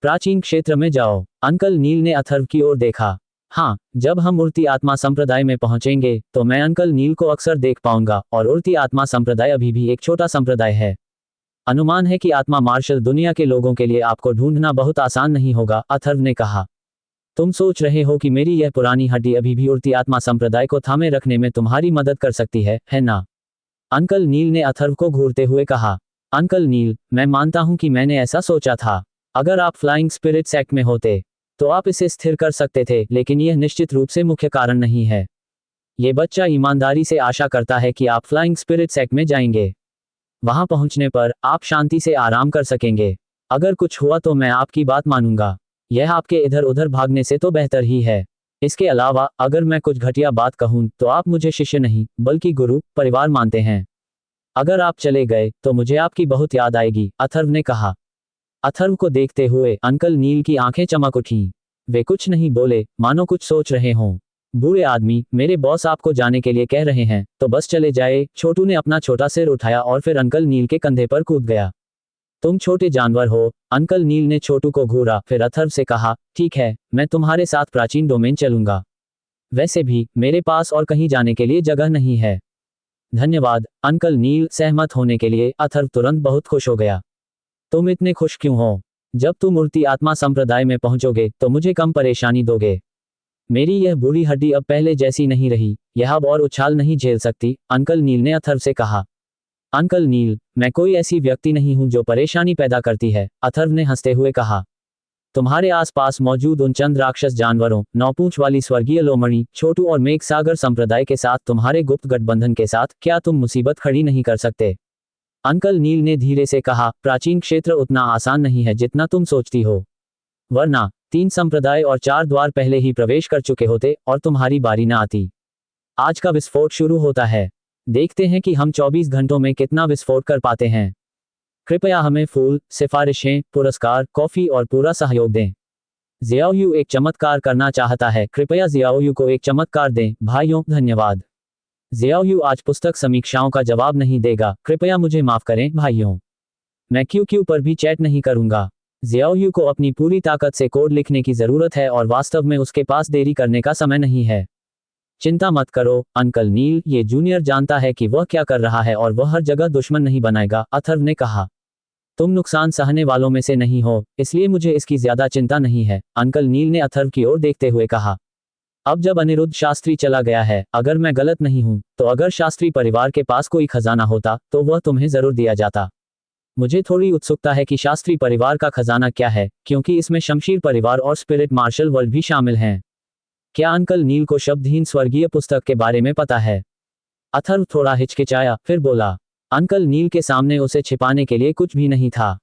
प्राचीन क्षेत्र में जाओ। अंकल नील ने अथर्व की ओर देखा। हाँ, जब हम उड़ती आत्मा संप्रदाय में पहुंचेंगे तो मैं अंकल नील को अक्सर देख पाऊंगा, और उड़ती आत्मा संप्रदाय अभी भी एक छोटा संप्रदाय है। अनुमान है कि आत्मा मार्शल दुनिया के लोगों के लिए आपको ढूंढना बहुत आसान नहीं होगा, अथर्व ने कहा। तुम सोच रहे हो कि मेरी यह पुरानी हड्डी अभी भी उड़ती आत्मा संप्रदाय को थामे रखने में तुम्हारी मदद कर सकती है ना? अंकल नील ने अथर्व को घूरते हुए कहा। अंकल नील, मैं मानता हूं कि मैंने ऐसा सोचा था। अगर आप फ्लाइंग स्पिरिट सेक्ट में होते तो आप इसे स्थिर कर सकते थे, लेकिन यह निश्चित रूप से मुख्य कारण नहीं है। ये बच्चा ईमानदारी से आशा करता है कि आप फ्लाइंग स्पिरिट सेक्ट में जाएंगे। वहां पहुंचने पर आप शांति से आराम कर सकेंगे। अगर कुछ हुआ तो मैं आपकी बात मानूंगा। यह आपके इधर उधर भागने से तो बेहतर ही है। इसके अलावा अगर मैं कुछ घटिया बात कहूं तो आप मुझे शिष्य नहीं बल्कि गुरु परिवार मानते हैं। अगर आप चले गए तो मुझे आपकी बहुत याद आएगी, अथर्व ने कहा। अथर्व को देखते हुए अंकल नील की आंखें चमक उठीं। वे कुछ नहीं बोले, मानो कुछ सोच रहे हों। बुरे आदमी, मेरे बॉस आपको जाने के लिए कह रहे हैं, तो बस चले जाए। छोटू ने अपना छोटा सिर उठाया और फिर अंकल नील के कंधे पर कूद गया। तुम छोटे जानवर हो। अंकल नील ने छोटू को घूरा, फिर अथर्व से कहा, ठीक है, मैं तुम्हारे साथ प्राचीन डोमेन चलूंगा। वैसे भी मेरे पास और कहीं जाने के लिए जगह नहीं है। धन्यवाद अंकल नील। सहमत होने के लिए अथर्व तुरंत बहुत खुश हो गया। तुम इतने खुश क्यों हो? जब तुम मूर्ति आत्मा संप्रदाय में पहुंचोगे तो मुझे कम परेशानी दोगे। मेरी यह बूढ़ी हड्डी अब पहले जैसी नहीं रही, यह अब और उछाल नहीं झेल सकती, अंकल नील ने अथर्व से कहा। अंकल नील, मैं कोई ऐसी व्यक्ति नहीं हूं जो परेशानी पैदा करती है, अथर्व ने हंसते हुए कहा। तुम्हारे आसपास मौजूद उन चंद राक्षस जानवरों, नौपूंछ वाली स्वर्गीय लोमड़ी, छोटू और मेघ सागर संप्रदाय के साथ तुम्हारे गुप्त गठबंधन के साथ क्या तुम मुसीबत खड़ी नहीं कर सकते? अंकल नील ने धीरे से कहा, प्राचीन क्षेत्र उतना आसान नहीं है जितना तुम सोचती हो। वरना 3 संप्रदाय और 4 द्वार पहले ही प्रवेश कर चुके होते और तुम्हारी बारी न आती। आज का विस्फोट शुरू होता है। देखते हैं कि हम 24 घंटों में कितना विस्फोट कर पाते हैं। कृपया हमें फूल, सिफारिशें, पुरस्कार, कॉफी और पूरा सहयोग दें। जियाओयू एक चमत्कार करना चाहता है, कृपया जियाओयू को एक चमत्कार दें। भाइयों, धन्यवाद। जियाओयू आज पुस्तक समीक्षाओं का जवाब नहीं देगा, कृपया मुझे माफ करें भाइयों। मैं क्यू पर भी चैट नहीं करूंगा। जियाओयू को अपनी पूरी ताकत से कोड लिखने की जरूरत है और वास्तव में उसके पास देरी करने का समय नहीं है। चिंता मत करो अंकल नील, ये जूनियर जानता है कि वह क्या कर रहा है और वह हर जगह दुश्मन नहीं बनाएगा, अथर्व ने कहा। तुम नुकसान सहने वालों में से नहीं हो, इसलिए मुझे इसकी ज्यादा चिंता नहीं है, अंकल नील ने अथर्व की ओर देखते हुए कहा। अब जब अनिरुद्ध शास्त्री चला गया है, अगर मैं गलत नहीं हूं, तो अगर शास्त्री परिवार के पास कोई खजाना होता तो वह तुम्हें जरूर दिया जाता। मुझे थोड़ी उत्सुकता है कि शास्त्री परिवार का खजाना क्या है, क्योंकि इसमें शमशीर परिवार और स्पिरिट मार्शल वर्ल्ड भी शामिल हैं। क्या अंकल नील को शब्दहीन स्वर्गीय पुस्तक के बारे में पता है? अथर्व थोड़ा हिचकिचाया, फिर बोला। अंकल नील के सामने उसे छिपाने के लिए कुछ भी नहीं था।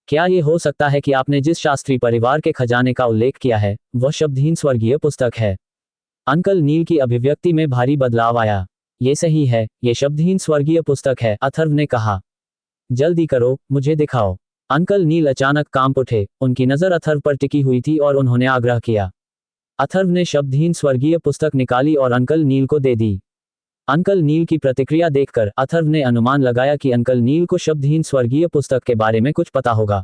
क्या ये हो सकता है कि आपने जिस शास्त्री परिवार के खजाने का उल्लेख किया है, वह शब्दहीन स्वर्गीय पुस्तक है? अंकल नील की अभिव्यक्ति में भारी बदलाव आया। ये सही है, ये शब्दहीन स्वर्गीय पुस्तक है, अथर्व ने कहा। जल्दी करो, मुझे दिखाओ। अंकल नील अचानक कांप उठे, उनकी नजर अथर्व पर टिकी हुई थी और उन्होंने आग्रह किया। अथर्व ने शब्दहीन स्वर्गीय पुस्तक निकाली और अंकल नील को दे दी। अंकल नील की प्रतिक्रिया देखकर अथर्व ने अनुमान लगाया कि अंकल नील को शब्दहीन स्वर्गीय पुस्तक के बारे में कुछ पता होगा।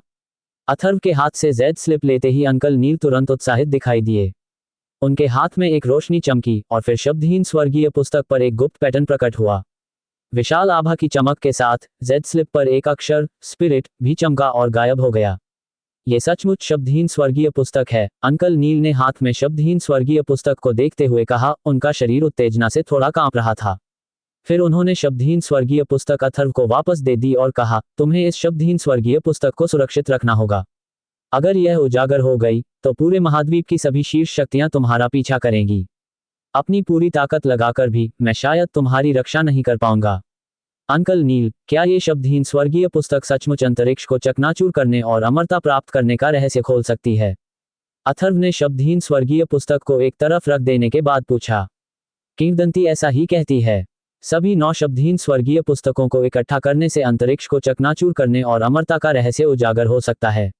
अथर्व के हाथ से जेड स्लिप लेते ही अंकल नील तुरंत उत्साहित दिखाई दिए। उनके हाथ में एक रोशनी चमकी और फिर शब्दहीन स्वर्गीय पुस्तक पर एक गुप्त पैटर्न प्रकट हुआ। विशाल आभा की चमक के साथ जेड स्लिप पर एक अक्षर स्पिरिट भी चमका और गायब हो गया। ये सचमुच शब्दहीन स्वर्गीय पुस्तक है, अंकल नील ने हाथ में शब्दहीन स्वर्गीय पुस्तक को देखते हुए कहा। उनका शरीर उत्तेजना से थोड़ा कांप रहा था। फिर उन्होंने शब्दहीन स्वर्गीय पुस्तक अथर्व को वापस दे दी और कहा, तुम्हें इस शब्दहीन स्वर्गीय पुस्तक को सुरक्षित रखना होगा। अगर यह उजागर हो गई तो पूरे महाद्वीप की सभी शीर्ष शक्तियां तुम्हारा पीछा करेंगी। अपनी पूरी ताकत लगाकर भी मैं शायद तुम्हारी रक्षा नहीं कर पाऊंगा। अंकल नील, क्या ये शब्दहीन स्वर्गीय पुस्तक सचमुच अंतरिक्ष को चकनाचूर करने और अमरता प्राप्त करने का रहस्य खोल सकती है? अथर्व ने शब्दहीन स्वर्गीय पुस्तक को एक तरफ रख देने के बाद पूछा। किंवदंती ऐसा ही कहती है। सभी 9 शब्दहीन स्वर्गीय पुस्तकों को इकट्ठा करने से अंतरिक्ष को चकनाचूर करने और अमरता का रहस्य उजागर हो सकता है,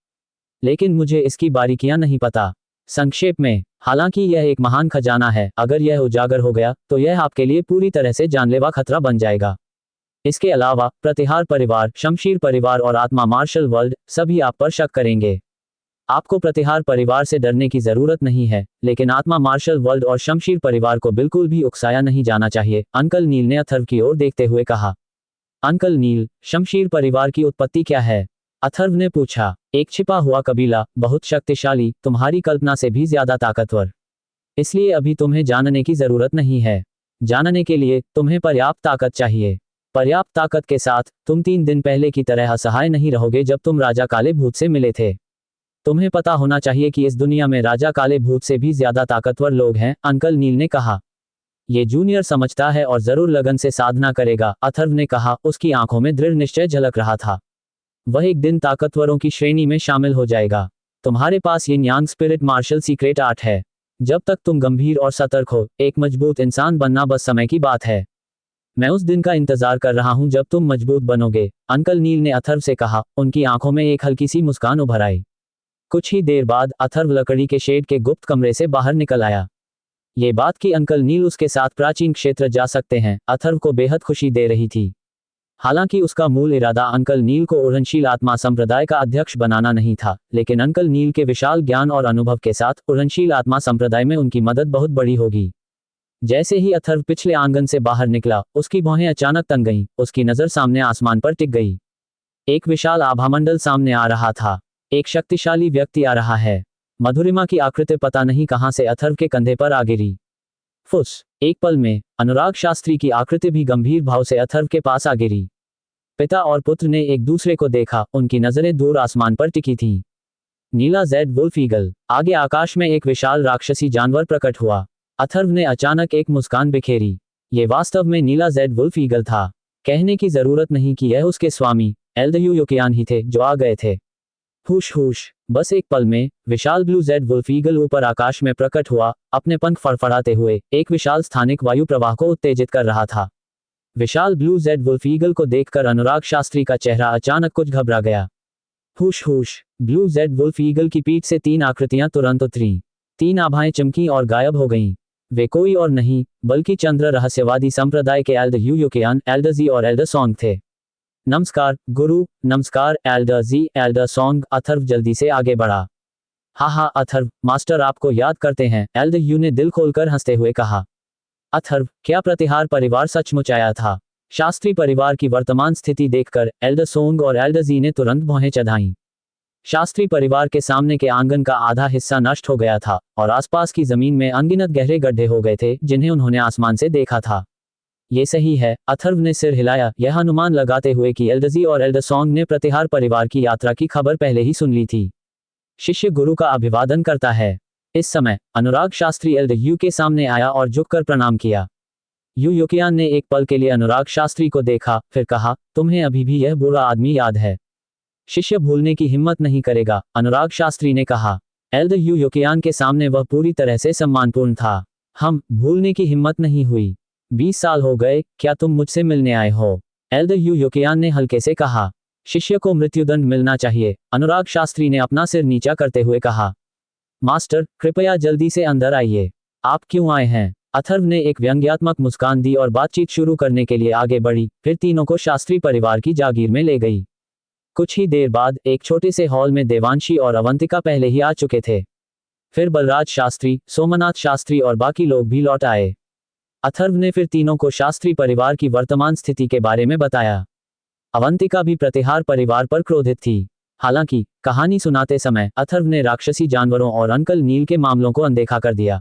लेकिन मुझे इसकी बारीकियां नहीं पता। संक्षेप में, हालांकि यह एक महान खजाना है, अगर यह उजागर हो गया तो यह आपके लिए पूरी तरह से जानलेवा खतरा बन जाएगा। इसके अलावा प्रतिहार परिवार, शमशीर परिवार और आत्मा मार्शल वर्ल्ड सभी आप पर शक करेंगे। आपको प्रतिहार परिवार से डरने की जरूरत नहीं है, लेकिन आत्मा मार्शल वर्ल्ड और शमशीर परिवार को बिल्कुल भी उकसाया नहीं जाना चाहिए, अंकल नील ने अथर्व की ओर देखते हुए कहा। अंकल नील, शमशीर परिवार की उत्पत्ति क्या है? अथर्व ने पूछा। एक छिपा हुआ कबीला, बहुत शक्तिशाली, तुम्हारी कल्पना से भी ज्यादा ताकतवर। इसलिए अभी तुम्हें जानने की जरूरत नहीं है। जानने के लिए तुम्हें पर्याप्त ताकत चाहिए। पर्याप्त ताकत के साथ तुम 3 दिन पहले की तरह असहाय नहीं रहोगे जब तुम राजा काले भूत से मिले थे। तुम्हें पता होना चाहिए कि इस दुनिया में राजा काले भूत से भी ज्यादा ताकतवर लोग हैं, अंकल नील ने कहा। ये जूनियर समझता है और जरूर लगन से साधना करेगा, अथर्व ने कहा। उसकी आंखों में दृढ़ निश्चय झलक रहा था। वह एक दिन ताकतवरों की श्रेणी में शामिल हो जाएगा। तुम्हारे पास यिन यांग स्पिरिट मार्शल सीक्रेट आर्ट है। जब तक तुम गंभीर और सतर्क हो, एक मजबूत इंसान बनना बस समय की बात है। मैं उस दिन का इंतजार कर रहा हूं जब तुम मजबूत बनोगे, अंकल नील ने अथर्व से कहा। उनकी आंखों में एक हल्की सी मुस्कान उभर आई। कुछ ही देर बाद अथर्व लकड़ी के शेड के गुप्त कमरे से बाहर निकल आया। ये बात कि अंकल नील उसके साथ प्राचीन क्षेत्र जा सकते हैं अथर्व को बेहद खुशी दे रही थी। हालांकि उसका मूल इरादा अंकल नील को उड़नशील आत्मा संप्रदाय का अध्यक्ष बनाना नहीं था, लेकिन अंकल नील के विशाल ज्ञान और अनुभव के साथ उड़नशील आत्मा संप्रदाय में उनकी मदद बहुत बड़ी होगी। जैसे ही अथर्व पिछले आंगन से बाहर निकला, उसकी भौहें अचानक तन गईं, उसकी नजर सामने आसमान पर टिक गई। एक विशाल आभामंडल सामने आ रहा था। एक शक्तिशाली व्यक्ति आ रहा है। मधुरिमा की आकृति पता नहीं कहां से अथर्व के कंधे पर आ गिरी। फुस, एक पल में अनुराग शास्त्री की आकृति भी गंभीर भाव से अथर्व के पास आ गिरी। पिता और पुत्र ने एक दूसरे को देखा, उनकी नजरें दूर आसमान पर टिकी थीं। नीला जेड वुल्फ ईगल। आगे आकाश में एक विशाल राक्षसी जानवर प्रकट हुआ। अथर्व ने अचानक एक मुस्कान बिखेरी। ये वास्तव में नीला जेड वुल्फ ईगल था। कहने की जरूरत नहीं कि यह उसके स्वामी एल्दयू योकियान ही थे जो आ गए थे। हुश हुश, बस एक पल में विशाल ब्लू जेड वुल्फ ईगल ऊपर आकाश में प्रकट हुआ, अपने पंख फड़फड़ाते हुए एक विशाल स्थानिक वायु प्रवाह को उत्तेजित कर रहा था। विशाल ब्लू जेड वुल्फ ईगल को देखकर अनुराग शास्त्री का चेहरा अचानक कुछ घबरा गया। हुश हुश, ब्लू जेड वुल्फ ईगल की पीठ से 3 आकृतियां तुरंत उतरीं। 3 आभाएं चमकी और गायब हो गईं। वे कोई और नहीं बल्कि चंद्र रहस्यवादी संप्रदाय के एल्डर योकियान, एल्डर जी और एल्डर सॉन्ग थे। नमस्कार गुरु। नमस्कार एल्डर जी, एल्डर सॉन्ग। अथर्व जल्दी से आगे बढ़ा। हा अथर्व, मास्टर आपको याद करते हैं, एल्डर यू ने दिल खोलकर हंसते हुए कहा। अथर्व, क्या प्रतिहार परिवार सचमुच आया था? शास्त्री परिवार की वर्तमान स्थिति देखकर एल्डर सोंग और एल्डर जी ने तुरंत भौहें चढ़ाईं। शास्त्री परिवार के सामने के आंगन का आधा हिस्सा नष्ट हो गया था और आसपास की जमीन में अनगिनत गहरे गड्ढे हो गए थे जिन्हें उन्होंने आसमान से देखा था। ये सही है, अथर्व ने सिर हिलाया, यह अनुमान लगाते हुए कि एल्डरजी और एल्डर सॉन्ग ने प्रतिहार परिवार की यात्रा की खबर पहले ही सुन ली थी। शिष्य गुरु का अभिवादन करता है। इस समय अनुराग शास्त्री एल्डर यू के सामने आया और झुककर प्रणाम किया। यू योकियान ने एक पल के लिए अनुराग शास्त्री को देखा, फिर कहा, तुम्हें अभी भी यह बुरा आदमी याद है? शिष्य भूलने की हिम्मत नहीं करेगा, अनुराग शास्त्री ने कहा। एल्डर यू योकियान के सामने वह पूरी तरह से सम्मानपूर्ण था। हम भूलने की हिम्मत नहीं हुई। 20 साल हो गए, क्या तुम मुझसे मिलने आए हो? एल्डर यू योकियान ने हल्के से कहा। शिष्य को मृत्युदंड मिलना चाहिए, अनुराग शास्त्री ने अपना सिर नीचा करते हुए कहा। मास्टर, कृपया जल्दी से अंदर आइए। आप क्यों आए हैं? अथर्व ने एक व्यंग्यात्मक मुस्कान दी और बातचीत शुरू करने के लिए आगे बढ़ी, फिर तीनों को शास्त्री परिवार की जागीर में ले गई। कुछ ही देर बाद एक छोटे से हॉल में देवांशी और अवंतिका पहले ही आ चुके थे। फिर बलराज शास्त्री, सोमनाथ शास्त्री और बाकी लोग भी लौट आए। अथर्व ने फिर तीनों को शास्त्री परिवार की वर्तमान स्थिति के बारे में बताया। अवंतिका भी प्रतिहार परिवार पर क्रोधित थी। हालांकि कहानी सुनाते समय अथर्व ने राक्षसी जानवरों और अंकल नील के मामलों को अनदेखा कर दिया।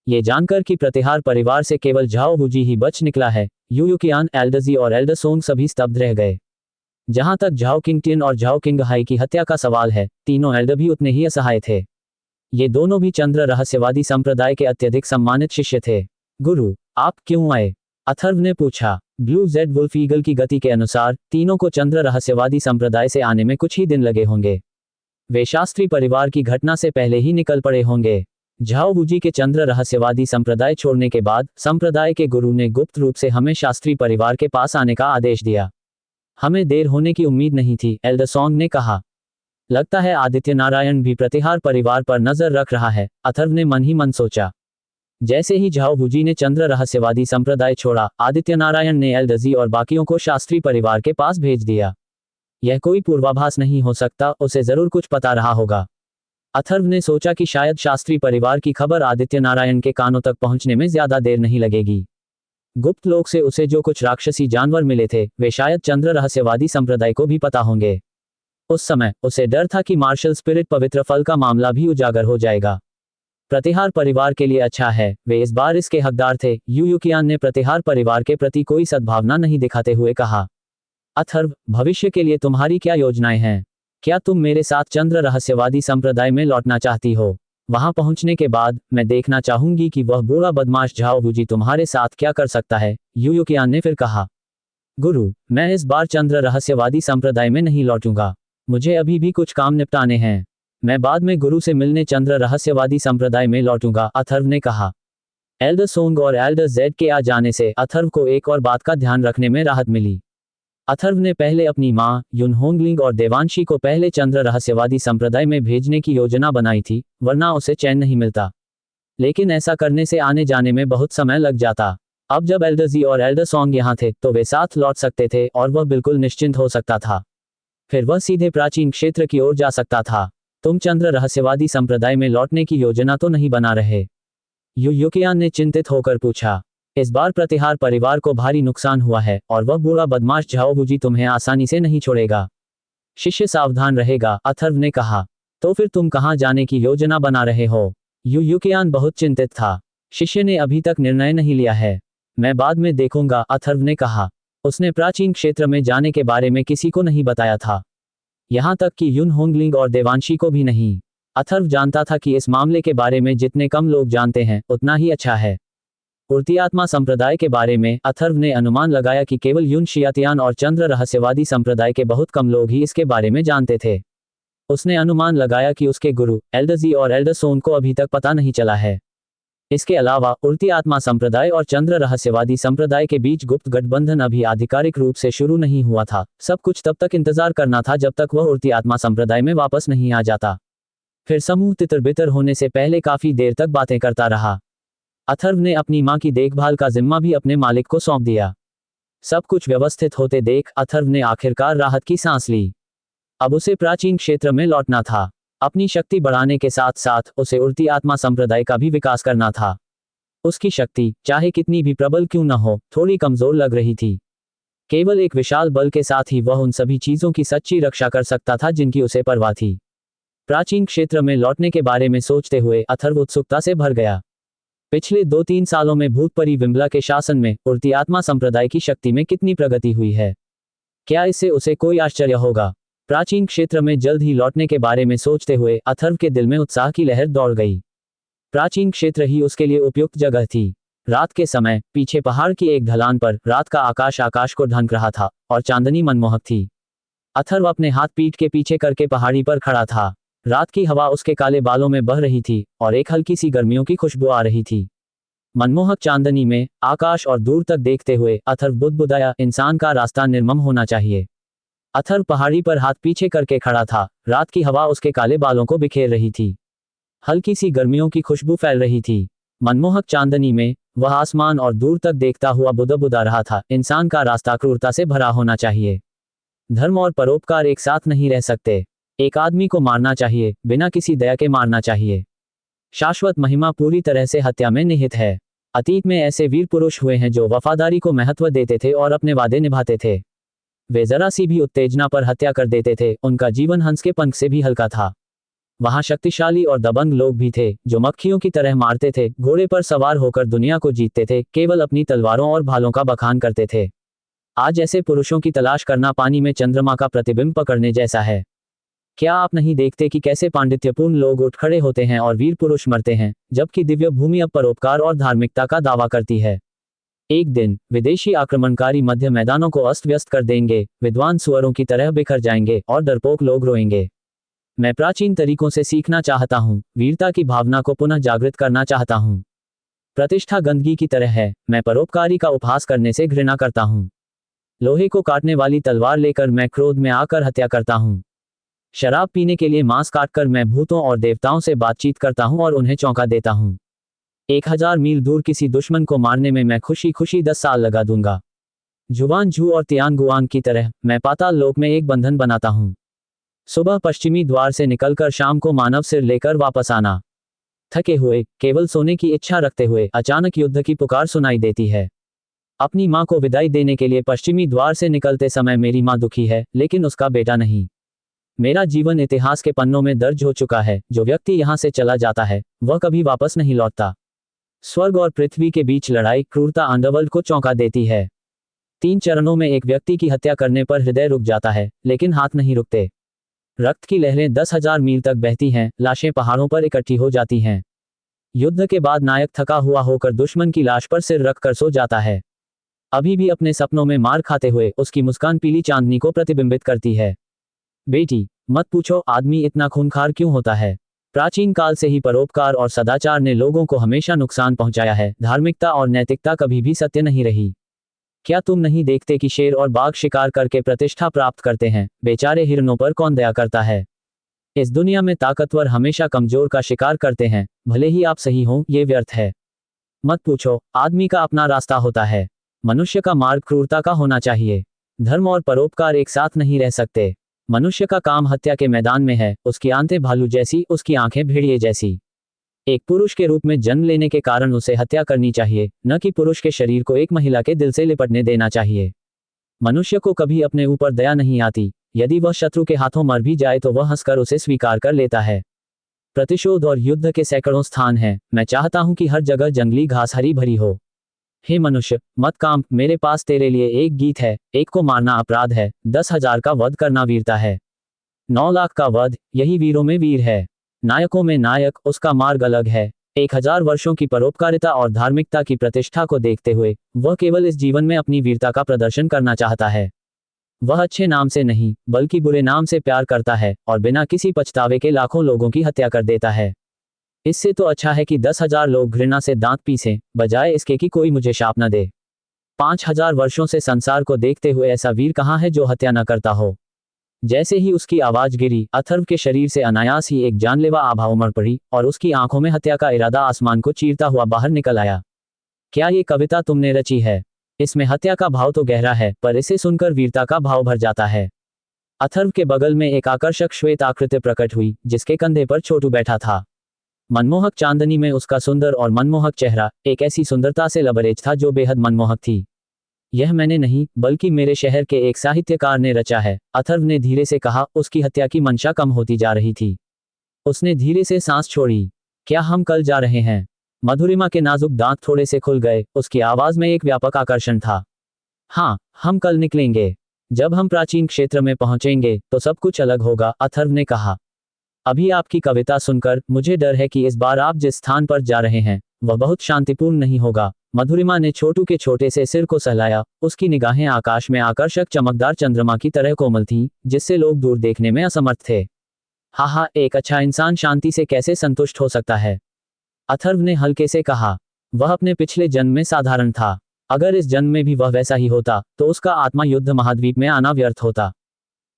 ये जानकर कि प्रतिहार परिवार से केवल झाओ वुजी ही बच निकला है, यू योकियान, एल्डरजी और एल्डर सोंग सभी स्तब्ध रह गए। जहां तक झाओ किंगटियन और झाओ किंग हाई की हत्या का सवाल है, तीनों एल्डर भी उतने ही असहाय थे। ये दोनों भी चंद्र रहस्यवादी संप्रदाय के अत्यधिक सम्मानित शिष्य थे। गुरु, आप क्यों आए? अथर्व ने पूछा। ब्लू जेड वुल्फ ईगल की गति के अनुसार तीनों को चंद्र रहस्यवादी संप्रदाय से आने में कुछ ही दिन लगे होंगे। वे शास्त्री परिवार की घटना से पहले ही निकल पड़े होंगे। झाओ वुजी के चंद्र रहस्यवादी संप्रदाय छोड़ने के बाद संप्रदाय के गुरु ने गुप्त रूप से हमें शास्त्री परिवार के पास आने का आदेश दिया। हमें देर होने की उम्मीद नहीं थी, एल्डर सॉन्ग ने कहा। लगता है आदित्य नारायण भी प्रतिहार परिवार पर नजर रख रहा है, अथर्व ने मन ही मन सोचा। जैसे ही झाओ वुजी ने चंद्र रहस्यवादी संप्रदाय छोड़ा, आदित्य नारायण ने एल्डरजी और बाकियों को शास्त्री परिवार के पास भेज दिया। यह कोई पूर्वाभास नहीं हो सकता, उसे जरूर कुछ पता रहा होगा। अथर्व ने सोचा कि शायद शास्त्री परिवार की खबर आदित्य नारायण के कानों तक पहुंचने में ज्यादा देर नहीं लगेगी। गुप्त लोक से उसे जो कुछ राक्षसी जानवर मिले थे, वे शायद चंद्र रहस्यवादी संप्रदाय को भी पता होंगे। उस समय उसे डर था कि मार्शल स्पिरिट पवित्र फल का मामला भी उजागर हो जाएगा। प्रतिहार परिवार के लिए अच्छा है, वे इस बार इसके हकदार थे, यू योकियान ने प्रतिहार परिवार के प्रति कोई सद्भावना नहीं दिखाते हुए कहा। अथर्व, भविष्य के लिए तुम्हारी क्या योजनाएं हैं? क्या तुम मेरे साथ चंद्र रहस्यवादी संप्रदाय में लौटना चाहती हो? वहां पहुंचने के बाद मैं देखना चाहूंगी कि वह बूढ़ा बदमाश झाओ वुजी तुम्हारे साथ क्या कर सकता है, यू योकियान ने फिर कहा। गुरु, मैं इस बार चंद्र रहस्यवादी संप्रदाय में नहीं लौटूंगा। मुझे अभी भी कुछ काम निपटाने हैं। मैं बाद में गुरु से मिलने चंद्र रहस्यवादी संप्रदाय में लौटूंगा, अथर्व ने कहा। एल्डर सोंग और एल्डर जेड के आ जाने से अथर्व को एक और बात का ध्यान रखने में राहत मिली। अथर्व ने पहले अपनी मां युनहोंगलिंग और देवांशी को पहले चंद्र रहस्यवादी संप्रदाय में भेजने की योजना बनाई थी, वरना उसे चैन नहीं मिलता। लेकिन ऐसा करने से आने जाने में बहुत समय लग जाता। अब जब एल्डरजी और एल्डर सॉन्ग यहाँ थे तो वे साथ लौट सकते थे और वह बिल्कुल निश्चिंत हो सकता था। फिर वह सीधे प्राचीन क्षेत्र की ओर जा सकता था। तुम चंद्र रहस्यवादी संप्रदाय में लौटने की योजना तो नहीं बना रहे? युकियान ने चिंतित होकर पूछा। इस बार प्रतिहार परिवार को भारी नुकसान हुआ है और वह बूढ़ा बदमाश झाओबुजी तुम्हें आसानी से नहीं छोड़ेगा। शिष्य सावधान रहेगा, अथर्व ने कहा। तो फिर तुम कहाँ जाने की योजना बना रहे हो? युकियान बहुत चिंतित था। शिष्य ने अभी तक निर्णय नहीं लिया है। मैं बाद में देखूंगा, अथर्व ने कहा। उसने प्राचीन क्षेत्र में जाने के बारे में किसी को नहीं बताया था, यहां तक कि युन होंगलिंग और देवांशी को भी नहीं। अथर्व जानता था कि इस मामले के बारे में जितने कम लोग जानते हैं उतना ही अच्छा है। उड़ती आत्मा संप्रदाय के बारे में अथर्व ने अनुमान लगाया कि केवल युन शियातियान और चंद्र रहस्यवादी संप्रदाय के बहुत कम लोग ही इसके बारे में जानते थे। उसने अनुमान लगाया कि उसके गुरु एल्डरजी और एल्डर सोन को अभी तक पता नहीं चला है। इसके अलावा उड़ती आत्मा संप्रदाय और चंद्र रहस्यवादी संप्रदाय के बीच गुप्त गठबंधन अभी आधिकारिक रूप से शुरू नहीं हुआ था। सब कुछ तब तक इंतजार करना था जब तक वह उड़ती आत्मा संप्रदाय में वापस नहीं आ जाता। फिर समूह तितर बितर होने से पहले काफी देर तक बातें करता रहा। अथर्व ने अपनी मां की देखभाल का जिम्मा भी अपने मालिक को सौंप दिया। सब कुछ व्यवस्थित होते देख अथर्व ने आखिरकार राहत की सांस ली। अब उसे प्राचीन क्षेत्र में लौटना था। अपनी शक्ति बढ़ाने के साथ साथ उसे उड़ती आत्मा संप्रदाय का भी विकास करना था। उसकी शक्ति चाहे कितनी भी प्रबल क्यों न हो, थोड़ी कमजोर लग रही थी। केवल एक विशाल बल के साथ ही वह उन सभी चीजों की सच्ची रक्षा कर सकता था जिनकी उसे परवाह थी। प्राचीन क्षेत्र में लौटने के बारे में सोचते हुए अथर्व उत्सुकता से भर गया। पिछले 2-3 सालों में भूतपरी विमला के शासन में उड़ती आत्मा संप्रदाय की शक्ति में कितनी प्रगति हुई है। क्या इससे उसे कोई आश्चर्य होगा? प्राचीन क्षेत्र में जल्द ही लौटने के बारे में सोचते हुए अथर्व के दिल में उत्साह की लहर दौड़ गई। प्राचीन क्षेत्र ही उसके लिए उपयुक्त जगह थी। रात के समय पीछे पहाड़ की एक ढलान पर रात का आकाश को ढंक रहा था और चांदनी मनमोहक थी। अथर्व अपने हाथ पीठ के पीछे करके पहाड़ी पर खड़ा था। रात की हवा उसके काले बालों में बह रही थी और एक हल्की सी गर्मियों की खुशबू आ रही थी। मनमोहक चांदनी में आकाश और दूर तक देखते हुए अथर्व बुदबुदाया, इंसान का रास्ता निर्मम होना चाहिए। अथर्व पहाड़ी पर हाथ पीछे करके खड़ा था। रात की हवा उसके काले बालों को बिखेर रही थी। हल्की सी गर्मियों की खुशबू फैल रही थी। मनमोहक चांदनी में वह आसमान और दूर तक देखता हुआ बुदबुदा रहा था, इंसान का रास्ता क्रूरता से भरा होना चाहिए। धर्म और परोपकार एक साथ नहीं रह सकते। एक आदमी को मारना चाहिए, बिना किसी दया के मारना चाहिए। शाश्वत महिमा पूरी तरह से हत्या में निहित है। अतीत में ऐसे वीर पुरुष हुए हैं जो वफादारी को महत्व देते थे और अपने वादे निभाते थे। वे जरा सी भी उत्तेजना पर हत्या कर देते थे। उनका जीवन हंस के पंख से भी हल्का था। वहां शक्तिशाली और दबंग लोग भी थे जो मक्खियों की तरह मारते थे, घोड़े पर सवार होकर दुनिया को जीतते थे, केवल अपनी तलवारों और भालों का बखान करते थे। आज ऐसे पुरुषों की तलाश करना पानी में चंद्रमा का प्रतिबिंब पकड़ने जैसा है। क्या आप नहीं देखते कि कैसे पांडित्यपूर्ण लोग उठ खड़े होते हैं और वीर पुरुष मरते हैं, जबकि दिव्य भूमि अब परोपकार और धार्मिकता का दावा करती है। एक दिन विदेशी आक्रमणकारी मध्य मैदानों को अस्त व्यस्त कर देंगे, विद्वान सुअरों की तरह बिखर जाएंगे और डरपोक लोग रोएंगे। मैं प्राचीन तरीकों से सीखना चाहता हूँ, वीरता की भावना को पुनः जागृत करना चाहता हूँ। प्रतिष्ठा गंदगी की तरह है, मैं परोपकारी का उपहास करने से घृणा करता हूँ। लोहे को काटने वाली तलवार लेकर मैं क्रोध में आकर हत्या करता हूँ। शराब पीने के लिए मांस काटकर मैं भूतों और देवताओं से बातचीत करता हूँ और उन्हें चौंका देता हूँ। 1000 मील दूर किसी दुश्मन को मारने में मैं खुशी खुशी 10 साल लगा दूंगा। जुवान झू और तियानगुआंग की तरह मैं पाताल लोक में एक बंधन बनाता हूँ। सुबह पश्चिमी द्वार से निकलकर शाम को मानव सिर लेकर वापस आना। थके हुए, केवल सोने की इच्छा रखते हुए अचानक युद्ध की पुकार सुनाई देती है। अपनी माँ को विदाई देने के लिए पश्चिमी द्वार से निकलते समय मेरी माँ दुखी है, लेकिन उसका बेटा नहीं। मेरा जीवन इतिहास के पन्नों में दर्ज हो चुका है। जो व्यक्ति यहाँ से चला जाता है वह कभी वापस नहीं लौटता। स्वर्ग और पृथ्वी के बीच लड़ाई, क्रूरता अंडरवर्ल्ड को चौंका देती है। 3 चरणों में एक व्यक्ति की हत्या करने पर हृदय रुक जाता है, लेकिन हाथ नहीं रुकते। रक्त की लहरें 10,000 मील तक बहती हैं, लाशें पहाड़ों पर इकट्ठी हो जाती हैं। युद्ध के बाद नायक थका हुआ होकर दुश्मन की लाश पर सिर रख कर सो जाता है। अभी भी अपने सपनों में मार खाते हुए उसकी मुस्कान पीली चांदनी को प्रतिबिंबित करती है। बेटी, मत पूछो आदमी इतना खूंखार क्यों होता है। प्राचीन काल से ही परोपकार और सदाचार ने लोगों को हमेशा नुकसान पहुंचाया है। धार्मिकता और नैतिकता कभी भी सत्य नहीं रही। क्या तुम नहीं देखते कि शेर और बाघ शिकार करके प्रतिष्ठा प्राप्त करते हैं, बेचारे हिरणों पर कौन दया करता है। इस दुनिया में ताकतवर हमेशा कमजोर का शिकार करते हैं, भले ही आप सही हों, ये व्यर्थ है। मत पूछो, आदमी का अपना रास्ता होता है। मनुष्य का मार्ग क्रूरता का होना चाहिए। धर्म और परोपकार एक साथ नहीं रह सकते। मनुष्य का काम हत्या के मैदान में है, उसकी आंतें भालू जैसी, उसकी आंखें भेड़िए जैसी। एक पुरुष के रूप में जन्म लेने के कारण उसे हत्या करनी चाहिए, न कि पुरुष के शरीर को एक महिला के दिल से लिपटने देना चाहिए। मनुष्य को कभी अपने ऊपर दया नहीं आती। यदि वह शत्रु के हाथों मर भी जाए तो वह हंसकर उसे स्वीकार कर लेता है। प्रतिशोध और युद्ध के सैकड़ों स्थान हैं। मैं चाहता हूं कि हर जगह जंगली घास हरी भरी हो। हे मनुष्य, मत कांप, मेरे पास तेरे लिए एक गीत है। एक को मारना अपराध है, 10,000 का वध करना वीरता है। 9 लाख का वध, यही वीरों में वीर है। नायकों में नायक, उसका मार्ग अलग है। 1000 वर्षों की परोपकारिता और धार्मिकता की प्रतिष्ठा को देखते हुए वह केवल इस जीवन में अपनी वीरता का प्रदर्शन करना चाहता है। वह अच्छे नाम से नहीं, बल्कि बुरे नाम से प्यार करता है और बिना किसी पछतावे के लाखों लोगों की हत्या कर देता है। इससे तो अच्छा है कि 10,000 लोग घृणा से दांत पीसें, बजाय इसके कि कोई मुझे शाप न दे। 5000 वर्षों से संसार को देखते हुए ऐसा वीर कहाँ है जो हत्या न करता हो। जैसे ही उसकी आवाज गिरी, अथर्व के शरीर से अनायास ही एक जानलेवा आभा उमड़ पड़ी और उसकी आंखों में हत्या का इरादा आसमान को चीरता हुआ बाहर निकल आया। क्या ये कविता तुमने रची है? इसमें हत्या का भाव तो गहरा है, पर इसे सुनकर वीरता का भाव भर जाता है। अथर्व के बगल में एक आकर्षक श्वेत आकृति प्रकट हुई, जिसके कंधे पर छोटू बैठा था। मनमोहक चांदनी में उसका सुंदर और मनमोहक चेहरा एक ऐसी सुंदरता से लबरेज था जो बेहद मनमोहक थी। यह मैंने नहीं, बल्कि मेरे शहर के एक साहित्यकार ने रचा है, अथर्व ने धीरे से कहा। उसकी हत्या की मंशा कम होती जा रही थी। उसने धीरे से सांस छोड़ी। क्या हम कल जा रहे हैं? मधुरिमा के नाजुक दांत थोड़े से खुल गए, उसकी आवाज में एक व्यापक आकर्षण था। हाँ, हम कल निकलेंगे। जब हम प्राचीन क्षेत्र में पहुंचेंगे तो सब कुछ अलग होगा, अथर्व ने कहा। अभी आपकी कविता सुनकर मुझे डर है कि इस बार आप जिस स्थान पर जा रहे हैं वह बहुत शांतिपूर्ण नहीं होगा। मधुरिमा ने छोटू के छोटे से सिर को सहलाया। उसकी निगाहें आकाश में आकर्षक चमकदार चंद्रमा की तरह कोमल थीं, जिससे लोग दूर देखने में असमर्थ थे। हाँ, एक अच्छा इंसान शांति से कैसे संतुष्ट हो सकता है? अथर्व ने हल्के से कहा। वह अपने पिछले जन्म में साधारण था। अगर इस जन्म में भी वह वैसा ही होता तो उसका आत्मा युद्ध महाद्वीप में आना व्यर्थ होता।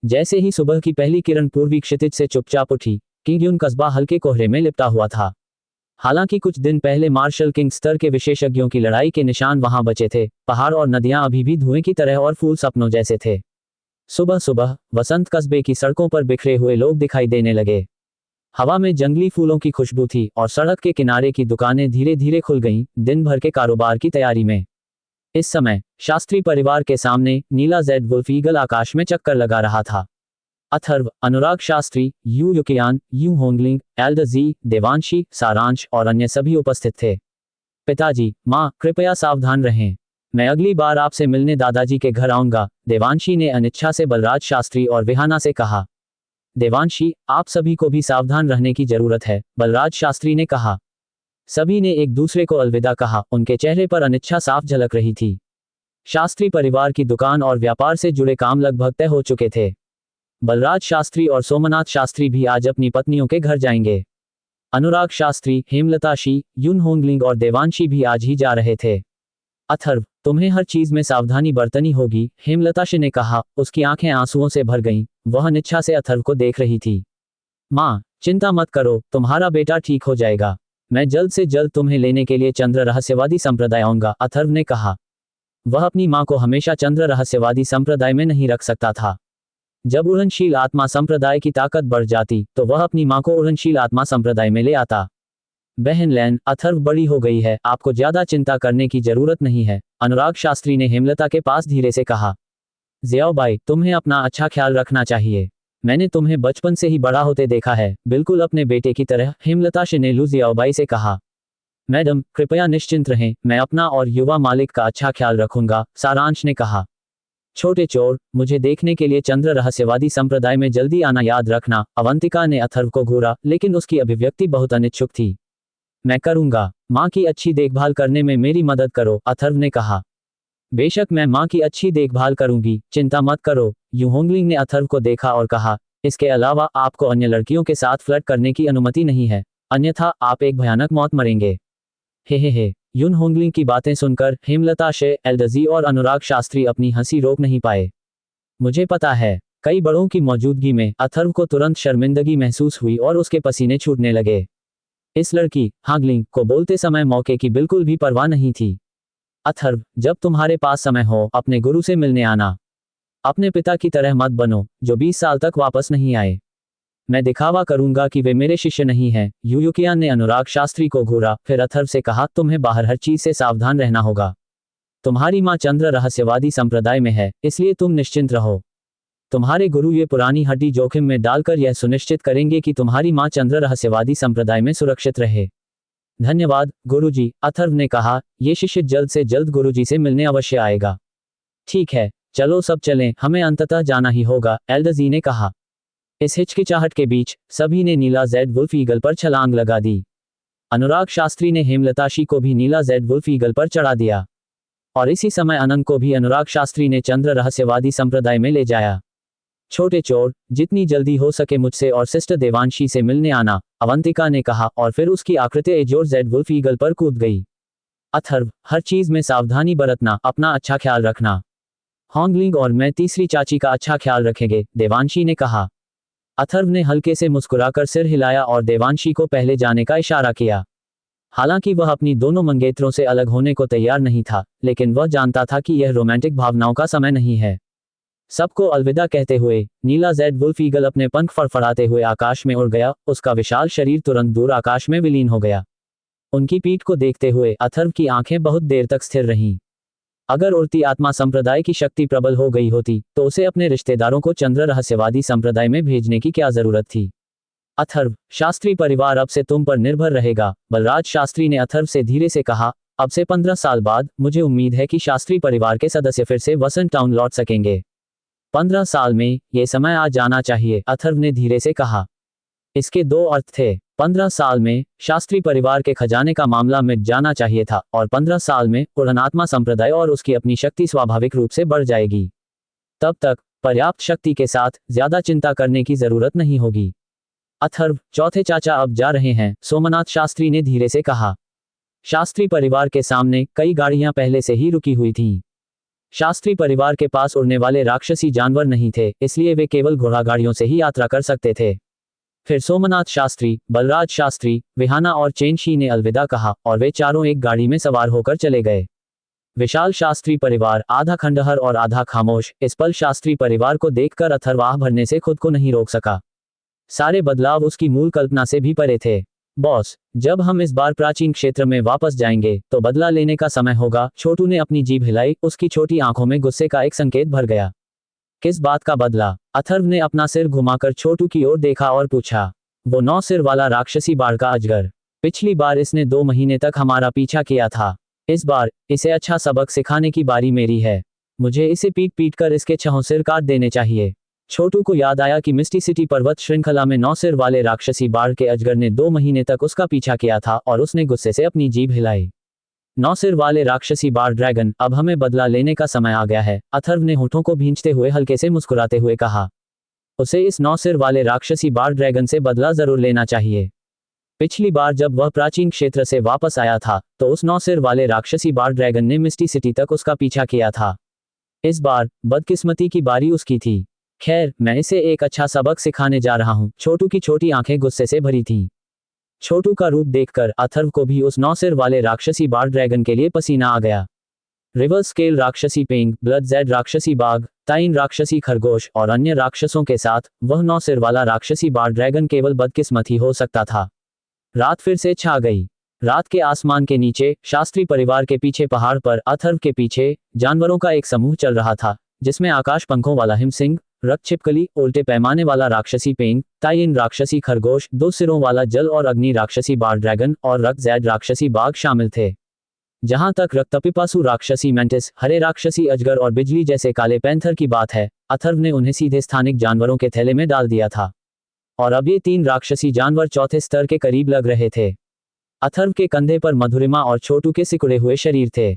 जैसे ही सुबह की पहली किरण पूर्वी क्षितिज से चुपचाप उठी, किंग्यून कस्बा हल्के कोहरे में लिपटा हुआ था। हालांकि कुछ दिन पहले मार्शल किंग स्तर के विशेषज्ञों की लड़ाई के निशान वहां बचे थे, पहाड़ और नदियां अभी भी धुएं की तरह और फूल सपनों जैसे थे। सुबह सुबह वसंत कस्बे की सड़कों पर बिखरे हुए लोग दिखाई देने लगे। हवा में जंगली फूलों की खुशबू थी और सड़क के किनारे की दुकानें धीरे धीरे खुल गईं, दिन भर के कारोबार की तैयारी में। इस समय शास्त्री परिवार के सामने नीला जेड वुल्फ ईगल आकाश में चक्कर लगा रहा था। Atharv, Anurag Shastri, Yu Yukian, Yu Hongling, elder ji, Devanshi, Saransh और अन्य सभी उपस्थित थे। पिताजी, माँ, कृपया सावधान रहें। मैं अगली बार आपसे मिलने दादाजी के घर आऊंगा, देवांशी ने अनिच्छा से बलराज शास्त्री और विहाना से कहा। देवांशी, आप सभी को भी सावधान रहने की जरूरत है, बलराज शास्त्री ने कहा। सभी ने एक दूसरे को अलविदा कहा। उनके चेहरे पर अनिच्छा साफ झलक रही थी। शास्त्री परिवार की दुकान और व्यापार से जुड़े काम लगभग तय हो चुके थे। बलराज शास्त्री और सोमनाथ शास्त्री भी आज अपनी पत्नियों के घर जाएंगे। अनुराग शास्त्री, हेमलता शी, युन होंगलिंग और देवांशी भी आज ही जा रहे थे। अथर्व, तुम्हें हर चीज में सावधानी बरतनी होगी, हेमलता शी ने कहा। उसकी आंखें आंसुओं से भर गईं। वह अनिच्छा से अथर्व को देख रही थी। माँ, चिंता मत करो, तुम्हारा बेटा ठीक हो जाएगा। मैं जल्द से जल्द तुम्हें लेने के लिए चंद्र रहस्यवादी संप्रदाय आऊंगा, अथर्व ने कहा। वह अपनी माँ को हमेशा चंद्र रहस्यवादी संप्रदाय में नहीं रख सकता था। जब उड़नशील आत्मा संप्रदाय की ताकत बढ़ जाती तो वह अपनी माँ को उड़नशील आत्मा संप्रदाय में ले आता। बहन लैन, अथर्व बड़ी हो गई है, आपको ज्यादा चिंता करने की जरूरत नहीं है, अनुराग शास्त्री ने हेमलता के पास धीरे से कहा। ज़ियाओबाई, तुम्हें अपना अच्छा ख्याल रखना चाहिए। मैंने तुम्हें बचपन से ही बड़ा होते देखा है, बिल्कुल अपने बेटे की तरह, हेमलता ने ज़ियाओबाई से कहा। मैडम, कृपया निश्चिंत रहें, मैं अपना और युवा मालिक का अच्छा ख्याल रखूंगा, सारांश ने कहा। छोटे चोर, मुझे देखने के लिए चंद्र रहस्यवादी संप्रदाय में जल्दी आना याद रखना, अवंतिका ने अथर्व को घूरा, लेकिन उसकी अभिव्यक्ति बहुत अनिच्छुक थी। मैं करूंगा, माँ की अच्छी देखभाल करने में मेरी मदद करो, अथर्व ने कहा। बेशक मैं माँ की अच्छी देखभाल करूंगी, चिंता मत करो, यूहोंगलिंग ने अथर्व को देखा और कहा। इसके अलावा आपको अन्य लड़कियों के साथ फ्लर्ट करने की अनुमति नहीं है, अन्यथा आप एक भयानक मौत मरेंगे। हे। युन होंगलिंग की बातें सुनकर हेमलता शे, एल्डजी और अनुराग शास्त्री अपनी हंसी रोक नहीं पाए। मुझे पता है, कई बड़ों की मौजूदगी में अथर्व को तुरंत शर्मिंदगी महसूस हुई और उसके पसीने छूटने लगे। इस लड़की हांगलिंग को बोलते समय मौके की बिल्कुल भी परवाह नहीं थी। अथर्व, जब तुम्हारे पास समय हो अपने गुरु से मिलने आना। अपने पिता की तरह मत बनो, जो 20 साल तक वापस नहीं आए। मैं दिखावा करूंगा कि वे मेरे शिष्य नहीं हैं। युयुकियान ने अनुराग शास्त्री को घूरा, फिर अथर्व से कहा, तुम्हें बाहर हर चीज से सावधान रहना होगा। तुम्हारी माँ चंद्र रहस्यवादी संप्रदाय में है, इसलिए तुम निश्चिंत रहो। तुम्हारे गुरु ये पुरानी हड्डी जोखिम में डालकर यह सुनिश्चित करेंगे कि तुम्हारी माँ चंद्र रहस्यवादी संप्रदाय में सुरक्षित रहे। धन्यवाद गुरुजी, अथर्व ने कहा। ये शिष्य जल्द से जल्द गुरुजी से मिलने अवश्य आएगा। ठीक है, चलो सब चलें, हमें अंततः जाना ही होगा, एल्डरजी ने कहा। इस हिचकिचाहट के बीच सभी ने नीला जेड वुल्फ ईगल पर छलांग लगा दी। अनुराग शास्त्री ने हेमलताशी को भी नीला जेड वुल्फ ईगल पर चढ़ा दिया और इसी समय अनंत को भी अनुराग शास्त्री ने चंद्र रहस्यवादी संप्रदाय में ले जाया। छोटे चोर, जितनी जल्दी हो सके मुझसे और सिस्टर देवांशी से मिलने आना, अवंतिका ने कहा और फिर उसकी आकृति एजोर जेड वुल्फ ईगल पर कूद गई। अथर्व, हर चीज में सावधानी बरतना, अपना अच्छा ख्याल रखना। हांगलिंग और मैं तीसरी चाची का अच्छा ख्याल रखेंगे, देवांशी ने कहा। अथर्व ने हल्के से मुस्कुराकर सिर हिलाया और देवांशी को पहले जाने का इशारा किया। हालांकि वह अपनी दोनों मंगेतरों से अलग होने को तैयार नहीं था, लेकिन वह जानता था कि यह रोमांटिक भावनाओं का समय नहीं है। सबको अलविदा कहते हुए नीला जेड वुल्फ ईगल अपने पंख फड़फड़ाते हुए आकाश में उड़ गया। उसका विशाल शरीर तुरंत दूर आकाश में विलीन हो गया। उनकी पीठ को देखते हुए अथर्व की आंखें बहुत देर तक स्थिर रहीं। अगर उड़ती आत्मा संप्रदाय की शक्ति प्रबल हो गई होती तो उसे अपने रिश्तेदारों को चंद्र रहस्यवादी संप्रदाय में भेजने की क्या जरूरत थी। अथर्व, शास्त्री परिवार अब से तुम पर निर्भर रहेगा, बलराज शास्त्री ने अथर्व से धीरे से कहा। अब से 15 साल बाद मुझे उम्मीद है कि शास्त्री परिवार के सदस्य फिर से वसंत टाउन लौट सकेंगे। 15 साल में ये समय आ जाना चाहिए, अथर्व ने धीरे से कहा। इसके दो अर्थ थे। 15 साल में शास्त्री परिवार के खजाने का मामला मिट जाना चाहिए था और 15 साल में उड़नात्मा संप्रदाय और उसकी अपनी शक्ति स्वाभाविक रूप से बढ़ जाएगी। तब तक पर्याप्त शक्ति के साथ ज्यादा चिंता करने की जरूरत नहीं होगी। अथर्व, चौथे चाचा अब जा रहे हैं, सोमनाथ शास्त्री ने धीरे से कहा। शास्त्री परिवार के सामने कई गाड़ियां पहले से ही रुकी हुई थीं। शास्त्री परिवार के पास उड़ने वाले राक्षसी जानवर नहीं थे, इसलिए वे केवल घोड़ा गाड़ियों से ही यात्रा कर सकते थे। फिर सोमनाथ शास्त्री, बलराज शास्त्री, विहाना और चेनशी ने अलविदा कहा और वे चारों एक गाड़ी में सवार होकर चले गए। विशाल शास्त्री परिवार, आधा खंडहर और आधा खामोश, इस पल शास्त्री परिवार को देखकर अथर्व आह भरने से खुद को नहीं रोक सका। सारे बदलाव उसकी मूल कल्पना से भी परे थे। बॉस, जब हम इस बार प्राचीन क्षेत्र में वापस जाएंगे तो बदला लेने का समय होगा। छोटू ने अपनी जीभ हिलाई, उसकी छोटी आंखों में गुस्से का एक संकेत भर गया। किस बात का बदला? अथर्व ने अपना सिर घुमाकर छोटू की ओर देखा और पूछा। वो 9 सिर वाला राक्षसी बाढ़ का अजगर। पिछली बार इसने 2 महीने तक हमारा पीछा किया था। इस बार इसे अच्छा सबक सिखाने की बारी मेरी है। मुझे इसे पीट पीट कर इसके 6 सिर काट देने चाहिए। छोटू को याद आया कि मिस्टी सिटी पर्वत श्रृंखला में 9 सिर वाले राक्षसी बाढ़ के अजगर ने 2 महीने तक उसका पीछा किया था और उसने गुस्से से अपनी जीभ हिलाई। 9 सिर वाले राक्षसी बाढ़ ड्रैगन, अब हमें बदला लेने का समय आ गया है, अथर्व ने होठों को भींचते हुए हल्के से मुस्कुराते हुए कहा। उसे इस 9 सिर वाले राक्षसी बाढ़ ड्रैगन से बदला जरूर लेना चाहिए। पिछली बार जब वह प्राचीन क्षेत्र से वापस आया था तो उस 9 सिर वाले राक्षसी बाढ़ ड्रैगन ने मिस्टी सिटी तक उसका पीछा किया था। इस बार बदकिस्मती की बारी उसकी थी। खैर, मैं इसे एक अच्छा सबक सिखाने जा रहा हूँ। छोटू की छोटी आंखें गुस्से से भरी थीं। छोटू का रूप देखकर अथर्व को भी उस 9 सिर वाले राक्षसी बाढ़ ड्रैगन के लिए पसीना आ गया। रिवर्स स्केल राक्षसी पेंग, ब्लड जेड राक्षसी बाघ, ताइन राक्षसी खरगोश और अन्य राक्षसों के साथ वह 9 सिर वाला राक्षसी बाढ़ ड्रैगन केवल बदकिस्मत ही हो सकता था। रात फिर से छा गई। रात के आसमान के नीचे शास्त्री परिवार के पीछे पहाड़ पर अथर्व के पीछे जानवरों का एक समूह चल रहा था, जिसमें आकाश पंखों वाला हिमसिंह, रक्त छिपकली, उल्टे पैमाने वाला राक्षसी पेंग, ताइन राक्षसी खरगोश, 2 सिरों वाला जल और अग्नि राक्षसी बाढ़ ड्रैगन और रक्त जैड राक्षसी बाघ शामिल थे। जहां तक रक्तपिपासु राक्षसी मेंटिस, हरे राक्षसी अजगर और बिजली जैसे काले पैंथर की बात है, अथर्व ने उन्हें सीधे स्थानिक जानवरों के थैले में डाल दिया था और अब ये 3 राक्षसी जानवर चौथे स्तर के करीब लग रहे थे। अथर्व के कंधे पर मधुरिमा और छोटू के सिकुड़े हुए शरीर थे।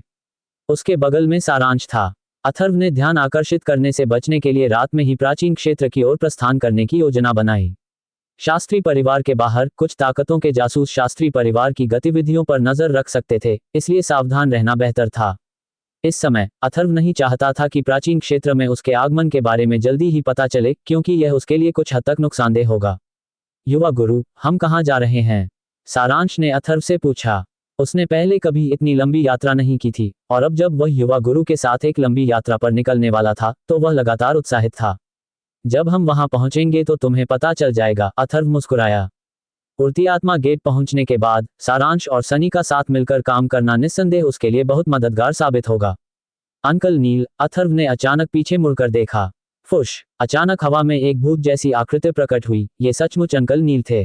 उसके बगल में सारांश था। अथर्व ने ध्यान आकर्षित करने से बचने के लिए रात में ही प्राचीन क्षेत्र की ओर प्रस्थान करने की योजना बनाई। शास्त्री परिवार के बाहर कुछ ताकतों के जासूस शास्त्री परिवार की गतिविधियों पर नजर रख सकते थे, इसलिए सावधान रहना बेहतर था। इस समय अथर्व नहीं चाहता था कि प्राचीन क्षेत्र में उसके आगमन के बारे में जल्दी ही पता चले, क्योंकि यह उसके लिए कुछ हद तक नुकसानदेह होगा। युवा गुरु, हम कहाँ जा रहे हैं? सारांश ने अथर्व से पूछा। उसने पहले कभी इतनी लंबी यात्रा नहीं की थी, और अब जब वह युवा गुरु के साथ एक लंबी यात्रा पर निकलने वाला था तो वह लगातार उत्साहित था। जब हम वहां पहुंचेंगे तो तुम्हें पता चल जाएगा, अथर्व मुस्कुराया। उड़ती आत्मा गेट पहुंचने के बाद सारांश और सनी का साथ मिलकर काम करना निस्संदेह उसके लिए बहुत मददगार साबित होगा। अंकल नील, अथर्व ने अचानक पीछे मुड़कर देखा। फुश, अचानक हवा में एक भूत जैसी आकृति प्रकट हुई। ये सचमुच अंकल नील थे।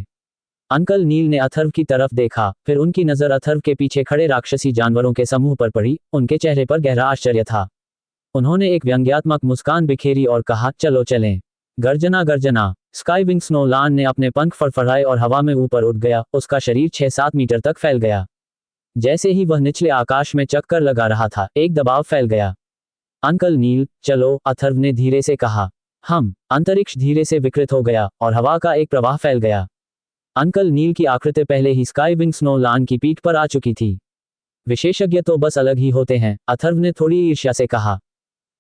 अंकल नील ने अथर्व की तरफ देखा, फिर उनकी नजर अथर्व के पीछे खड़े राक्षसी जानवरों के समूह पर पड़ी। उनके चेहरे पर गहरा आश्चर्य था। उन्होंने एक व्यंग्यात्मक मुस्कान बिखेरी और कहा, चलो चलें। गर्जना गर्जना, स्काईविंग स्नोलैंड ने अपने पंख फड़फड़ाए और हवा में ऊपर उठ गया। उसका शरीर 6-7 मीटर तक फैल गया। जैसे ही वह निचले आकाश में चक्कर लगा रहा था, एक दबाव फैल गया। अंकल नील, चलो, अथर्व ने धीरे से कहा। अंतरिक्ष धीरे से विकृत हो गया और हवा का एक प्रवाह फैल गया। अंकल नील की आकृति पहले ही स्काईविंग स्नोलैंड की पीठ पर आ चुकी थी। विशेषज्ञ तो बस अलग ही होते हैं, अथर्व ने थोड़ी ईर्ष्या से कहा।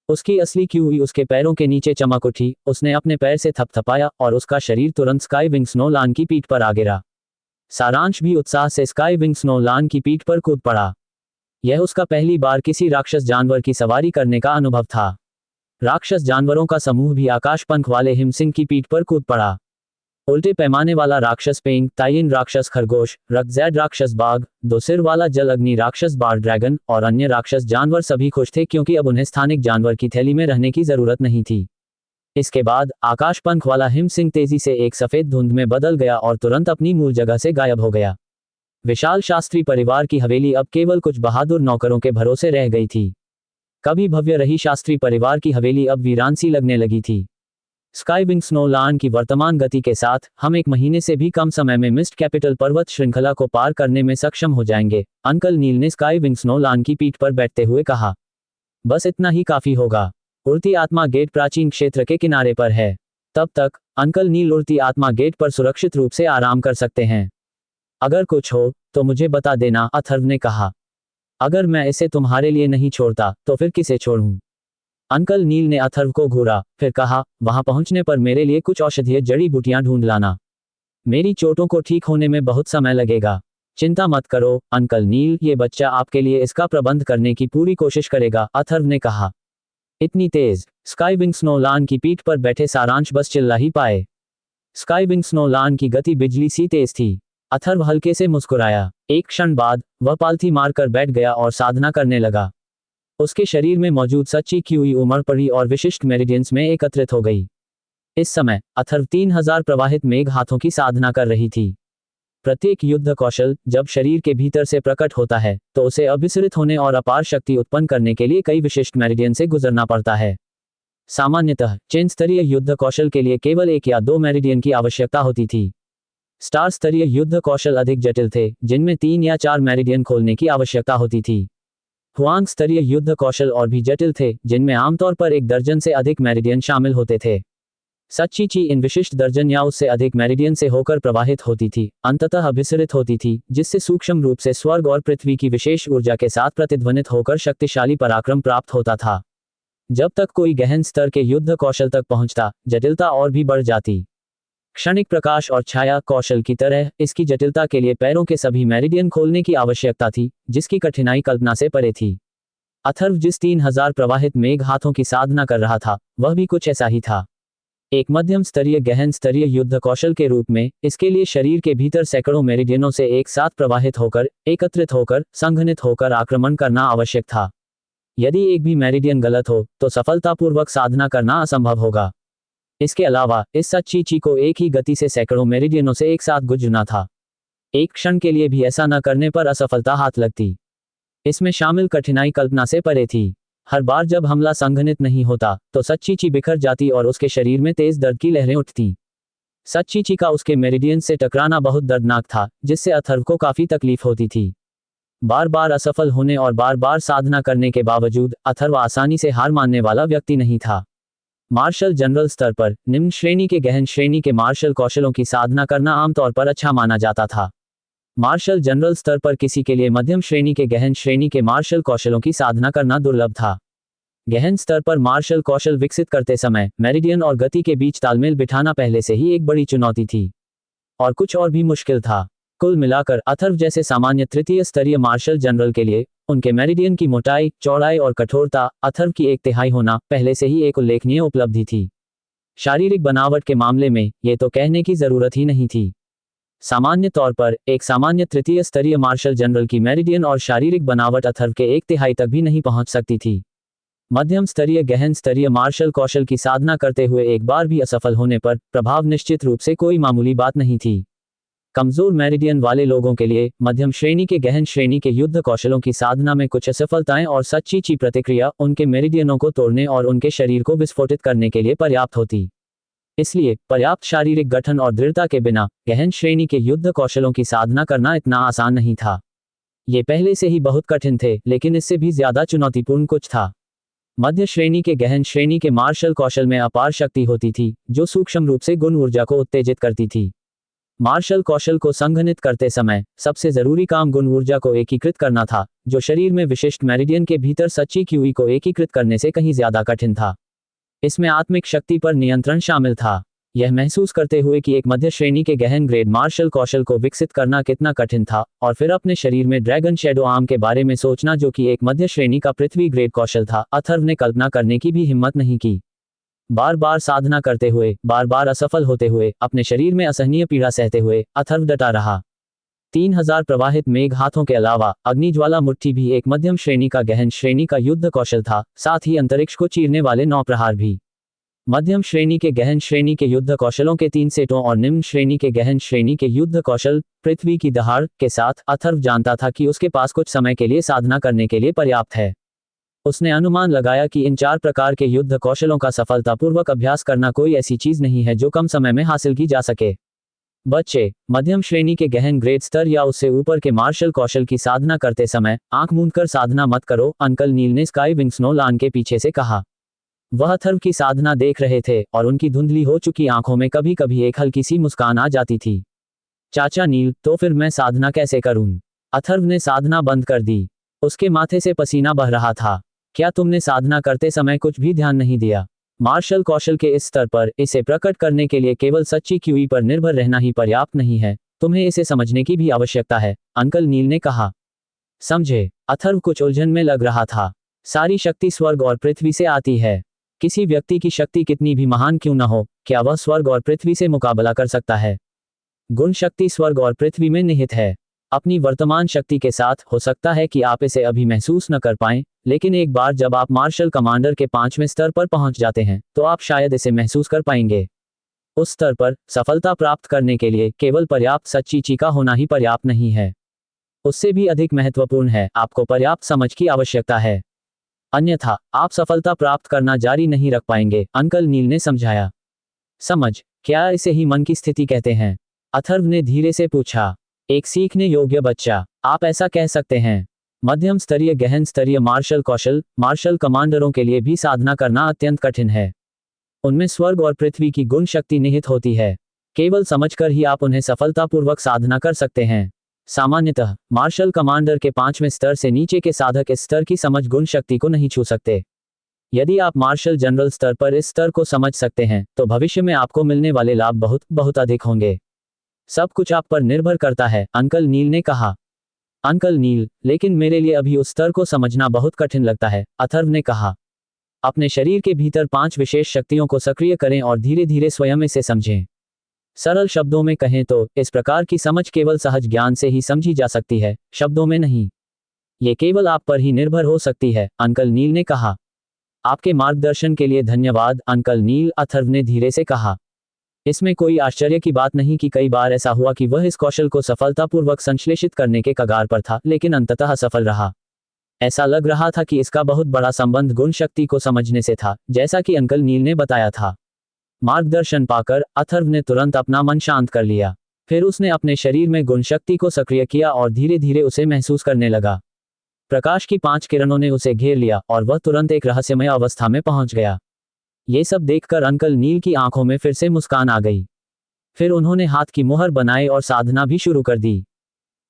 उसकी असली क्यूई उसके पैरों के नीचे चमक उठी। उसने अपने पैर से थपथपाया और उसका शरीर तुरंत स्काईविंग स्नोलैंड की पीठ पर आ गिरा। सारांश भी उत्साह से स्काईविंग स्नोलैंड की पीठ पर कूद पड़ा। यह उसका पहली बार किसी राक्षस जानवर की सवारी करने का अनुभव था। राक्षस जानवरों का समूह भी आकाश पंख वाले हिमसिंह की पीठ पर कूद पड़ा। उल्टे पैमाने वाला राक्षस पेंग, ताइन राक्षस खरगोश, रक्तजैड राक्षस बाघ, दो सिर वाला जल अग्नि राक्षस बार ड्रैगन और अन्य राक्षस जानवर सभी खुश थे, क्योंकि अब उन्हें स्थानिक जानवर की थैली में रहने की जरूरत नहीं थी। इसके बाद आकाश पंख वाला हिमसिंह तेजी से एक सफेद धुंध में बदल गया और तुरंत अपनी मूल जगह से गायब हो गया। विशाल शास्त्री परिवार की हवेली अब केवल कुछ बहादुर नौकरों के भरोसे रह गई थी। कभी भव्य रही शास्त्री परिवार की हवेली अब वीरान सी लगने लगी थी। स्काईविंग स्नोलैंड की वर्तमान गति के साथ हम 1 महीने से भी कम समय में मिस्ट कैपिटल पर्वत श्रृंखला को पार करने में सक्षम हो जाएंगे, अंकल नील ने स्काईविंग स्नोलैंड की पीठ पर बैठते हुए कहा। बस इतना ही काफी होगा। उड़ती आत्मा गेट प्राचीन क्षेत्र के किनारे पर है। तब तक अंकल नील उड़ती आत्मा गेट पर सुरक्षित रूप से आराम कर सकते हैं। अगर कुछ हो तो मुझे बता देना, अथर्व ने कहा। अगर मैं इसे तुम्हारे लिए नहीं छोड़ता तो फिर किसे छोड़ूं? अंकल नील ने अथर्व को घूरा, फिर कहा, वहां पहुंचने पर मेरे लिए कुछ औषधीय जड़ी बूटियां ढूंढ लाना। मेरी चोटों को ठीक होने में बहुत समय लगेगा। चिंता मत करो अंकल नील, ये बच्चा आपके लिए इसका प्रबंध करने की पूरी कोशिश करेगा, अथर्व ने कहा। इतनी तेज? स्काईविंग स्नोलैंड की पीठ पर बैठे सारांश बस चिल्ला ही पाए। स्काईविंग स्नोलैंड की गति बिजली सी तेज थी। अथर्व हल्के से मुस्कुराया। एक क्षण बाद वह पालथी मारकर बैठ गया और साधना करने लगा। उसके शरीर में मौजूद सच्ची क्यूई उमड़ पड़ी और विशिष्ट मेरिडियंस में एकत्रित हो गई। इस समय अथर्व 3000 प्रवाहित मेघ हाथों की साधना कर रही थी। प्रत्येक युद्ध कौशल जब शरीर के भीतर से प्रकट होता है तो उसे अभिसरित होने और अपार शक्ति उत्पन्न करने के लिए कई विशिष्ट मेरिडियन से गुजरना पड़ता है। सामान्यतः चेन स्तरीय युद्ध कौशल के लिए केवल 1 या 2 मेरिडियन की आवश्यकता होती थी। स्टार स्तरीय युद्ध कौशल अधिक जटिल थे, जिनमें 3 या 4 मेरिडियन खोलने की आवश्यकता होती थी। हुआंग स्तरीय युद्ध कौशल और भी जटिल थे, जिनमें आमतौर पर 1 दर्जन से अधिक मेरिडियन शामिल होते थे। सच्ची ची इन विशिष्ट दर्जन या उससे अधिक मेरिडियन से होकर प्रवाहित होती थी, अंततः अभिसरित होती थी, जिससे सूक्ष्म रूप से स्वर्ग और पृथ्वी की विशेष ऊर्जा के साथ प्रतिध्वनित होकर शक्तिशाली पराक्रम प्राप्त होता था। जब तक कोई गहन स्तर के युद्ध कौशल तक पहुंचता, जटिलता और भी बढ़ जाती। क्षणिक प्रकाश और छाया कौशल की तरह इसकी जटिलता के लिए पैरों के सभी मेरिडियन खोलने की आवश्यकता थी, जिसकी कठिनाई कल्पना से परे थी। अथर्व जिस 3000 प्रवाहित मेघ हाथों की साधना कर रहा था, वह भी कुछ ऐसा ही था। एक मध्यम स्तरीय गहन स्तरीय युद्ध कौशल के रूप में इसके लिए शरीर के भीतर सैकड़ों मेरिडियनों से एक साथ प्रवाहित होकर, एकत्रित होकर, संघनित होकर आक्रमण करना आवश्यक था। यदि एक भी मेरिडियन गलत हो तो सफलतापूर्वक साधना करना असंभव होगा। इसके अलावा इस सच्ची ची को एक ही गति से सैकड़ों मेरिडियनों से एक साथ गुजरना था। एक क्षण के लिए भी ऐसा न करने पर असफलता हाथ लगती। इसमें शामिल कठिनाई कल्पना से परे थी। हर बार जब हमला संघनित नहीं होता तो सच्ची ची बिखर जाती और उसके शरीर में तेज दर्द की लहरें उठती। सच्ची ची का उसके मेरिडियन से टकराना बहुत दर्दनाक था, जिससे अथर्व को काफी तकलीफ होती थी। बार बार असफल होने और बार बार साधना करने के बावजूद अथर्व आसानी से हार मानने वाला व्यक्ति नहीं था। मार्शल जनरल स्तर पर निम्न श्रेणी के गहन श्रेणी के मार्शल कौशलों की साधना करना आमतौर पर अच्छा माना जाता था। मार्शल जनरल स्तर पर किसी के लिए मध्यम श्रेणी के गहन श्रेणी के मार्शल कौशलों की साधना करना दुर्लभ था। गहन स्तर पर मार्शल कौशल विकसित करते समय मेरिडियन और गति के बीच तालमेल बिठाना पहले से ही एक बड़ी चुनौती थी, और कुछ और भी मुश्किल था। कुल मिलाकर अथर्व जैसे सामान्य तृतीय स्तरीय मार्शल जनरल के लिए उनके मेरिडियन की मोटाई, चौड़ाई और कठोरता अथर्व की 1/3 होना पहले से ही एक उल्लेखनीय उपलब्धि थी। शारीरिक बनावट के मामले में ये तो कहने की जरूरत ही नहीं थी। सामान्य तौर पर एक सामान्य तृतीय स्तरीय मार्शल जनरल की मेरिडियन और शारीरिक बनावट अथर्व के 1/3 तक भी नहीं पहुंच सकती थी। मध्यम स्तरीय गहन स्तरीय मार्शल कौशल की साधना करते हुए एक बार भी असफल होने पर प्रभाव निश्चित रूप से कोई मामूली बात नहीं थी। कमजोर मेरिडियन वाले लोगों के लिए मध्यम श्रेणी के गहन श्रेणी के युद्ध कौशलों की साधना में कुछ असफलताएं और सच्ची प्रतिक्रिया उनके मेरिडियनों को तोड़ने और उनके शरीर को विस्फोटित करने के लिए पर्याप्त होती। इसलिए पर्याप्त शारीरिक गठन और दृढ़ता के बिना गहन श्रेणी के युद्ध कौशलों की साधना करना इतना आसान नहीं था। ये पहले से ही बहुत कठिन थे, लेकिन इससे भी ज्यादा चुनौतीपूर्ण कुछ था। मध्य श्रेणी के गहन श्रेणी के मार्शल कौशल में अपार शक्ति होती थी, जो सूक्ष्म रूप से गुण ऊर्जा को उत्तेजित करती थी। मार्शल कौशल को संघनित करते समय सबसे जरूरी काम गुण ऊर्जा को एकीकृत करना था, जो शरीर में विशिष्ट मेरिडियन के भीतर सच्ची क्यूई को एकीकृत करने से कहीं ज्यादा कठिन था। इसमें आत्मिक शक्ति पर नियंत्रण शामिल था। यह महसूस करते हुए कि एक मध्य श्रेणी के गहन ग्रेड मार्शल कौशल को विकसित करना कितना कठिन था, और फिर अपने शरीर में ड्रैगन शैडो आर्म के बारे में सोचना जो कि एक मध्य श्रेणी का पृथ्वी ग्रेड कौशल था, अथर्व ने कल्पना करने की भी हिम्मत नहीं की। बार बार साधना करते हुए, बार बार असफल होते हुए, अपने शरीर में असहनीय पीड़ा सहते हुए अथर्व डटा रहा। 3000 प्रवाहित मेघ हाथों के अलावा अग्निज्वाला मुट्ठी भी एक मध्यम श्रेणी का गहन श्रेणी का युद्ध कौशल था, साथ ही अंतरिक्ष को चीरने वाले 9 प्रहार भी। मध्यम श्रेणी के गहन श्रेणी के युद्ध कौशलों के 3 सेटों और निम्न श्रेणी के गहन श्रेणी के युद्ध कौशल पृथ्वी की दहाड़ के साथ अथर्व जानता था कि उसके पास कुछ समय के लिए साधना करने के लिए पर्याप्त है। उसने अनुमान लगाया कि इन 4 प्रकार के युद्ध कौशलों का सफलतापूर्वक अभ्यास करना कोई ऐसी चीज नहीं है जो कम समय में हासिल की जा सके। बच्चे, मध्यम श्रेणी के गहन ग्रेड स्तर या उससे ऊपर के मार्शल कौशल की साधना करते समय आंख मूंदकर साधना मत करो, अंकल नील ने स्काई विंग स्नो लान के पीछे से कहा। वह अथर्व की साधना देख रहे थे और उनकी धुंधली हो चुकी आंखों में कभी कभी एक हल्की सी मुस्कान आ जाती थी। चाचा नील, तो फिर मैं साधना कैसे करूं? अथर्व ने साधना बंद कर दी। उसके माथे से पसीना बह रहा था। क्या तुमने साधना करते समय कुछ भी ध्यान नहीं दिया? मार्शल कौशल के इस स्तर पर इसे प्रकट करने के लिए केवल सच्ची क्यूई पर निर्भर रहना ही पर्याप्त नहीं है, तुम्हें इसे समझने की भी आवश्यकता है, अंकल नील ने कहा। समझे? अथर्व कुछ उलझन में लग रहा था। सारी शक्ति स्वर्ग और पृथ्वी से आती है। किसी व्यक्ति की शक्ति कितनी भी महान क्यों न हो, क्या वह स्वर्ग और पृथ्वी से मुकाबला कर सकता है? गुण शक्ति स्वर्ग और पृथ्वी में निहित है। अपनी वर्तमान शक्ति के साथ हो सकता है कि आप इसे अभी महसूस न कर पाएं, लेकिन एक बार जब आप मार्शल कमांडर के 5वें स्तर पर पहुंच जाते हैं तो आप शायद इसे महसूस कर पाएंगे। उस स्तर पर सफलता प्राप्त करने के लिए केवल पर्याप्त सच्ची चीका होना ही पर्याप्त नहीं है। उससे भी अधिक महत्वपूर्ण है, आपको पर्याप्त समझ की आवश्यकता है, अन्यथा आप सफलता प्राप्त करना जारी नहीं रख पाएंगे, अंकल नील ने समझाया। समझ, क्या इसे ही मन की स्थिति कहते हैं? अथर्व ने धीरे से पूछा। एक सीखने योग्य बच्चा, आप ऐसा कह सकते हैं। मध्यम स्तरीय गहन स्तरीय मार्शल कौशल मार्शल कमांडरों के लिए भी साधना करना अत्यंत कठिन है। उनमें स्वर्ग और पृथ्वी की गुण शक्ति निहित होती है। केवल समझकर ही आप उन्हें सफलतापूर्वक साधना कर सकते हैं। सामान्यतः मार्शल कमांडर के 5वें स्तर से नीचे के साधक इस स्तर की समझ गुण शक्ति को नहीं छू सकते। यदि आप मार्शल जनरल स्तर पर इस स्तर को समझ सकते हैं तो भविष्य में आपको मिलने वाले लाभ बहुत बहुत अधिक होंगे। सब कुछ आप पर निर्भर करता है, अंकल नील ने कहा। अंकल नील, लेकिन मेरे लिए अभी उस स्तर को समझना बहुत कठिन लगता है, अथर्व ने कहा। अपने शरीर के भीतर 5 विशेष शक्तियों को सक्रिय करें और धीरे धीरे स्वयं इसे समझें। सरल शब्दों में कहें तो इस प्रकार की समझ केवल सहज ज्ञान से ही समझी जा सकती है, शब्दों में नहीं। ये केवल आप पर ही निर्भर हो सकती है, अंकल नील ने कहा। आपके मार्गदर्शन के लिए धन्यवाद, अंकल नील, अथर्व ने धीरे से कहा। इसमें कोई आश्चर्य की बात नहीं कि कई बार ऐसा हुआ कि वह इस कौशल को सफलतापूर्वक संश्लेषित करने के कगार पर था, लेकिन अंततः सफल रहा। ऐसा लग रहा था कि इसका बहुत बड़ा संबंध गुण शक्ति को समझने से था, जैसा कि अंकल नील ने बताया था। मार्गदर्शन पाकर अथर्व ने तुरंत अपना मन शांत कर लिया। फिर उसने अपने शरीर में गुण शक्ति को सक्रिय किया और धीरे धीरे उसे महसूस करने लगा। प्रकाश की 5 किरणों ने उसे घेर लिया और वह तुरंत एक रहस्यमय अवस्था में पहुंच गया। ये सब देखकर अंकल नील की आंखों में फिर से मुस्कान आ गई। फिर उन्होंने हाथ की मुहर बनाई और साधना भी शुरू कर दी।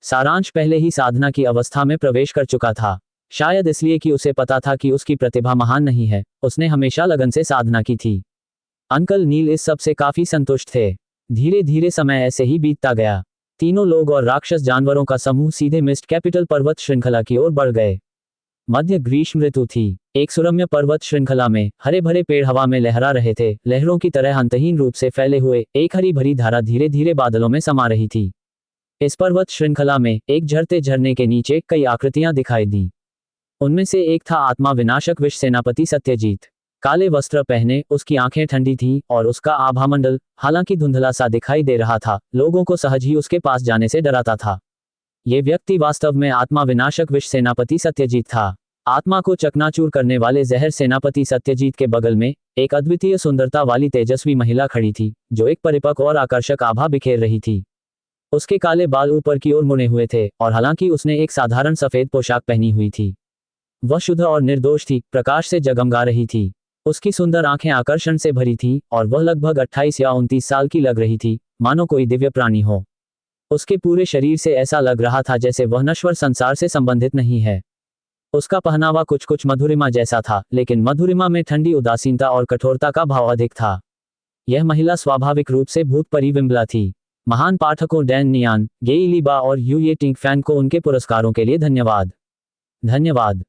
सारांश पहले ही साधना की अवस्था में प्रवेश कर चुका था। शायद इसलिए कि उसे पता था कि उसकी प्रतिभा महान नहीं है, उसने हमेशा लगन से साधना की थी। अंकल नील इस सब से काफी संतुष्ट थे। धीरे धीरे समय ऐसे ही बीतता गया। तीनों लोग और राक्षस जानवरों का समूह सीधे मिस्ट कैपिटल पर्वत श्रृंखला की ओर बढ़ गए। मध्य ग्रीष्म ऋतु थी। एक सुरम्य पर्वत श्रृंखला में हरे भरे पेड़ हवा में लहरा रहे थे। लहरों की तरह अंतहीन रूप से फैले हुए एक हरी भरी धारा धीरे धीरे बादलों में समा रही थी। इस पर्वत श्रृंखला में एक झरते झरने के नीचे कई आकृतियां दिखाई दी। उनमें से एक था आत्मा विनाशक विष सेनापति सत्यजीत। काले वस्त्र पहने, उसकी आंखें ठंडी थीं और उसका आभामंडल, हालांकि धुंधला सा दिखाई दे रहा था, लोगों को सहज ही उसके पास जाने से डराता था। ये व्यक्ति वास्तव में आत्मा विनाशक विष सेनापति सत्यजीत था। आत्मा को चकनाचूर करने वाले जहर सेनापति सत्यजीत के बगल में एक अद्वितीय सुंदरता वाली तेजस्वी महिला खड़ी थी, जो एक परिपक्व और आकर्षक आभा बिखेर रही थी। उसके काले बाल ऊपर की ओर मुड़े हुए थे और हालांकि उसने एक साधारण सफेद पोशाक पहनी हुई थी, वह शुद्ध और निर्दोष थी, प्रकाश से जगमगा रही थी। उसकी सुंदर आंखें आकर्षण से भरी थीं और वह लगभग 28 या 29 साल की लग रही थी, मानो कोई दिव्य प्राणी हो। उसके पूरे शरीर से ऐसा लग रहा था जैसे वह नश्वर संसार से संबंधित नहीं है। उसका पहनावा कुछ कुछ मधुरिमा जैसा था, लेकिन मधुरिमा में ठंडी उदासीनता और कठोरता का भाव अधिक था। यह महिला स्वाभाविक रूप से भूत परिविम्बला थी। महान पाठकों डैन नियान, गेई लीबा और यू ये टिंग फैन को उनके पुरस्कारों के लिए धन्यवाद।